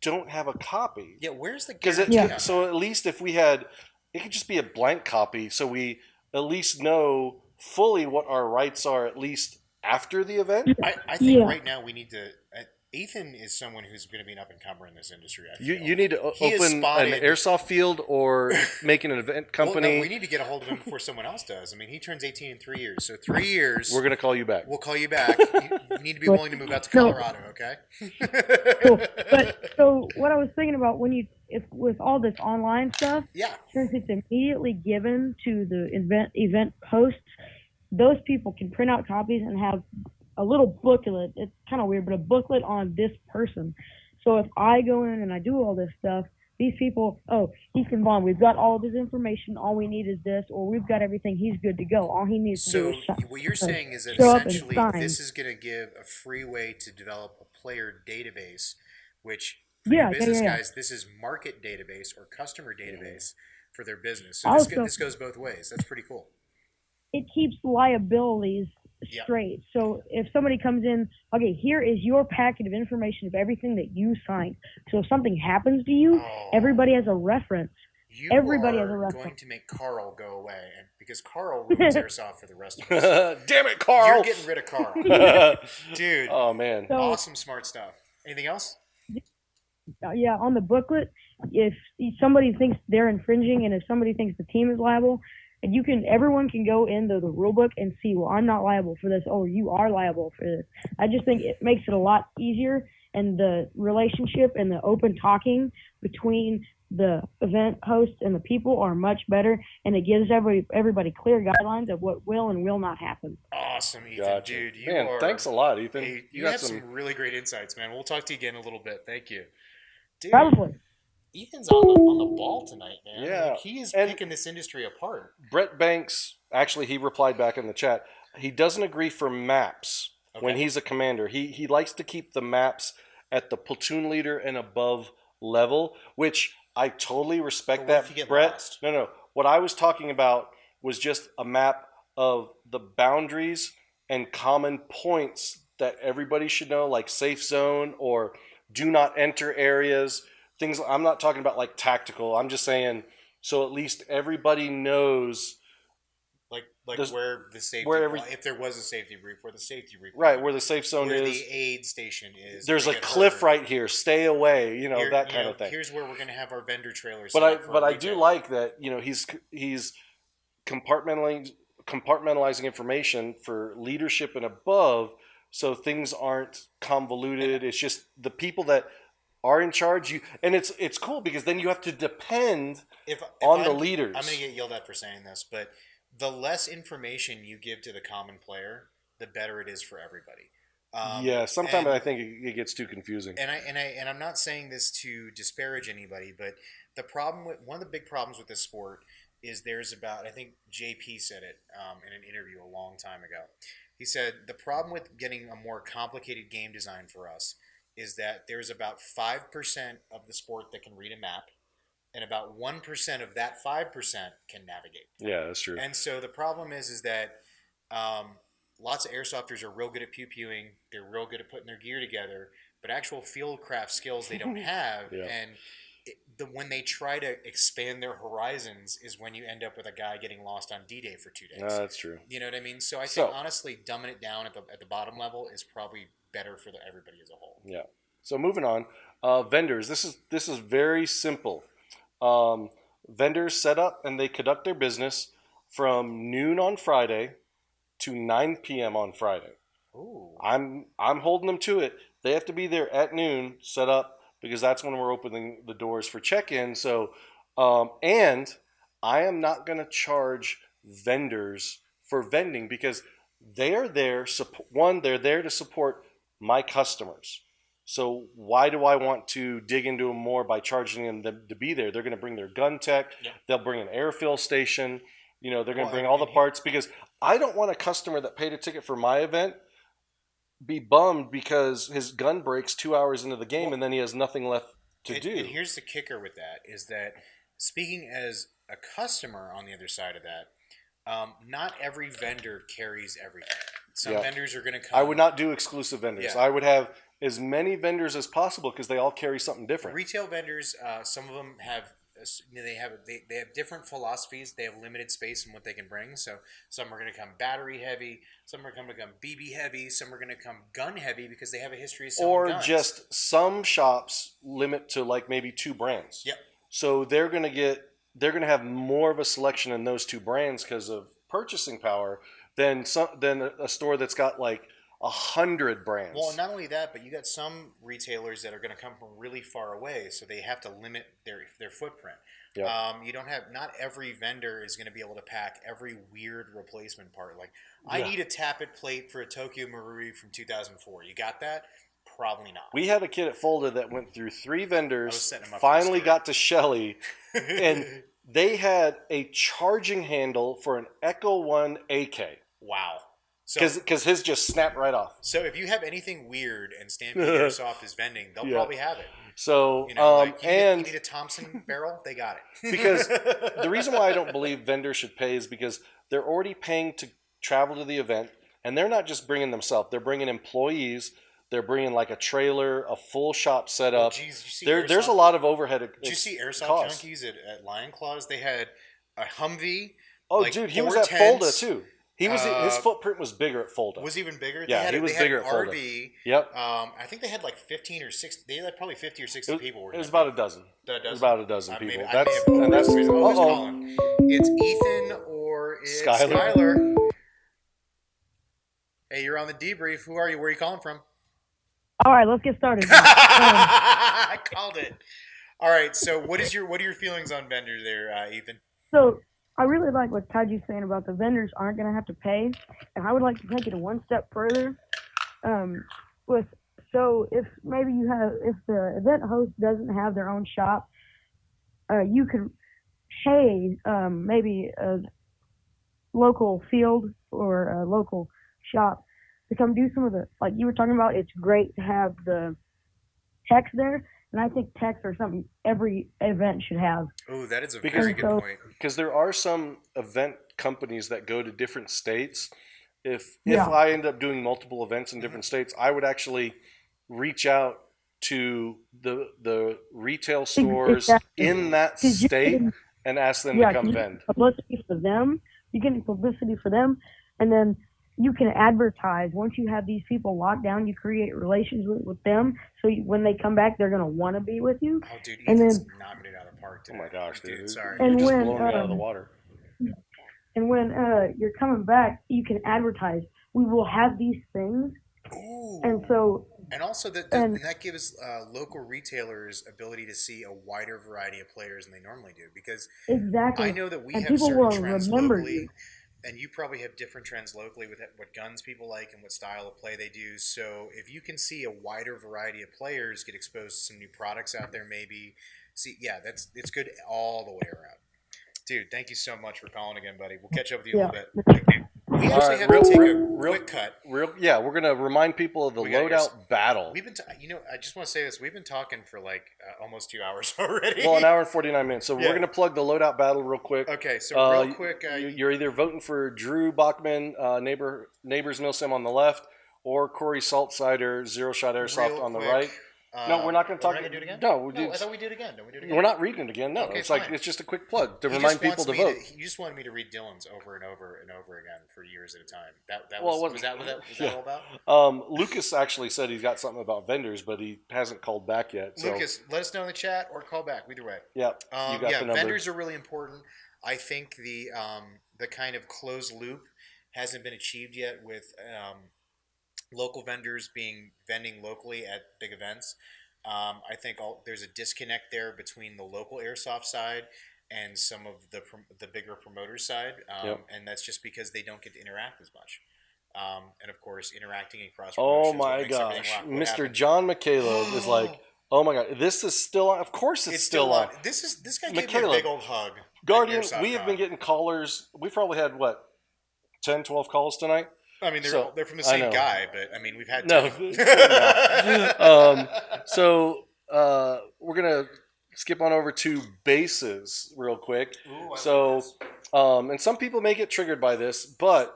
don't have a copy. Yeah, where's the guarantee? So at least if we had, it could just be a blank copy, so we at least know fully what our rights are, at least after the event. I think right now we need to. Ethan is someone who's going to be an up and comer in this industry. You need to open an airsoft field or make an event company. Well, no, we need to get a hold of him before someone else does. I mean, he turns 18 in 3 years, so 3 years. We're going to call you back. We'll call you back. You need to be willing to move out to Colorado, okay? Cool. But so what I was thinking about with all this online stuff, since it's immediately given to the event hosts, those people can print out copies and have a little booklet. It's kind of weird, but a booklet on this person. So if I go in and I do all this stuff, these people, Ethan Vaughn, we've got all of his information. All we need is this, or we've got everything. He's good to go. All he needs to do is what you're saying is that essentially this is going to give a free way to develop a player database, which for your business guys, this is market database or customer database for their business. So this goes both ways. That's pretty cool. It keeps liabilities straight. So if somebody comes in, okay, here is your packet of information of everything that you signed. So if something happens to you, everybody has a reference. Everybody has a reference. Going to make Carl go away, and because Carl ruins airsoft for the rest of us. Damn it, Carl! You're getting rid of Carl, dude. Oh man, awesome, smart stuff. Anything else? Yeah, on the booklet, if somebody thinks they're infringing, and if somebody thinks the team is liable. And everyone can go into the rule book and see, well, I'm not liable for this. Oh, you are liable for this. I just think it makes it a lot easier, and the relationship and the open talking between the event hosts and the people are much better, and it gives everybody clear guidelines of what will and will not happen. Awesome, Ethan, dude. Thanks a lot, Ethan. Hey, you have some really great insights, man. We'll talk to you again in a little bit. Thank you. Dude, probably. Ethan's on the ball tonight, man. Yeah. Like, he is picking this industry apart. Brett Banks, actually, he replied back in the chat. He doesn't agree for maps when he's a commander. He likes to keep the maps at the platoon leader and above level, which I totally respect that, Brett. Lost? No. What I was talking about was just a map of the boundaries and common points that everybody should know, like safe zone or do not enter areas. Things. I'm not talking about like tactical. I'm just saying so at least everybody knows, like where the safety. If there was a safety brief, where the safety brief. Right, where the safe zone where is. The aid station is. There's a cliff right here. Stay away. That kind of thing. Here's where we're going to have our vendor trailers. But I do like that. He's compartmentalizing information for leadership and above, so things aren't convoluted. It's just the people that are in charge. And it's cool because then you have to depend on the leaders. I'm going to get yelled at for saying this, but the less information you give to the common player, the better it is for everybody. Sometimes I think it gets too confusing. And I'm not saying this to disparage anybody, but one of the big problems with this sport is I think JP said it in an interview a long time ago. He said the problem with getting a more complicated game design for us is that there's about 5% of the sport that can read a map, and about 1% of that 5% can navigate. Yeah, that's true. And so the problem is that lots of airsofters are real good at pew-pewing. They're real good at putting their gear together, but actual fieldcraft skills they don't have. Yeah. And when they try to expand their horizons is when you end up with a guy getting lost on D-Day for 2 days. No, that's true. You know what I mean? So I think honestly, dumbing it down at the bottom level is probably better for everybody as a whole. Yeah. So moving on, vendors. This is very simple. Vendors set up and they conduct their business from noon on Friday to 9 p.m. on Friday. Ooh. I'm holding them to it. They have to be there at noon, set up, because that's when we're opening the doors for check-in. So, and I am not going to charge vendors for vending because they're there. One, they're there to support my customers. So why do I want to dig into them more by charging them to be there? They're going to bring their gun tech. Yeah. They'll bring an air fill station. They're going to bring all the parts because I don't want a customer that paid a ticket for my event be bummed because his gun breaks 2 hours into the game and then he has nothing left to do. And here's the kicker with that is that speaking as a customer on the other side of that, not every vendor carries everything. Some vendors are going to come. I would not do exclusive vendors. Yeah. I would have as many vendors as possible because they all carry something different. Retail vendors, some of them have they have different philosophies. They have limited space in what they can bring. So some are going to come battery heavy, some are going to come BB heavy, some are going to come gun heavy because they have a history of selling guns. Or just some shops limit to like maybe 2 brands. Yep. So they're going to have more of a selection in those 2 brands because of purchasing power than a store that's got like 100 brands. Well, not only that, but you got some retailers that are going to come from really far away, so they have to limit their footprint. Yeah. You don't have not every vendor is going to be able to pack every weird replacement part. Like I need a tappet plate for a Tokyo Marui from 2004. You got that? Probably not. We had a kid at Fulda that went through 3 vendors, him up finally got to Shelly, and they had a charging handle for an Echo 1 AK. Wow. Because his just snapped right off. So if you have anything weird and Stampede Airsoft is vending, they'll probably have it. So you need a Thompson barrel, they got it. Because the reason why I don't believe vendors should pay is because they're already paying to travel to the event, and they're not just bringing themselves; they're bringing employees. They're bringing like a trailer, a full shop setup. There's a lot of overhead. Did you see Airsoft costs. Junkies at Lion Claws? They had a Humvee. Oh, dude, he was at Fulda too. He was his footprint was bigger at Fulda. Was even bigger. Yeah, he was bigger at Fulda. RV. Yep. I think they had like 15 or 16. They had probably 50 or 60 people. It was about a dozen. It was about a dozen people. Maybe, That's the reason. Oh, calling. It's Ethan or it's Skylar. Hey, you're on the debrief. Who are you? Where are you calling from? All right, let's get started. I called it. All right. So, what are your feelings on vendors there, Ethan? So, I really like what Kaiju's saying about the vendors aren't going to have to pay, and I would like to take it one step further. If the event host doesn't have their own shop, you could pay maybe a local field or a local shop to come do some of the, like you were talking about. It's great to have the techs there, and I think techs are something every event should have. Oh, that is a very good point. Because there are some event companies that go to different states. If I end up doing multiple events in different states, I would actually reach out to the retail stores in that state and ask them to come vend. Publicity for them. You get publicity for them, and then you can advertise. Once you have these people locked down, you create relations with them. So when they come back, they're going to want to be with you. Oh, dude, and Ethan's then knocking it out of the park today. Oh my gosh, dude! Sorry, you're just blowing me out of the water. And when you're coming back, you can advertise. We will have these things. Ooh. And so. And also that gives local retailers ability to see a wider variety of players than they normally do, because exactly. I know that we and have certain trends locally, you. and you probably have different trends locally with what guns people like and what style of play they do. So if you can see a wider variety of players get exposed to some new products out there, maybe it's good all the way around. Dude, thank you so much for calling again, buddy. We'll catch up with you a little bit. We actually have to take a quick cut. We're going to remind people of the loadout battle. We've been, I just want to say this. We've been talking for like almost 2 hours already. Well, an hour and 49 minutes. So we're going to plug the loadout battle real quick. Okay, so real quick. You're either voting for Drew Bachman, Neighbors Milsim on the left, or Corey Saltsider, Zero Shot Airsoft on the right. No, we're not going to talk. We're not going to do it again? No, I thought we did it again. Don't we do it again? We're not reading it again. No, okay, it's fine. like it's just a quick plug to remind people to vote. You just wanted me to read Dylan's over and over and over again for years at a time. Was that what that all about? Lucas actually said he's got something about vendors, but he hasn't called back yet. So. Lucas, let us know in the chat or call back. Either way. Yeah, you got the number. Vendors are really important. I think the kind of closed loop hasn't been achieved yet with local vendors vending locally at big events. I think there's a disconnect there between the local airsoft side and some of the bigger promoter side, and that's just because they don't get to interact as much. And of course, interacting across. Oh my gosh, Mr. John McCaleb is like, oh my god, this is still on. Of course, it's still on. This guy gave me a big old hug. Guardian, we have been getting callers. We've probably had what 10, 12 calls tonight. I mean, they're from the same guy, but I mean, we've had So we're gonna skip on over to bases real quick. Ooh, and some people may get triggered by this, but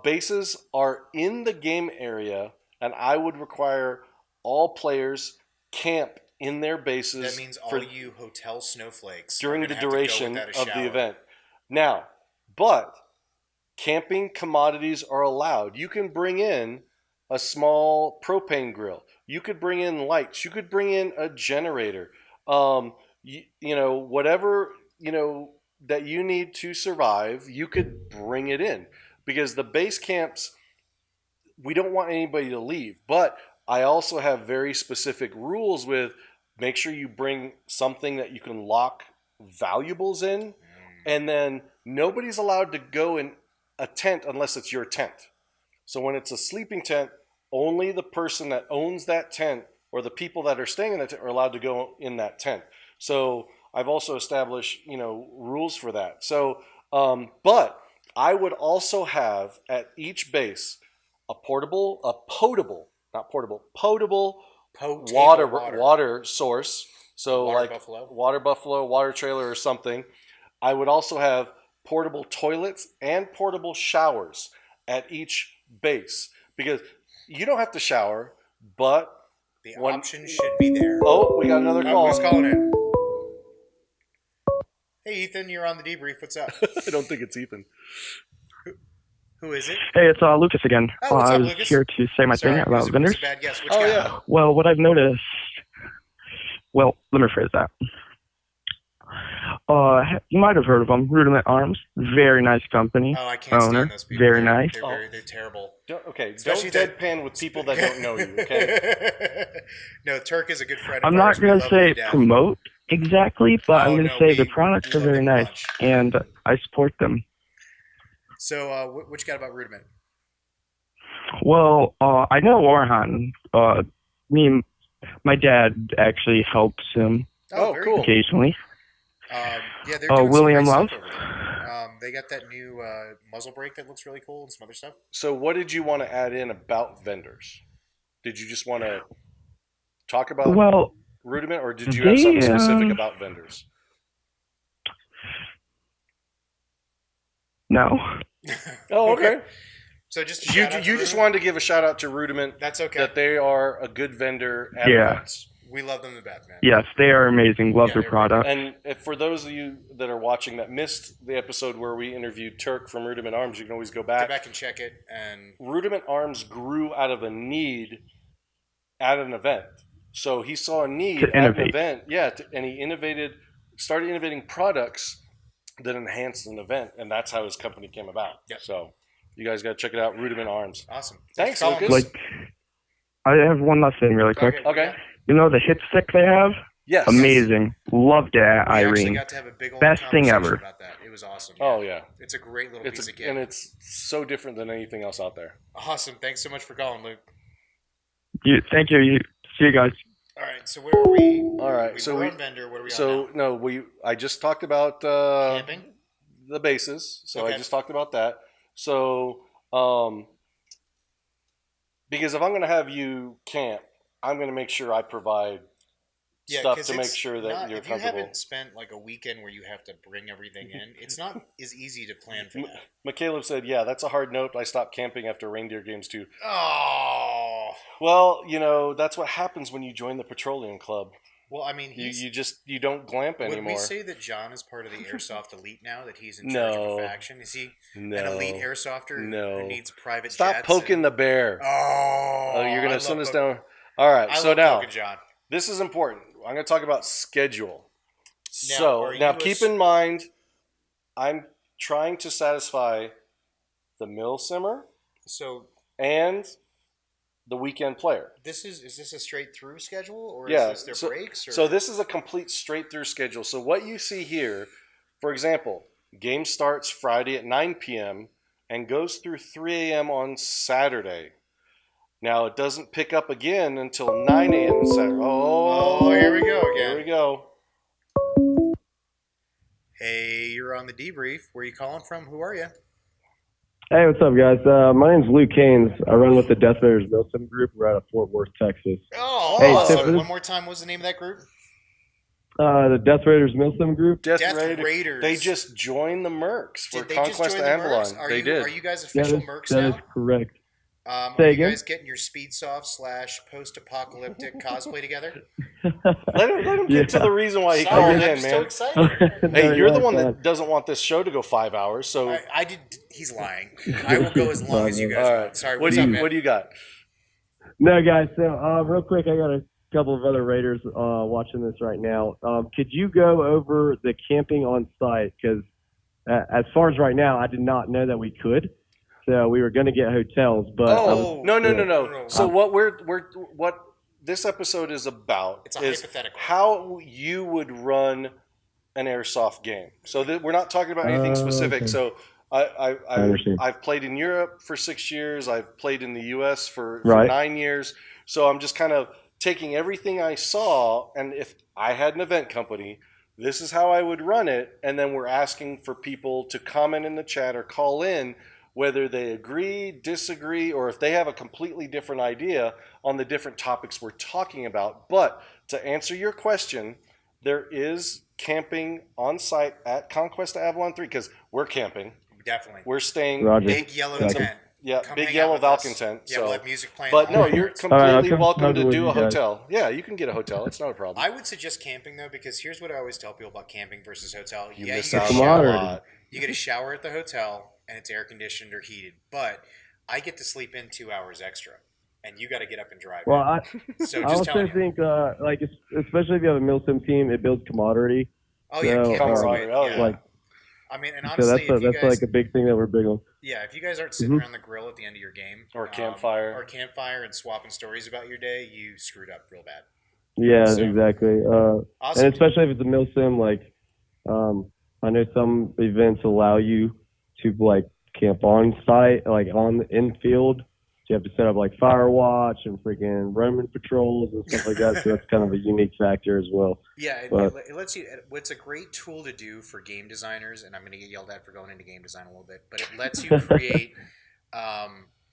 bases are in the game area, and I would require all players camp in their bases. That means all you hotel snowflakes during the duration of the event. Now, but camping commodities are allowed. You can bring in a small propane grill. You could bring in lights. You could bring in a generator. Whatever that you need to survive, you could bring it in. Because the base camps, we don't want anybody to leave. But I also have very specific rules with make sure you bring something that you can lock valuables in. And then nobody's allowed to go in a tent unless it's your tent. So when it's a sleeping tent, only the person that owns that tent or the people that are staying in that tent are allowed to go in that tent. So I've also established, rules for that. So, but I would also have at each base potable water source. So water buffalo, water trailer or something. I would also have portable toilets and portable showers at each base because you don't have to shower, but the option should be there. Oh, we got another call. Who's calling in? Hey, Ethan, you're on the debrief. What's up? I don't think it's Ethan. Who is it? Hey, it's Lucas again. Oh, what's I up, was Lucas? here to say my thing about vendors. Bad guess. Which guy? Yeah. Well, what I've noticed. Well, let me phrase that. You might have heard of them, Rudiment Arms. Very nice company. Oh, I can't stand those people. Very nice. They're terrible. Okay, especially don't deadpan with people that don't know you, okay? No, Turk is a good friend of I'm not going to say promote exactly, but I'm going to say the products are very nice, and I support them. So, what you got about Rudiment? Well, I know Orhan. My dad actually helps him cool. occasionally. Yeah, they're doing William some Love. great stuff over there. They got that new muzzle brake that looks really cool and some other stuff. So what did you want to add in about vendors? Did you just want to talk about Rudiment, or did you have something specific about vendors? No. Oh, okay. So just you just wanted to give a shout out to Rudiment. That's okay. That they are a good vendor at events. We love them to death, man. Yes, they are amazing. Love their product. And for those of you that are watching that missed the episode where we interviewed Turk from Rudiment Arms, you can always go back and check it. And Rudiment Arms grew out of a need at an event. So he saw a need at an event, and he started innovating products that enhanced an event, and that's how his company came about. Yep. So you guys got to check it out, Rudiment Arms. Awesome. Thanks, Lucas. I have one last thing really quick. Okay. You know the hit stick they have? Yes. Amazing. Loved it, Irene. We actually got to have a big old Best thing ever. About that. It was awesome. Oh, yeah. It's a great little piece of kit. And it's so different than anything else out there. Awesome. Thanks so much for calling, Luke. Thank you. See you guys. All right. So where are we? All right. We're on vendor. What are we on now? I just talked about camping? The bases. So okay. I just talked about that. So because if I'm going to have you camp, I'm going to make sure I provide stuff to make sure that you're comfortable. If you haven't spent like a weekend where you have to bring everything in, it's not as easy to plan for that. McCaleb said, yeah, that's a hard note. I stopped camping after reindeer games too. Oh. Well, that's what happens when you join the Petroleum Club. Well, I mean, you don't glamp anymore. Would we say that John is part of the Airsoft elite now, that he's in charge of a faction? Is he an elite Airsofter who needs private Stop jets? poking the bear. Oh, you're going to send us down. All right, so now, John. This is important. I'm going to talk about schedule. Now keep in mind, I'm trying to satisfy the mill simmer and the weekend player. Is this a straight through schedule, or is this their breaks? Or? So this is a complete straight through schedule. So what you see here For example, game starts Friday at 9 p.m. and goes through 3 a.m. on Saturday. Now, it doesn't pick up again until 9 a.m. on Saturday. Oh, here we go again. Here we go. Hey, you're on the debrief. Where are you calling from? Who are you? Hey, what's up, guys? My name's Luke Haynes. I run with the Death Raiders Milsim Group. We're out of Fort Worth, Texas. Oh, hey, awesome. One more time, what's the name of that group? The Death Raiders Milsim Group. Death Raiders. They just joined the Mercs for Conquest of Avalon. They did. Are you guys official Mercs now? That is correct. Are Say you again? guys getting your Speedsoft / post-apocalyptic cosplay together? Let him get to the reason why he Sorry, called I'm in, just man. so excited. Hey, you're the one that doesn't want this show to go 5 hours, so I did. He's lying. I will go as long as you guys All want. right. Sorry, What do you got? No, guys. So, real quick, I got a couple of other Raiders watching this right now. Could you go over the camping on site? Because as far as right now, I did not know that we could. So we were going to get hotels, but no. So what this episode is about is how you would run an airsoft game. So we're not talking about anything specific. Okay. So I understand. I've played in Europe for 6 years. I've played in the U.S. for Right. 9 years. So I'm just kind of taking everything I saw, and if I had an event company, this is how I would run it. And then we're asking for people to comment in the chat or call in whether they agree, disagree, or if they have a completely different idea on the different topics we're talking about. But to answer your question, there is camping on site at Conquest of Avalon 3 because we're camping. Definitely. We're staying Big yellow tent. Yeah, Come big hang yellow out with us. Valken tent. Yeah, So. we'll have music playing. But no, all you're night. completely welcome come to with do you a guys. hotel. Yeah, you can get a hotel. It's not a problem. I would suggest camping though, because here's what I always tell people about camping versus hotel. You Yeah, miss you get out a on a shower. lot. You get a shower at the hotel, and it's air conditioned or heated. But I get to sleep in 2 hours extra, and you got to get up and drive. Well, So I just also telling you. think, especially if you have a Milsim team, it builds camaraderie. Oh yeah, So, camaraderie. Oh, yeah. Like, I mean, and so honestly, that's if you guys, like a big thing that we're big on. yeah, if you guys aren't sitting Mhm. around the grill at the end of your game Or campfire. and swapping stories about your day, you screwed up real bad. Yeah, So- exactly. Awesome. And especially if it's a Milsim, like, I know some events allow you to like camp on site, like on the infield. So you have to set up like fire watch and freaking Roman patrols and stuff like that. So that's kind of a unique factor as well. Yeah, But- it lets you. It's a great tool to do for game designers, and I'm going to get yelled at for going into game design a little bit, but it lets you create.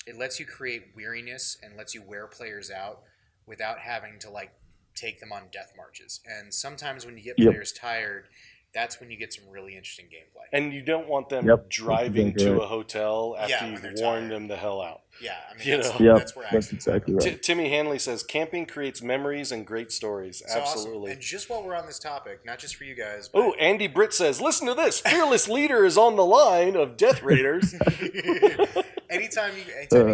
It lets you create weariness and lets you wear players out without having to like take them on death marches. And sometimes when you get Yep. players tired, that's when you get some really interesting gameplay. And you don't want them Yep. driving Exactly to right. a hotel after Yeah, when you've they're warned tired. them the hell out. Yeah, I mean You that's, know. Yep, that's where that's accidents happen. exactly right. Timmy Hanley says camping creates memories and great stories. So awesome. Absolutely. And just while we're on this topic, not just for you guys, but Oh, Andy Britt says, listen to this. Fearless leader is on the line of Death Raiders. anytime you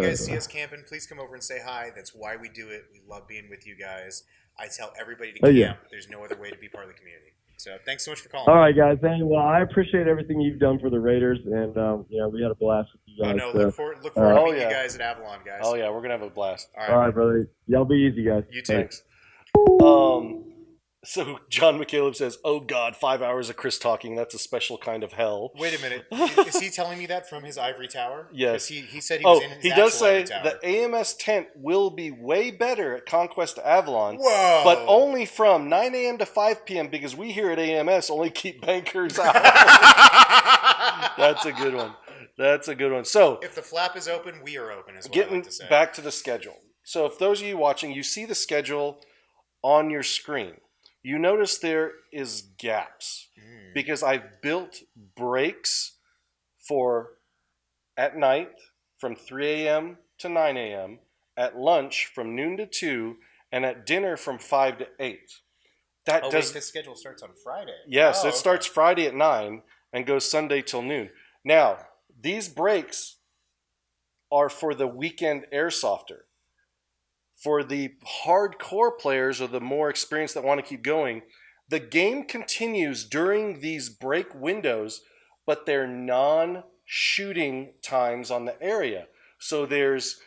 guys see us camping, please come over and say hi. That's why we do it. We love being with you guys. I tell everybody to Oh, camp. yeah. There's no other way to be part of the community. So thanks so much for calling. All right, guys. Hey, well, I appreciate everything you've done for the Raiders, and we had a blast with you Oh guys. no, so, look forward to Oh, meeting yeah. you guys at Avalon, guys. Oh, yeah, we're going to have a blast. all right, brother. Y'all be easy, guys. You too. Thanks. So John McCaleb says, oh, God, 5 hours of Chris talking. That's a special kind of hell. Wait a minute. Is he telling me that from his ivory tower? Yes. 'Cause he said he was in his he does actual say ivory tower. the AMS tent will be way better at Conquest Avalon. Whoa. But only from 9 a.m. to 5 p.m. because we here at AMS only keep bankers out. That's a good one. That's a good one. So If the flap is open, we are open, is what I getting like to say. back to the schedule. So if those of you watching, you see the schedule on your screen. You notice there is gaps because I've built breaks for at night from 3 a.m. to 9 a.m., at lunch from noon to 2, and at dinner from 5 to 8. That wait, does this schedule starts on Friday. Yes, Oh, it starts Friday at 9 and goes Sunday till noon. Now, these breaks are for the weekend airsofter. For the hardcore players or the more experienced that want to keep going, the game continues during these break windows, but they're non-shooting times on the area. So there's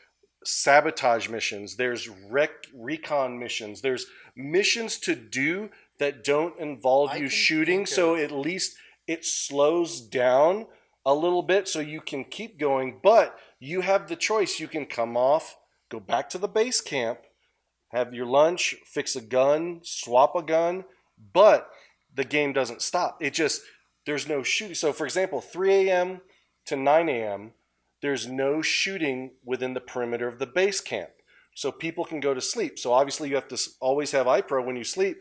sabotage missions, there's recon missions, there's missions to do that don't involve you shooting, so at least it slows down a little bit so you can keep going, but you have the choice. You can come off, go back to the base camp, have your lunch, fix a gun, swap a gun, but the game doesn't stop. There's no shooting. So, for example, 3 a.m. to 9 a.m., there's no shooting within the perimeter of the base camp. So people can go to sleep. So obviously you have to always have iPro when you sleep,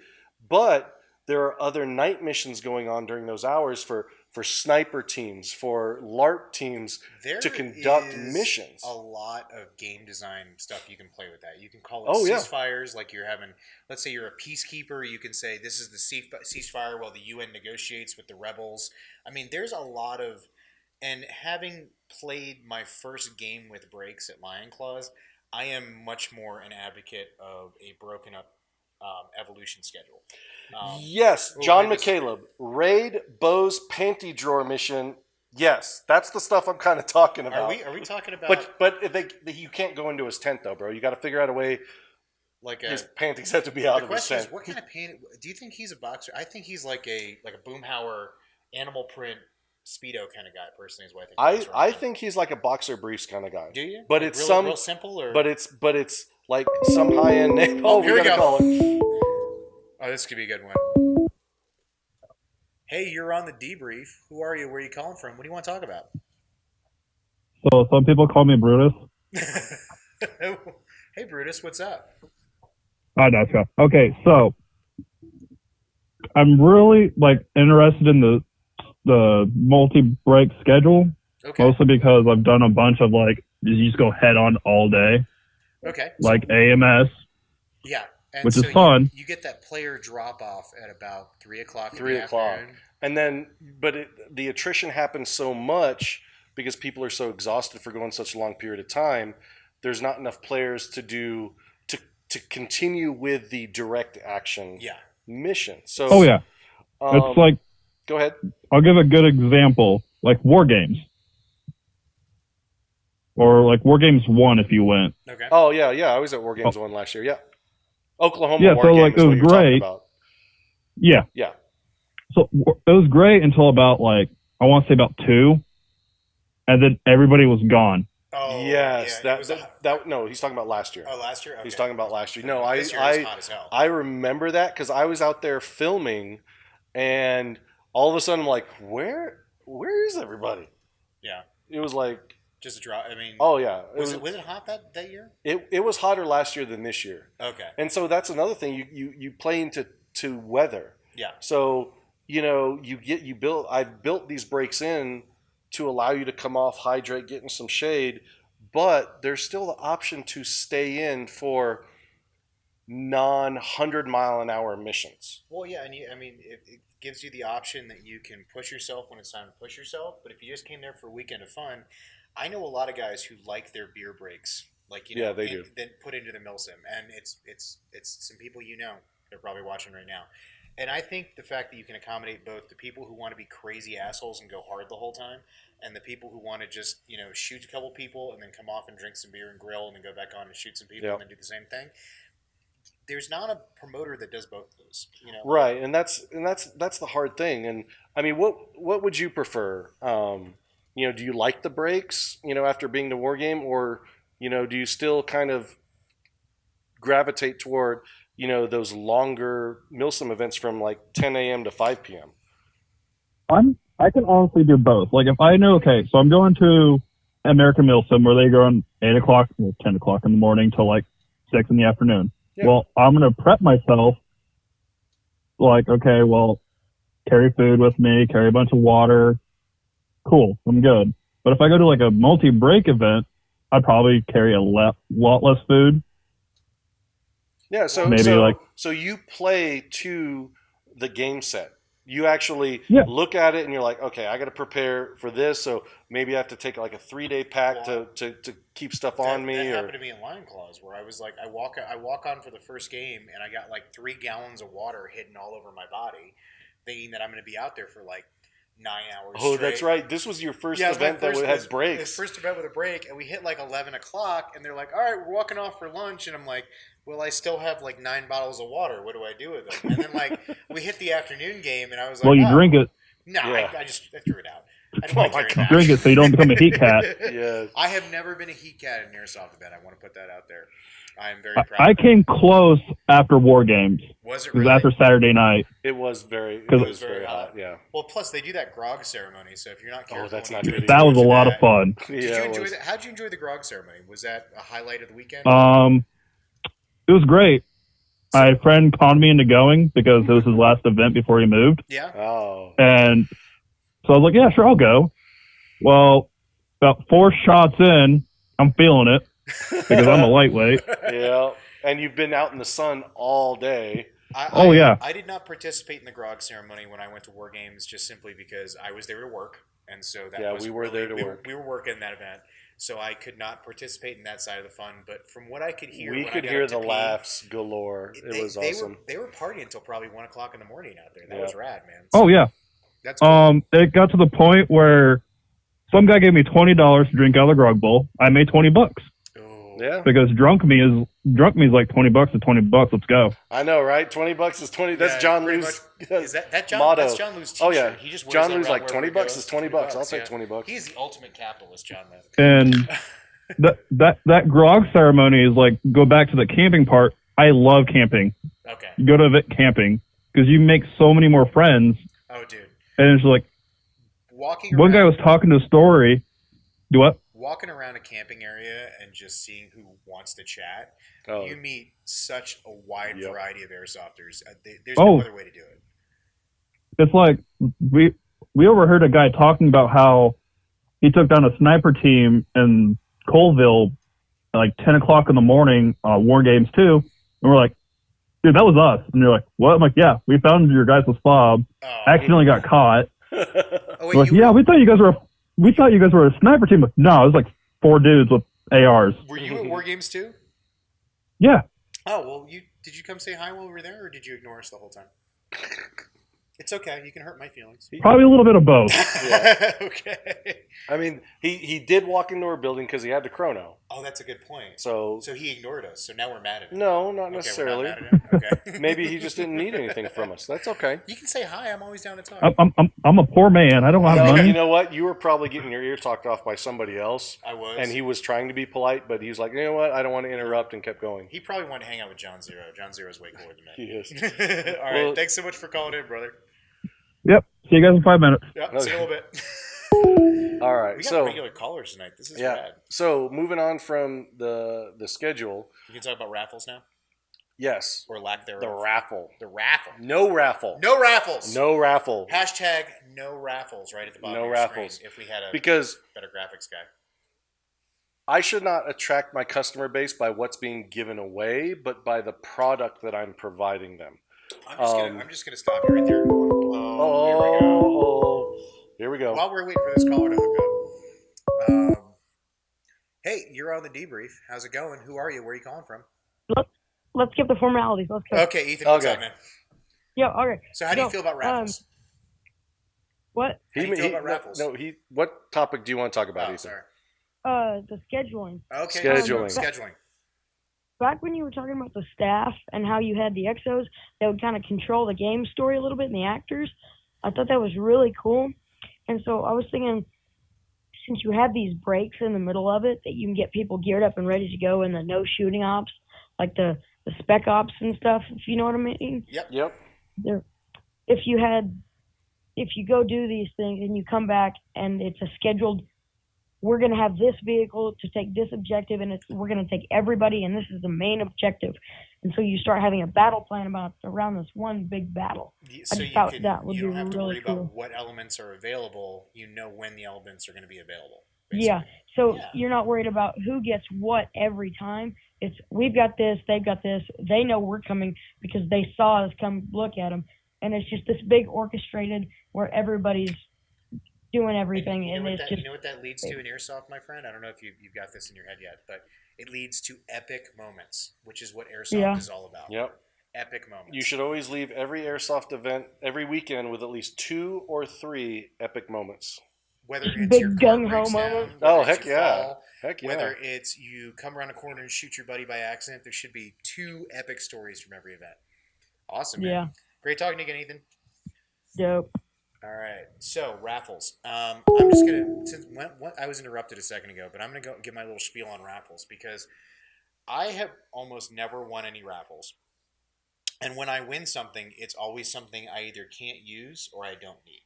but there are other night missions going on during those hours for sniper teams, for LARP teams to conduct missions. A lot of game design stuff you can play with that. You can call it ceasefires, like you're having, let's say you're a peacekeeper, you can say this is the ceasefire while the UN negotiates with the rebels. I mean, there's a lot of, and having played my first game with breaks at Lion Claws, I am much more an advocate of a broken up evolution schedule. Yes, John McCaleb, Raid Bo's Panty Drawer mission. Yes, that's the stuff I'm kind of talking about. Are we talking about? But you can't go into his tent though, bro. You got to figure out a way. His panties have to be out of his tent. The question is, what kind of panty? Do you think he's a boxer? I think he's like a Boomhauer animal print Speedo kind of guy. Personally, is what I think. I think he's like a boxer briefs kind of guy. Do you? But it's real simple, or but it's like some high end name. Oh, here we go. Call it. Oh, this could be a good one. Hey, you're on the debrief. Who are you? Where are you calling from? What do you want to talk about? So some people call me Brutus. Hey, Brutus, what's up? Oh, no, sure. Okay, so I'm really interested in the multi-break schedule, mostly because I've done a bunch of you just go head on all day. Okay. Like AMS. Yeah. And which so is fun. You get that player drop off at about 3 o'clock. 3 o'clock, and then the attrition happens so much because people are so exhausted for going such a long period of time. There's not enough players to continue with the direct action mission. So it's like. Go ahead. I'll give a good example, like War Games. Or like War Games 1 if you went. Okay. Oh yeah. I was at War Games 1 last year. Yeah. Oklahoma. Yeah, War so Game it was great. Yeah. Yeah. So it was great until about I want to say about 2, and then everybody was gone. Oh yes, yeah, that no, he's talking about last year. Oh, last year. Okay. He's talking about last year. No, this year was hot as hell. I remember that because I was out there filming, and all of a sudden I'm like, where is everybody? Yeah. It was like just a drop. I mean. Oh yeah. Was it hot that year? It was hotter last year than this year. Okay. And so that's another thing. You play into weather. Yeah. So I've built these breaks in to allow you to come off, hydrate, get in some shade, but there's still the option to stay in for non-100-mile-an-hour missions. Well, yeah, and it gives you the option that you can push yourself when it's time to push yourself, but if you just came there for a weekend of fun, I know a lot of guys who like their beer breaks, they do. Then put into the milsim, and it's some people they're probably watching right now. And I think the fact that you can accommodate both the people who want to be crazy assholes and go hard the whole time, and the people who want to just shoot a couple people and then come off and drink some beer and grill and then go back on and shoot some people and then do the same thing. There's not a promoter that does both of those. Right, and that's the hard thing. And I mean, what would you prefer? Do you like the breaks? After being the War Game, or do you still kind of gravitate toward those longer milsim events from 10 a.m. to 5 p.m.? I can honestly do both. If I know, so I'm going to American Milsim where they go on 8 o'clock or 10 o'clock in the morning till 6 in the afternoon. Yeah. Well, I'm going to prep myself carry food with me, carry a bunch of water. Cool, I'm good. But if I go to a multi-break event, I'd probably carry a lot less food. Yeah, so you play to the game set. You actually look at it and you're like, okay, I got to prepare for this, so maybe I have to take a 3-day pack to keep stuff on me. That happened to me in Lion Claws, where I was I walk on for the first game and I got 3 gallons of water hidden all over my body, thinking that I'm going to be out there for 9 hours. Oh, straight. That's right. This was your first event that had breaks. His first event with a break, and we hit 11 o'clock, and they're like, "All right, we're walking off for lunch," and I'm like, "Well, I still have 9 bottles of water. What do I do with them?" And then we hit the afternoon game, and I was like, "Well, you drink it." No, Yeah. I threw it out. I don't want to carry it back. Drink it so you don't become a heat cat. Yeah. I have never been a heat cat in an airsoft event. I want to put that out there. I am very proud. I came close after War Games. Was it It was really? after Saturday night. It was very hot. Yeah. Well, plus they do that grog ceremony, so if you're not careful, that's when not you good drink That was a too much lot of of fun. Did you enjoy that? How did you enjoy the grog ceremony? Was that a highlight of the weekend? It was great. My friend conned me into going because it was his last event before he moved. Yeah. Oh. And so I was like, yeah, sure, I'll go. Well, about 4 shots in, I'm feeling it because I'm a lightweight. Yeah. And you've been out in the sun all day. I did not participate in the grog ceremony when I went to War Games, just simply because I was there to work, and so that was we were there to work. We were working that event, so I could not participate in that side of the fun. But from what I could hear, We when could I got hear up to the pee, laughs galore. It was awesome. They were partying until probably 1 o'clock in the morning out there. That was rad, man. Oh, yeah. That's cool. It got to the point where some guy gave me $20 to drink out of the grog bowl. I made $20. Yeah. Because drunk me is like $20 to $20. Let's go. I know, right? $20 is 20. That's John Lou's Is that John? motto. That's John Lou's t-shirt. Oh yeah. He just wears John that Lou's around like wherever he $20 goes. is $20. I'll take $20. He's the ultimate capitalist, John. And that grog ceremony is like, go back to the camping part. I love camping. Okay. Go to camping because you make so many more friends. Oh, dude. And it's like, Walking one around, guy was talking to a story. Do what? walking around a camping area and just seeing who wants to chat. Oh. You meet such a wide variety of airsofters. There's Oh. no other way to do it. It's like we overheard a guy talking about how he took down a sniper team in Colville at like 10 o'clock in the morning, War Games 2. And we're like, dude, that was us. And they're like, what? I'm like, yeah, we found your guys' fob. Accidentally got caught. Oh, Like, yeah, we thought you guys were a sniper team. But no, it was like 4 dudes with ARs. Were you at War Games too? Yeah. Oh, well, did you come say hi while we were there, or did you ignore us the whole time? It's okay. You can hurt my feelings. Probably a little bit of both. Yeah. Okay. I mean, he did walk into our building because he had the chrono. Oh, that's a good point. So he ignored us. So now we're mad at him. No, not Okay, necessarily. we're not mad at him? Okay. Maybe he just didn't need anything from us. That's okay. You can say hi. I'm always down to talk. I'm a poor man. I don't have money. You know what? You were probably getting your ear talked off by somebody else. I was. And he was trying to be polite, but he was like, you know what? I don't want to interrupt, and kept going. He probably wanted to hang out with John Zero. John Zero's way cooler than me. He is. All right. Well- Thanks so much for calling in, brother. Yep. See you guys in 5 minutes. Yep. See you in a little bit. All right. We got So regular callers tonight. This is yeah. rad. So moving on from the schedule. You can talk about raffles now? Yes. Or lack thereof. The raffle. The raffle. No raffle. No raffles. No raffle. Hashtag no raffles right at the bottom No of your raffles. screen if we had a Because better graphics guy. I should not attract my customer base by what's being given away, but by the product that I'm providing them. I'm just gonna stop you right there. Here we go. While we're waiting for this caller to hook up. Hey, you're on the debrief. How's it going? Who are you? Where are you calling from? Let's skip the formalities. Let's go. Okay, Ethan, what's up, man? Yeah, okay. So how do you feel about raffles? What? How do you feel about raffles? What topic do you want to talk about, Ethan? Sorry. The scheduling. Okay. Scheduling. Back when you were talking about the staff and how you had the exos that would kind of control the game story a little bit and the actors, I thought that was really cool. And so I was thinking, since you have these breaks in the middle of it, that you can get people geared up and ready to go in the no shooting ops, like the spec ops and stuff, if you know what I mean. Yep. If you go do these things and you come back and it's a scheduled, we're going to have this vehicle to take this objective, and we're going to take everybody, and this is the main objective. And so you start having a battle plan around this one big battle. So I just thought that would you be don't have to really worry cool. about what elements are available. You know when the elements are going to be available. Yeah. So you're not worried about who gets what every time. It's we've got this, they've got this. They know we're coming because they saw us come look at them. And it's just this big orchestrated where everybody's doing everything. You know it's just, you know what that leads to in airsoft, my friend? I don't know if you've got this in your head yet, but it leads to epic moments, which is what airsoft is all about. Yep. Epic moments. You should always leave every airsoft event every weekend with at least 2 or 3 epic moments. Whether it's big your car gung-ho breaks down, moment. whether Oh, it's heck you yeah. fall, Heck yeah. whether it's you come around a corner and shoot your buddy by accident, there should be 2 epic stories from every event. Awesome, man. Yeah. Great talking to you again, Ethan. Dope. All right. So raffles. I'm just gonna since I was interrupted a second ago, but I'm gonna go give my little spiel on raffles because I have almost never won any raffles, and when I win something, it's always something I either can't use or I don't need.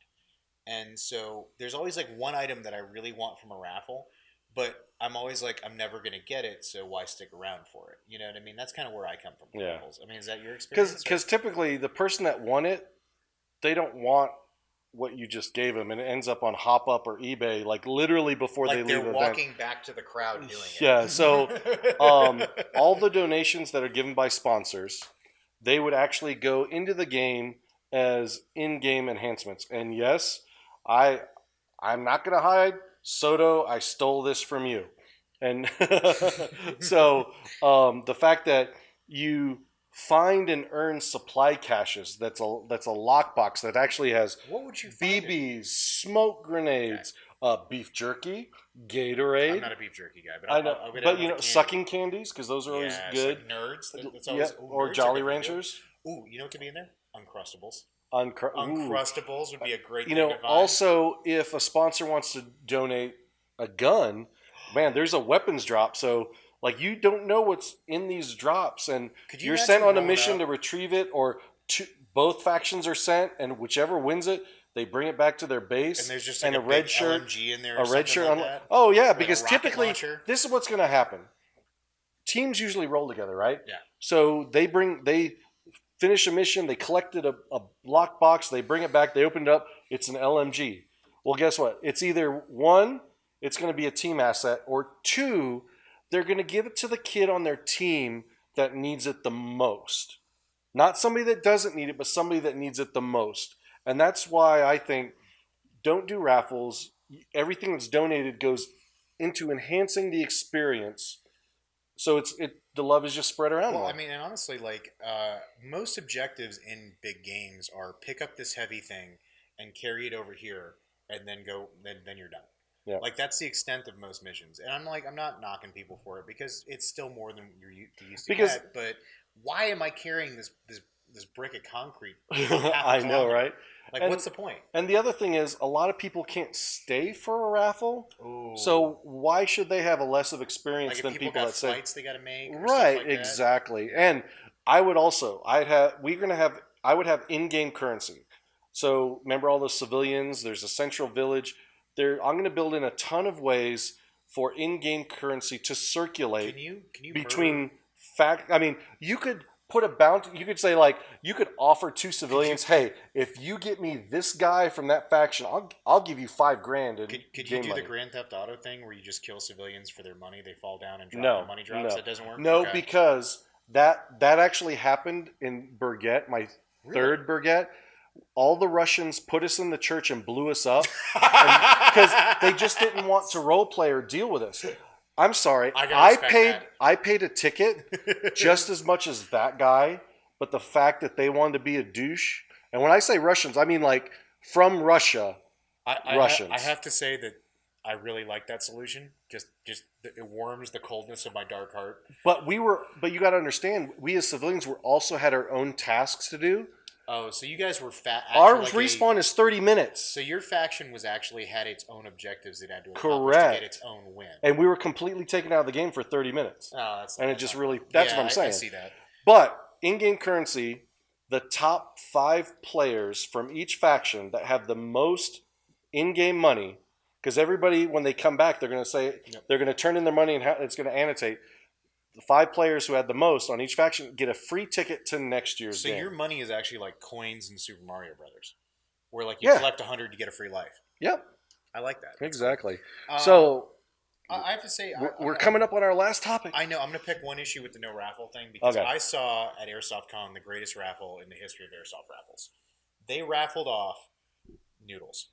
And so there's always like one item that I really want from a raffle, but I'm always like, I'm never going to get it, so why stick around for it? You know what I mean? That's kind of where I come from with raffles. I mean, is that your experience? Because typically the person that won it, they don't want what you just gave them, and it ends up on Hop Up or eBay, like literally before they leave the event. They're walking back to the crowd doing it. Yeah, so all the donations that are given by sponsors, they would actually go into the game as in-game enhancements. And yes, I'm not going to hide, Soto, I stole this from you. And so the fact that you find and earn supply caches, that's a lockbox that actually has what would you BBs, smoke grenades, beef jerky, Gatorade. I'm not a beef jerky guy, but I know. I'll But you know, sucking candies, because those are always good. Like nerds. That's always, or nerds Jolly are Ranchers. Ooh, you know what could be in there? Uncrustables. Ooh. Uncrustables would be a great. You thing know, to find. also if a sponsor wants to donate a gun, man, there's a weapons drop. So like you don't know what's in these drops, and you're sent on a mission to retrieve it, or both factions are sent, and whichever wins it, they bring it back to their base. And there's just like a red big shirt, LMG in there, a red shirt. like that? Oh yeah, Like because a rocket typically launcher? this is what's going to happen. Teams usually roll together, right? Yeah. So they finish a mission, they collected a lockbox, they bring it back, they open it up, it's an LMG. Well, guess what? It's either one, it's going to be a team asset, or two, they're going to give it to the kid on their team that needs it the most. Not somebody that doesn't need it, but somebody that needs it the most. And that's why I think don't do raffles. Everything that's donated goes into enhancing the experience. So the love is just spread around. Well, more. I mean, and honestly, like most objectives in big games are pick up this heavy thing and carry it over here, and then go. Then you're done. Yeah. Like that's the extent of most missions, and I'm not knocking people for it because it's still more than you're used to get. But why am I carrying this brick of concrete? I know, right? Like, what's the point? And the other thing is, a lot of people can't stay for a raffle. Ooh. So why should they have a less of experience than people that say flights they got to make? Right, like exactly. That? And I would also, I would have in-game currency. So remember all the civilians? There's a central village. I'm going to build in a ton of ways for in-game currency to circulate. Can you between I mean, you could put a bounty. You could say, like, you could offer two civilians, hey, if you get me this guy from that faction, I'll give you $5,000. Could you do the Grand Theft Auto thing where you just kill civilians for their money? They fall down and drop the money drops. That doesn't work. No, because that actually happened in Burgett, my third Burgett. All the Russians put us in the church and blew us up because they just didn't want to role play or deal with us. I'm sorry. I paid a ticket just as much as that guy, but the fact that they wanted to be a douche, and when I say Russians, I mean like from Russia, Russians. I have to say that I really like that solution. Just it warms the coldness of my dark heart. But you got to understand, we as civilians also had our own tasks to do. Oh, so you guys were Our respawn is 30 minutes. So your faction was actually had its own objectives it had to accomplish to get its own win. And we were completely taken out of the game for 30 minutes. Oh, that's what I'm saying. I see that. But in-game currency, the top 5 players from each faction that have the most in-game money, because everybody, when they come back, they're going to say, they're going to turn in their money and it's going to annotate. The 5 players who had the most on each faction get a free ticket to next year's game. So your money is actually like coins in Super Mario Brothers, where like you collect 100, you get a free life. Yep, I like that. Exactly. So I have to say, we're coming up on our last topic. I know. I'm going to pick one issue with the no raffle thing because I saw at Airsoft Con the greatest raffle in the history of airsoft raffles. They raffled off noodles.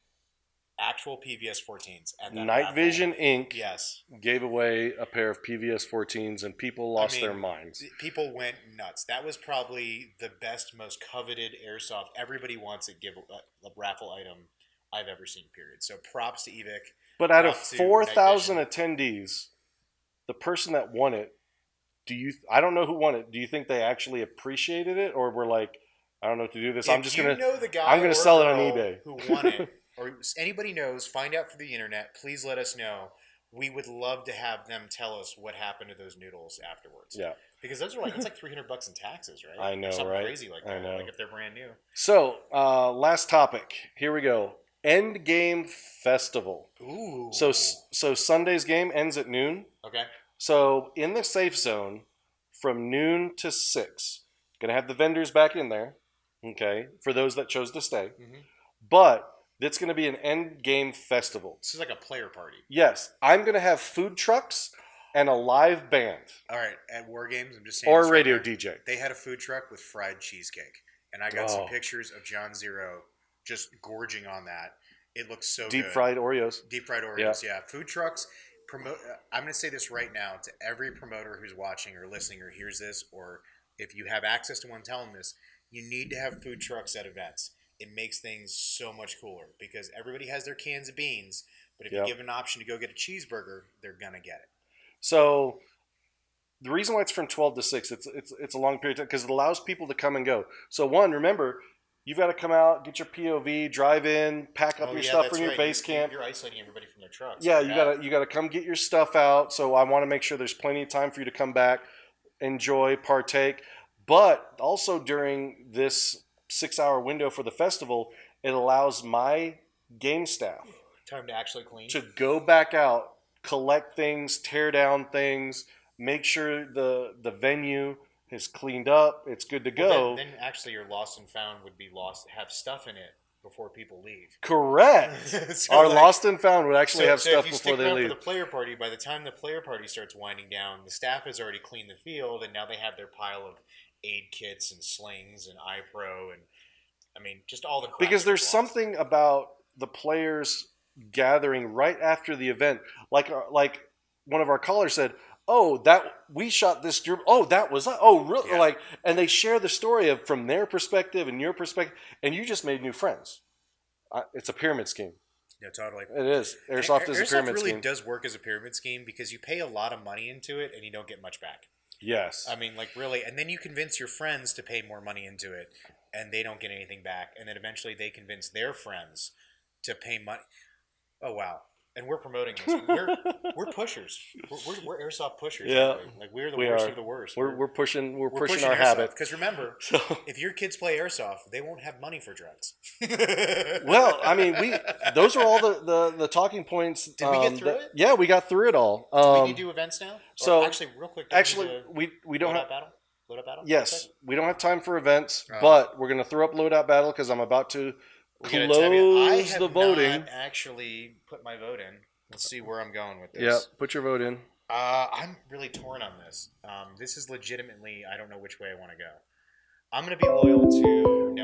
Actual PVS 14s. Night Vision Inc. Yes. Gave away a pair of PVS 14s and people lost their minds. People went nuts. That was probably the best, most coveted airsoft. Everybody wants it. Give a raffle item I've ever seen. Period. So props to Evic. But out of 4,000 attendees, the person that won it, I don't know who won it. Do you think they actually appreciated it, or were like, I don't know what to do with this. If I'm just you gonna know the guy I'm gonna or sell it on girl eBay. who won it, or anybody knows, find out through the internet. Please let us know. We would love to have them tell us what happened to those noodles afterwards. Yeah. Because those are it's like $300 in taxes, right? I know, or something right? crazy like that. I know. Like if they're brand new. So, last topic. Here we go. End Game Festival. Ooh. So Sunday's game ends at noon. Okay. So in the safe zone, from noon to 6, gonna have the vendors back in there. Okay, for those that chose to stay. Mm-hmm. But it's gonna be an end game festival. This is like a player party. Yes, I'm gonna have food trucks and a live band. All right, at War Games, I'm just saying. Or this radio right now, DJ. They had a food truck with fried cheesecake, and I got some pictures of John Zero just gorging on that. It looks so Deep good. fried Oreos. Deep fried Oreos, yeah. Food trucks. I'm going to say this right now to every promoter who's watching or listening or hears this, or if you have access to one, tell them this. You need to have food trucks at events. It makes things so much cooler because everybody has their cans of beans, but if you give an option to go get a cheeseburger, they're going to get it. So the reason why it's from 12 to 6, it's a long period of time because it allows people to come and go. So one, remember, you've got to come out, get your POV, drive in, pack up your stuff from your base camp. You're isolating everybody from their trucks. Yeah, you gotta come get your stuff out. So I want to make sure there's plenty of time for you to come back, enjoy, partake. But also during this 6-hour window for the festival, it allows my game staff time to actually clean, to go back out, collect things, tear down things, make sure the venue is cleaned up, it's good to go. Well, then actually your lost and found would be have stuff in it before people leave. Correct. So Our lost and found would actually have stuff if you before stick they around leave. for the player party, by the time the player party starts winding down, the staff has already cleaned the field, and now they have their pile of aid kits and slings and iPro and I mean just all the crap. Because there's something about the players gathering right after the event, like one of our callers said, "Oh, that we shot this group. Oh, that was really like," and they share the story of from their perspective and your perspective, and you just made new friends. It's a pyramid scheme. Yeah, totally. It is. Airsoft is a pyramid really scheme. does work as a pyramid scheme because you pay a lot of money into it and you don't get much back. Yes. I mean, like really, and then you convince your friends to pay more money into it, and they don't get anything back, and then eventually they convince their friends to pay money. Oh wow! And we're promoting this. We're pushers. We're airsoft pushers. Yeah, like we're the worst of the worst. We're pushing our habit. Because remember, if your kids play airsoft, they won't have money for drugs. Well, I mean, those are all the talking points. Did we get through it? Yeah, we got through it all. Do we need to do events now? So or actually, real quick. We don't have battle. Loadout battle. Yes, we don't have time for events, but we're gonna throw up loadout battle because I'm about to close the voting. I have not actually put my vote in. Let's see where I'm going with this. Yeah, put your vote in. I'm really torn on this. This is legitimately, I don't know which way I want to go. I'm going to be loyal to...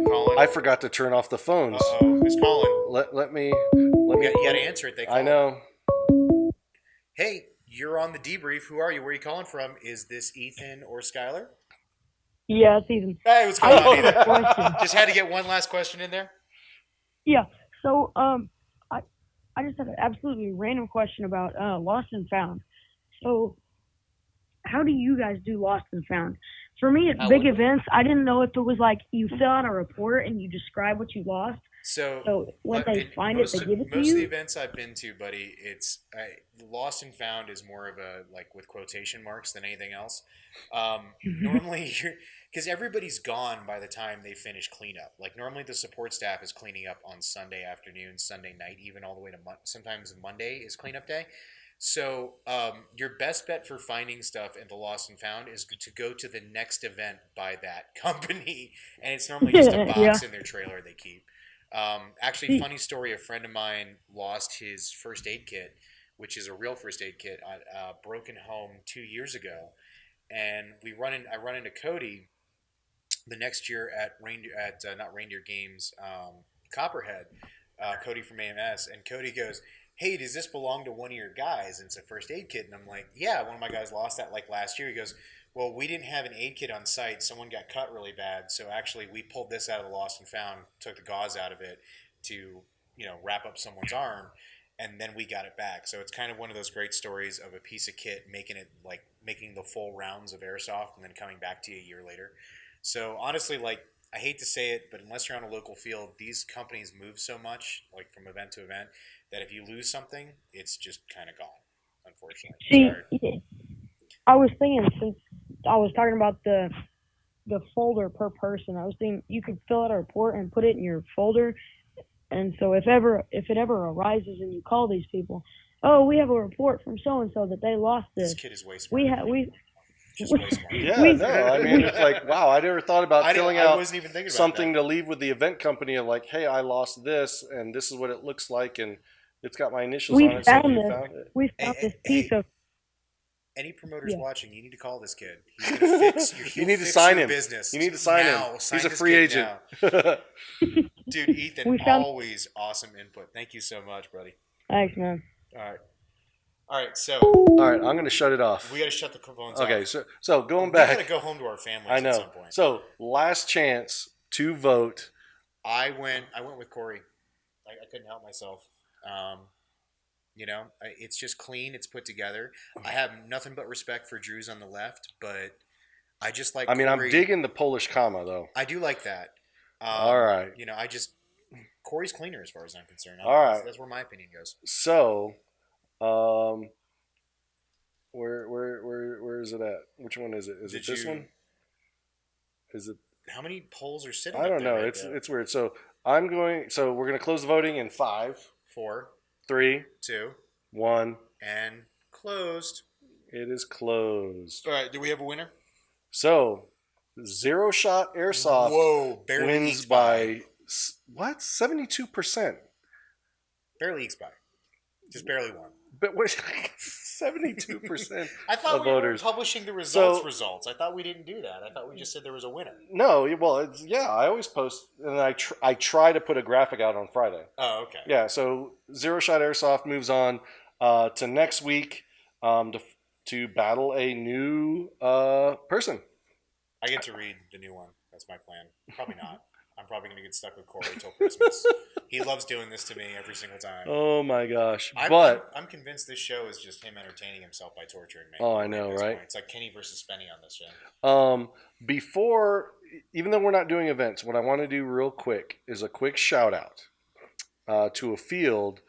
Colin. I forgot to turn off the phones. Uh-oh, who's calling? Let me... You got to answer it. They call I know. Hey, you're on the debrief. Who are you? Where are you calling from? Is this Ethan or Skylar? Yeah, it's Ethan. Hey, what's going on, Ethan? Just had to get one last question in there. Yeah. So, I just had an absolutely random question about Lost and Found. So, how do you guys do Lost and Found? For me, at big events, I didn't know if it was like you fill out a report and you describe what you lost. So when they find it, they give it to you? Most of the events I've been to, buddy, it's Lost and Found is more of a, like, with quotation marks than anything else. Normally, because everybody's gone by the time they finish cleanup. Like, normally the support staff is cleaning up on Sunday afternoon, Sunday night, even all the way to sometimes Monday is cleanup day. So your best bet for finding stuff in the Lost and Found is to go to the next event by that company. And it's normally just a box in their trailer they keep. Actually, funny story, a friend of mine lost his first aid kit, which is a real first aid kit, at a broken home 2 years ago. And I run into Cody the next year at not Reindeer Games, Copperhead, Cody from AMS, and Cody goes, "Hey, does this belong to one of your guys?" And it's a first aid kit. And I'm like, "Yeah, one of my guys lost that like last year." He goes, "Well, we didn't have an aid kit on site. Someone got cut really bad. So actually we pulled this out of the Lost and Found, took the gauze out of it to, wrap up someone's arm. And then we got it back." So it's kind of one of those great stories of a piece of kit making the full rounds of airsoft and then coming back to you a year later. So honestly, like I hate to say it, but unless you're on a local field, these companies move so much, like from event to event, that if you lose something, it's just kind of gone. Unfortunately, See, sorry. I was thinking, since I was talking about the folder per person, I was thinking you could fill out a report and put it in your folder. And so if it ever arises and you call these people, oh, we have a report from so and so that they lost this. This kid is way smarter. Just way smarter. Yeah, no, I mean, it's like, wow, I never thought about filling out wasn't even thinking about something that. to leave with the event company of like, hey, I lost this, and this is what it looks like, and it's got my initials on it. So you found it. We found this piece of. Any promoters Yeah. watching, you need to call this kid. He's gonna fix your, You need to sign him. business. You need to sign now. him. Sign He's a this free kid agent. now. Dude, Ethan, We found- always awesome input. Thank you so much, buddy. Thanks, man. All right. So. All right, I'm going to shut it off. We got to shut the phones Okay, off. so going We back. got to go home to our families I know. at some point. So last chance to vote. I went with Corey. I couldn't help myself. You know, it's just clean. It's put together. I have nothing but respect for Drew's on the left, but I just like. I mean, Corey. I'm digging the Polish comma though. I do like that. All right. You know, Corey's cleaner as far as I'm concerned. All right. That's where my opinion goes. So, where is it at? Which one is it? Is it this one? Is it? How many polls are sitting? I up don't there know. right It's now? it's weird. So we're gonna close the voting in 5, 4, 3, 2, 1. and closed. It is closed. All right. Do we have a winner? So, Zero Shot Airsoft barely wins ekes by what? 72%. Barely ekes by. Just barely won. But what? 72% I thought of we were voters. publishing the So- results. I thought we didn't do that. I thought we just said there was a winner. No, well, I always post, and I try to put a graphic out on Friday. Oh, okay. Yeah, so Zero Shot Airsoft moves on to next week to battle a new person. I get to read the new one. That's my plan. Probably not. I'm probably going to get stuck with Corey till Christmas. He loves doing this to me every single time. Oh my gosh! I'm convinced this show is just him entertaining himself by torturing me. Oh, I know, at this right? point. It's like Kenny versus Spenny on this show. Before, even though we're not doing events, what I want to do real quick is a quick shout out to a field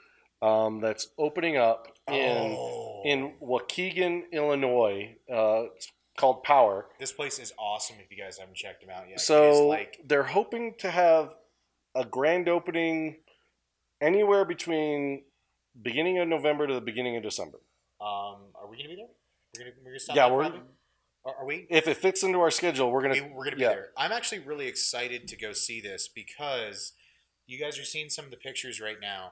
that's opening up in Waukegan, Illinois. It's called Power. This place is awesome if you guys haven't checked them out yet. It is So like they're hoping to have a grand opening anywhere between beginning of November to the beginning of December. are we going to be there? We're going to stop Yeah, there we're. probably? Are we? If it fits into our schedule, we're gonna be there. I'm actually really excited to go see this because you guys are seeing some of the pictures right now.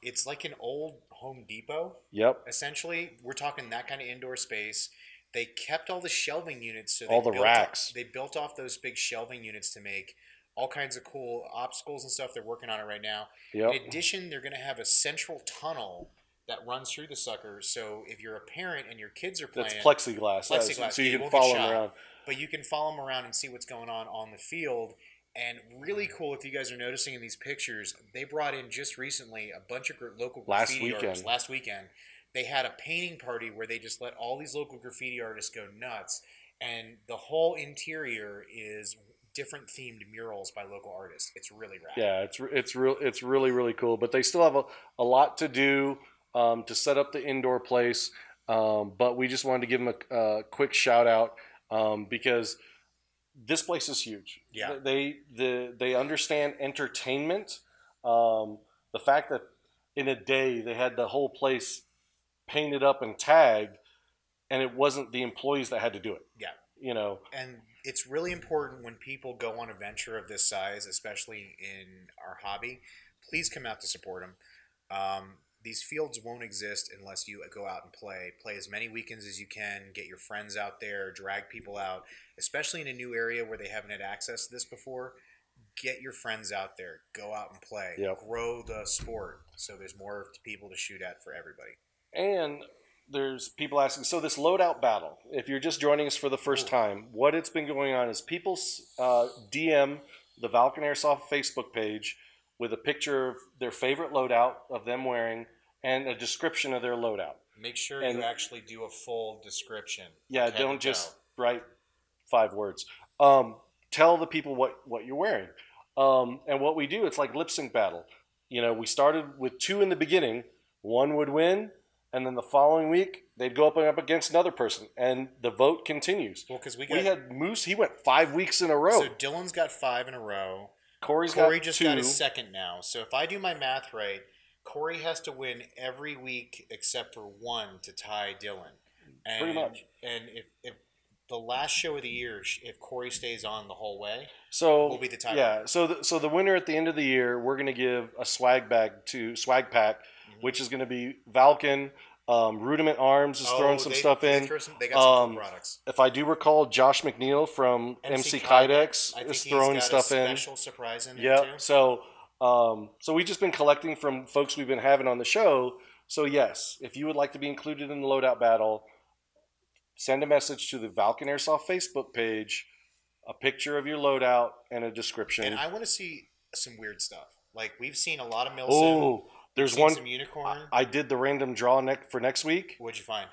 It's like an old Home Depot. Yep. Essentially, we're talking that kind of indoor space. They kept all the shelving units, so All the racks. They built off those big shelving units to make all kinds of cool obstacles and stuff. They're working on it right now. Yep. In addition, they're going to have a central tunnel that runs through the sucker. So if you're a parent and your kids are playing, That's plexiglass, so you you can won't follow get them shot. around. But you can follow them around and see what's going on the field. And really cool, if you guys are noticing in these pictures, they brought in just recently a bunch of local graffiti artists. Last weekend, they had a painting party where they just let all these local graffiti artists go nuts, and the whole interior is different themed murals by local artists. It's really rad. Yeah, it's really cool. But they still have a lot to do to set up the indoor place. But we just wanted to give them a quick shout out because this place is huge. Yeah. They understand entertainment. The fact that in a day they had the whole place painted up and tagged, and it wasn't the employees that had to do it. Yeah. You know. And it's really important when people go on a venture of this size, especially in our hobby, please come out to support them. These fields won't exist unless you go out and play. Play as many weekends as you can. Get your friends out there. Drag people out, especially in a new area where they haven't had access to this before. Get your friends out there. Go out and play. Yep. Grow the sport so there's more people to shoot at for everybody. And there's people asking, so this loadout battle, if you're just joining us for the first time, what it's been going on is people DM the Valken Airsoft Facebook page with a picture of their favorite loadout of them wearing and a description of their loadout. Make sure you actually do a full description. Yeah, head don't to just toe. write 5 words. tell the people what you're wearing. And what we do, it's like lip sync battle. You know, we started with 2 in the beginning. One would win, and then the following week they'd go up against another person, and the vote continues. Well, because we had Moose. He went 5 weeks in a row. So Dylan's got 5 in a row. Corey just 2. got his second now. So if I do my math right, Corey has to win every week except for 1 to tie Dylan. And, Pretty much. And if the last show of the year, if Corey stays on the whole way, so will be the tiebreaker. Yeah. So the winner at the end of the year, we're going to give a swag pack, which is going to be Valken. Rudiment Arms is throwing some stuff in. They got some cool products. If I do recall, Josh McNeil from MC Kydex is throwing stuff in. Special surprise in there too. So we've just been collecting from folks we've been having on the show. So yes, if you would like to be included in the loadout battle, send a message to the Valken Airsoft Facebook page, a picture of your loadout, and a description. And I want to see some weird stuff. Like we've seen a lot of Milsim. Oh, there's one. Some unicorn. I did the random draw for next week. What'd you find?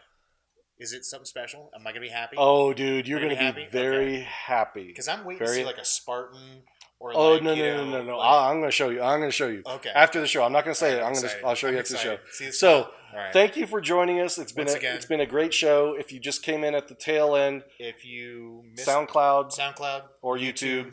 Is it something special? Am I gonna be happy? Oh, dude, you're gonna be very happy. Because I'm waiting to see like a Spartan or no. Like, I'm gonna show you. Okay. After the show, I'm not gonna say it. I'll show you after the show. So, thank you for joining us. It's been a great show. If you just came in at the tail end, if you missed SoundCloud or YouTube.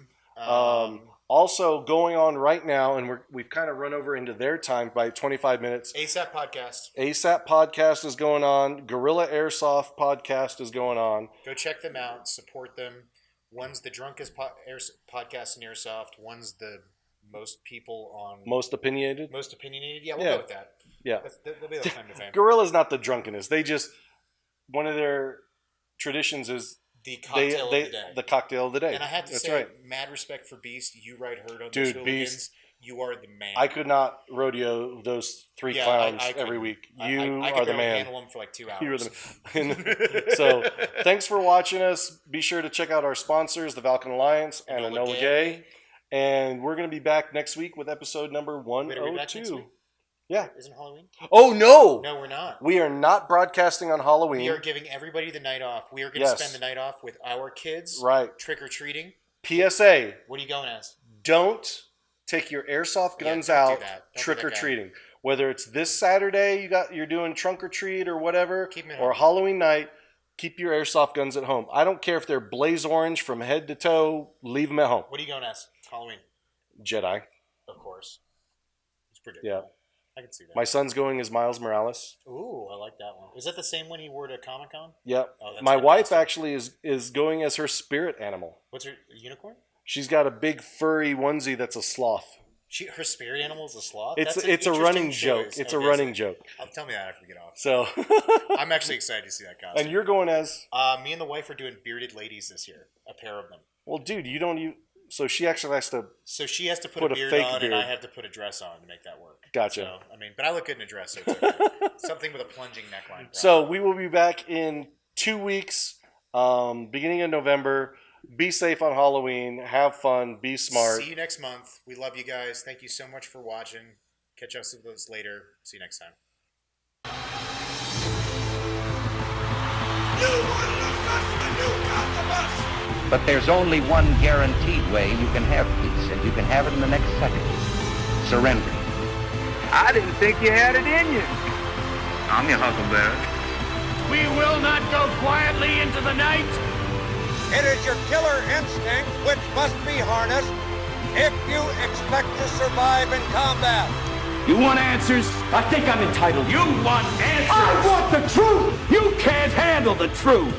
Also going on right now, and we've kind of run over into their time by 25 minutes. ASAP Podcast. ASAP Podcast is going on. Guerrilla Airsoft Podcast is going on. Go check them out. Support them. One's the drunkest podcast in Airsoft. One's the most people on... Most opinionated? Yeah, we'll go with that. Yeah. They'll be the claim to fame. Guerrilla's not the drunkenest. They just... One of their traditions is... The cocktail of the day. The cocktail of the day. And I have to say, mad respect for Beast. You ride herd on those hooligans. Beast, you are the man. I could not rodeo those 3 clowns every week. You are the man. I could handle them for like 2 hours. You are the man. So, thanks for watching us. Be sure to check out our sponsors, the Valken Alliance and Enola Gay. And we're going to be back next week with episode number 102. Yeah. Isn't Halloween? Oh, no. No, we're not. We are not broadcasting on Halloween. We are giving everybody the night off. We are going to spend the night off with our kids. Right. Trick-or-treating. PSA. What are you going as? Don't take your airsoft guns out trick-or-treating. Whether it's this Saturday, you're doing trunk-or-treat or whatever, or Halloween night, keep your airsoft guns at home. I don't care if they're blaze orange from head to toe. Leave them at home. What are you going as? Halloween. Jedi. Of course. It's predictable. Yeah. I can see that. My son's going as Miles Morales. Ooh, I like that one. Is that the same one he wore to Comic-Con? Yep. Oh, my wife actually is going as her spirit animal. What's her unicorn? She's got a big furry onesie that's a sloth. Her spirit animal is a sloth? It's a running joke. It's a running joke. Tell me that after we get off. So I'm actually excited to see that costume. And you're going as? Me and the wife are doing bearded ladies this year. A pair of them. Well, dude, so she actually has to. So she has to put a beard on, and I have to put a dress on to make that work. Gotcha. So, but I look good in a dress, so it's okay. Something with a plunging neckline. Probably. So we will be back in 2 weeks, beginning of November. Be safe on Halloween. Have fun. Be smart. See you next month. We love you guys. Thank you so much for watching. Catch us with us later. See you next time. But there's only one guaranteed way you can have peace, and you can have it in the next second. Surrender. I didn't think you had it in you. I'm your huckleberry. We will not go quietly into the night. It is your killer instinct which must be harnessed if you expect to survive in combat. You want answers? I think I'm entitled. You want answers? I want the truth. You can't handle the truth.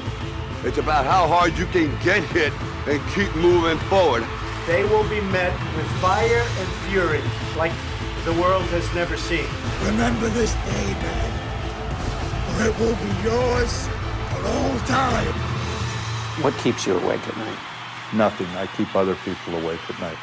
It's about how hard you can get hit and keep moving forward. They will be met with fire and fury like the world has never seen. Remember this day, man, or it will be yours for all time. What keeps you awake at night? Nothing. I keep other people awake at night.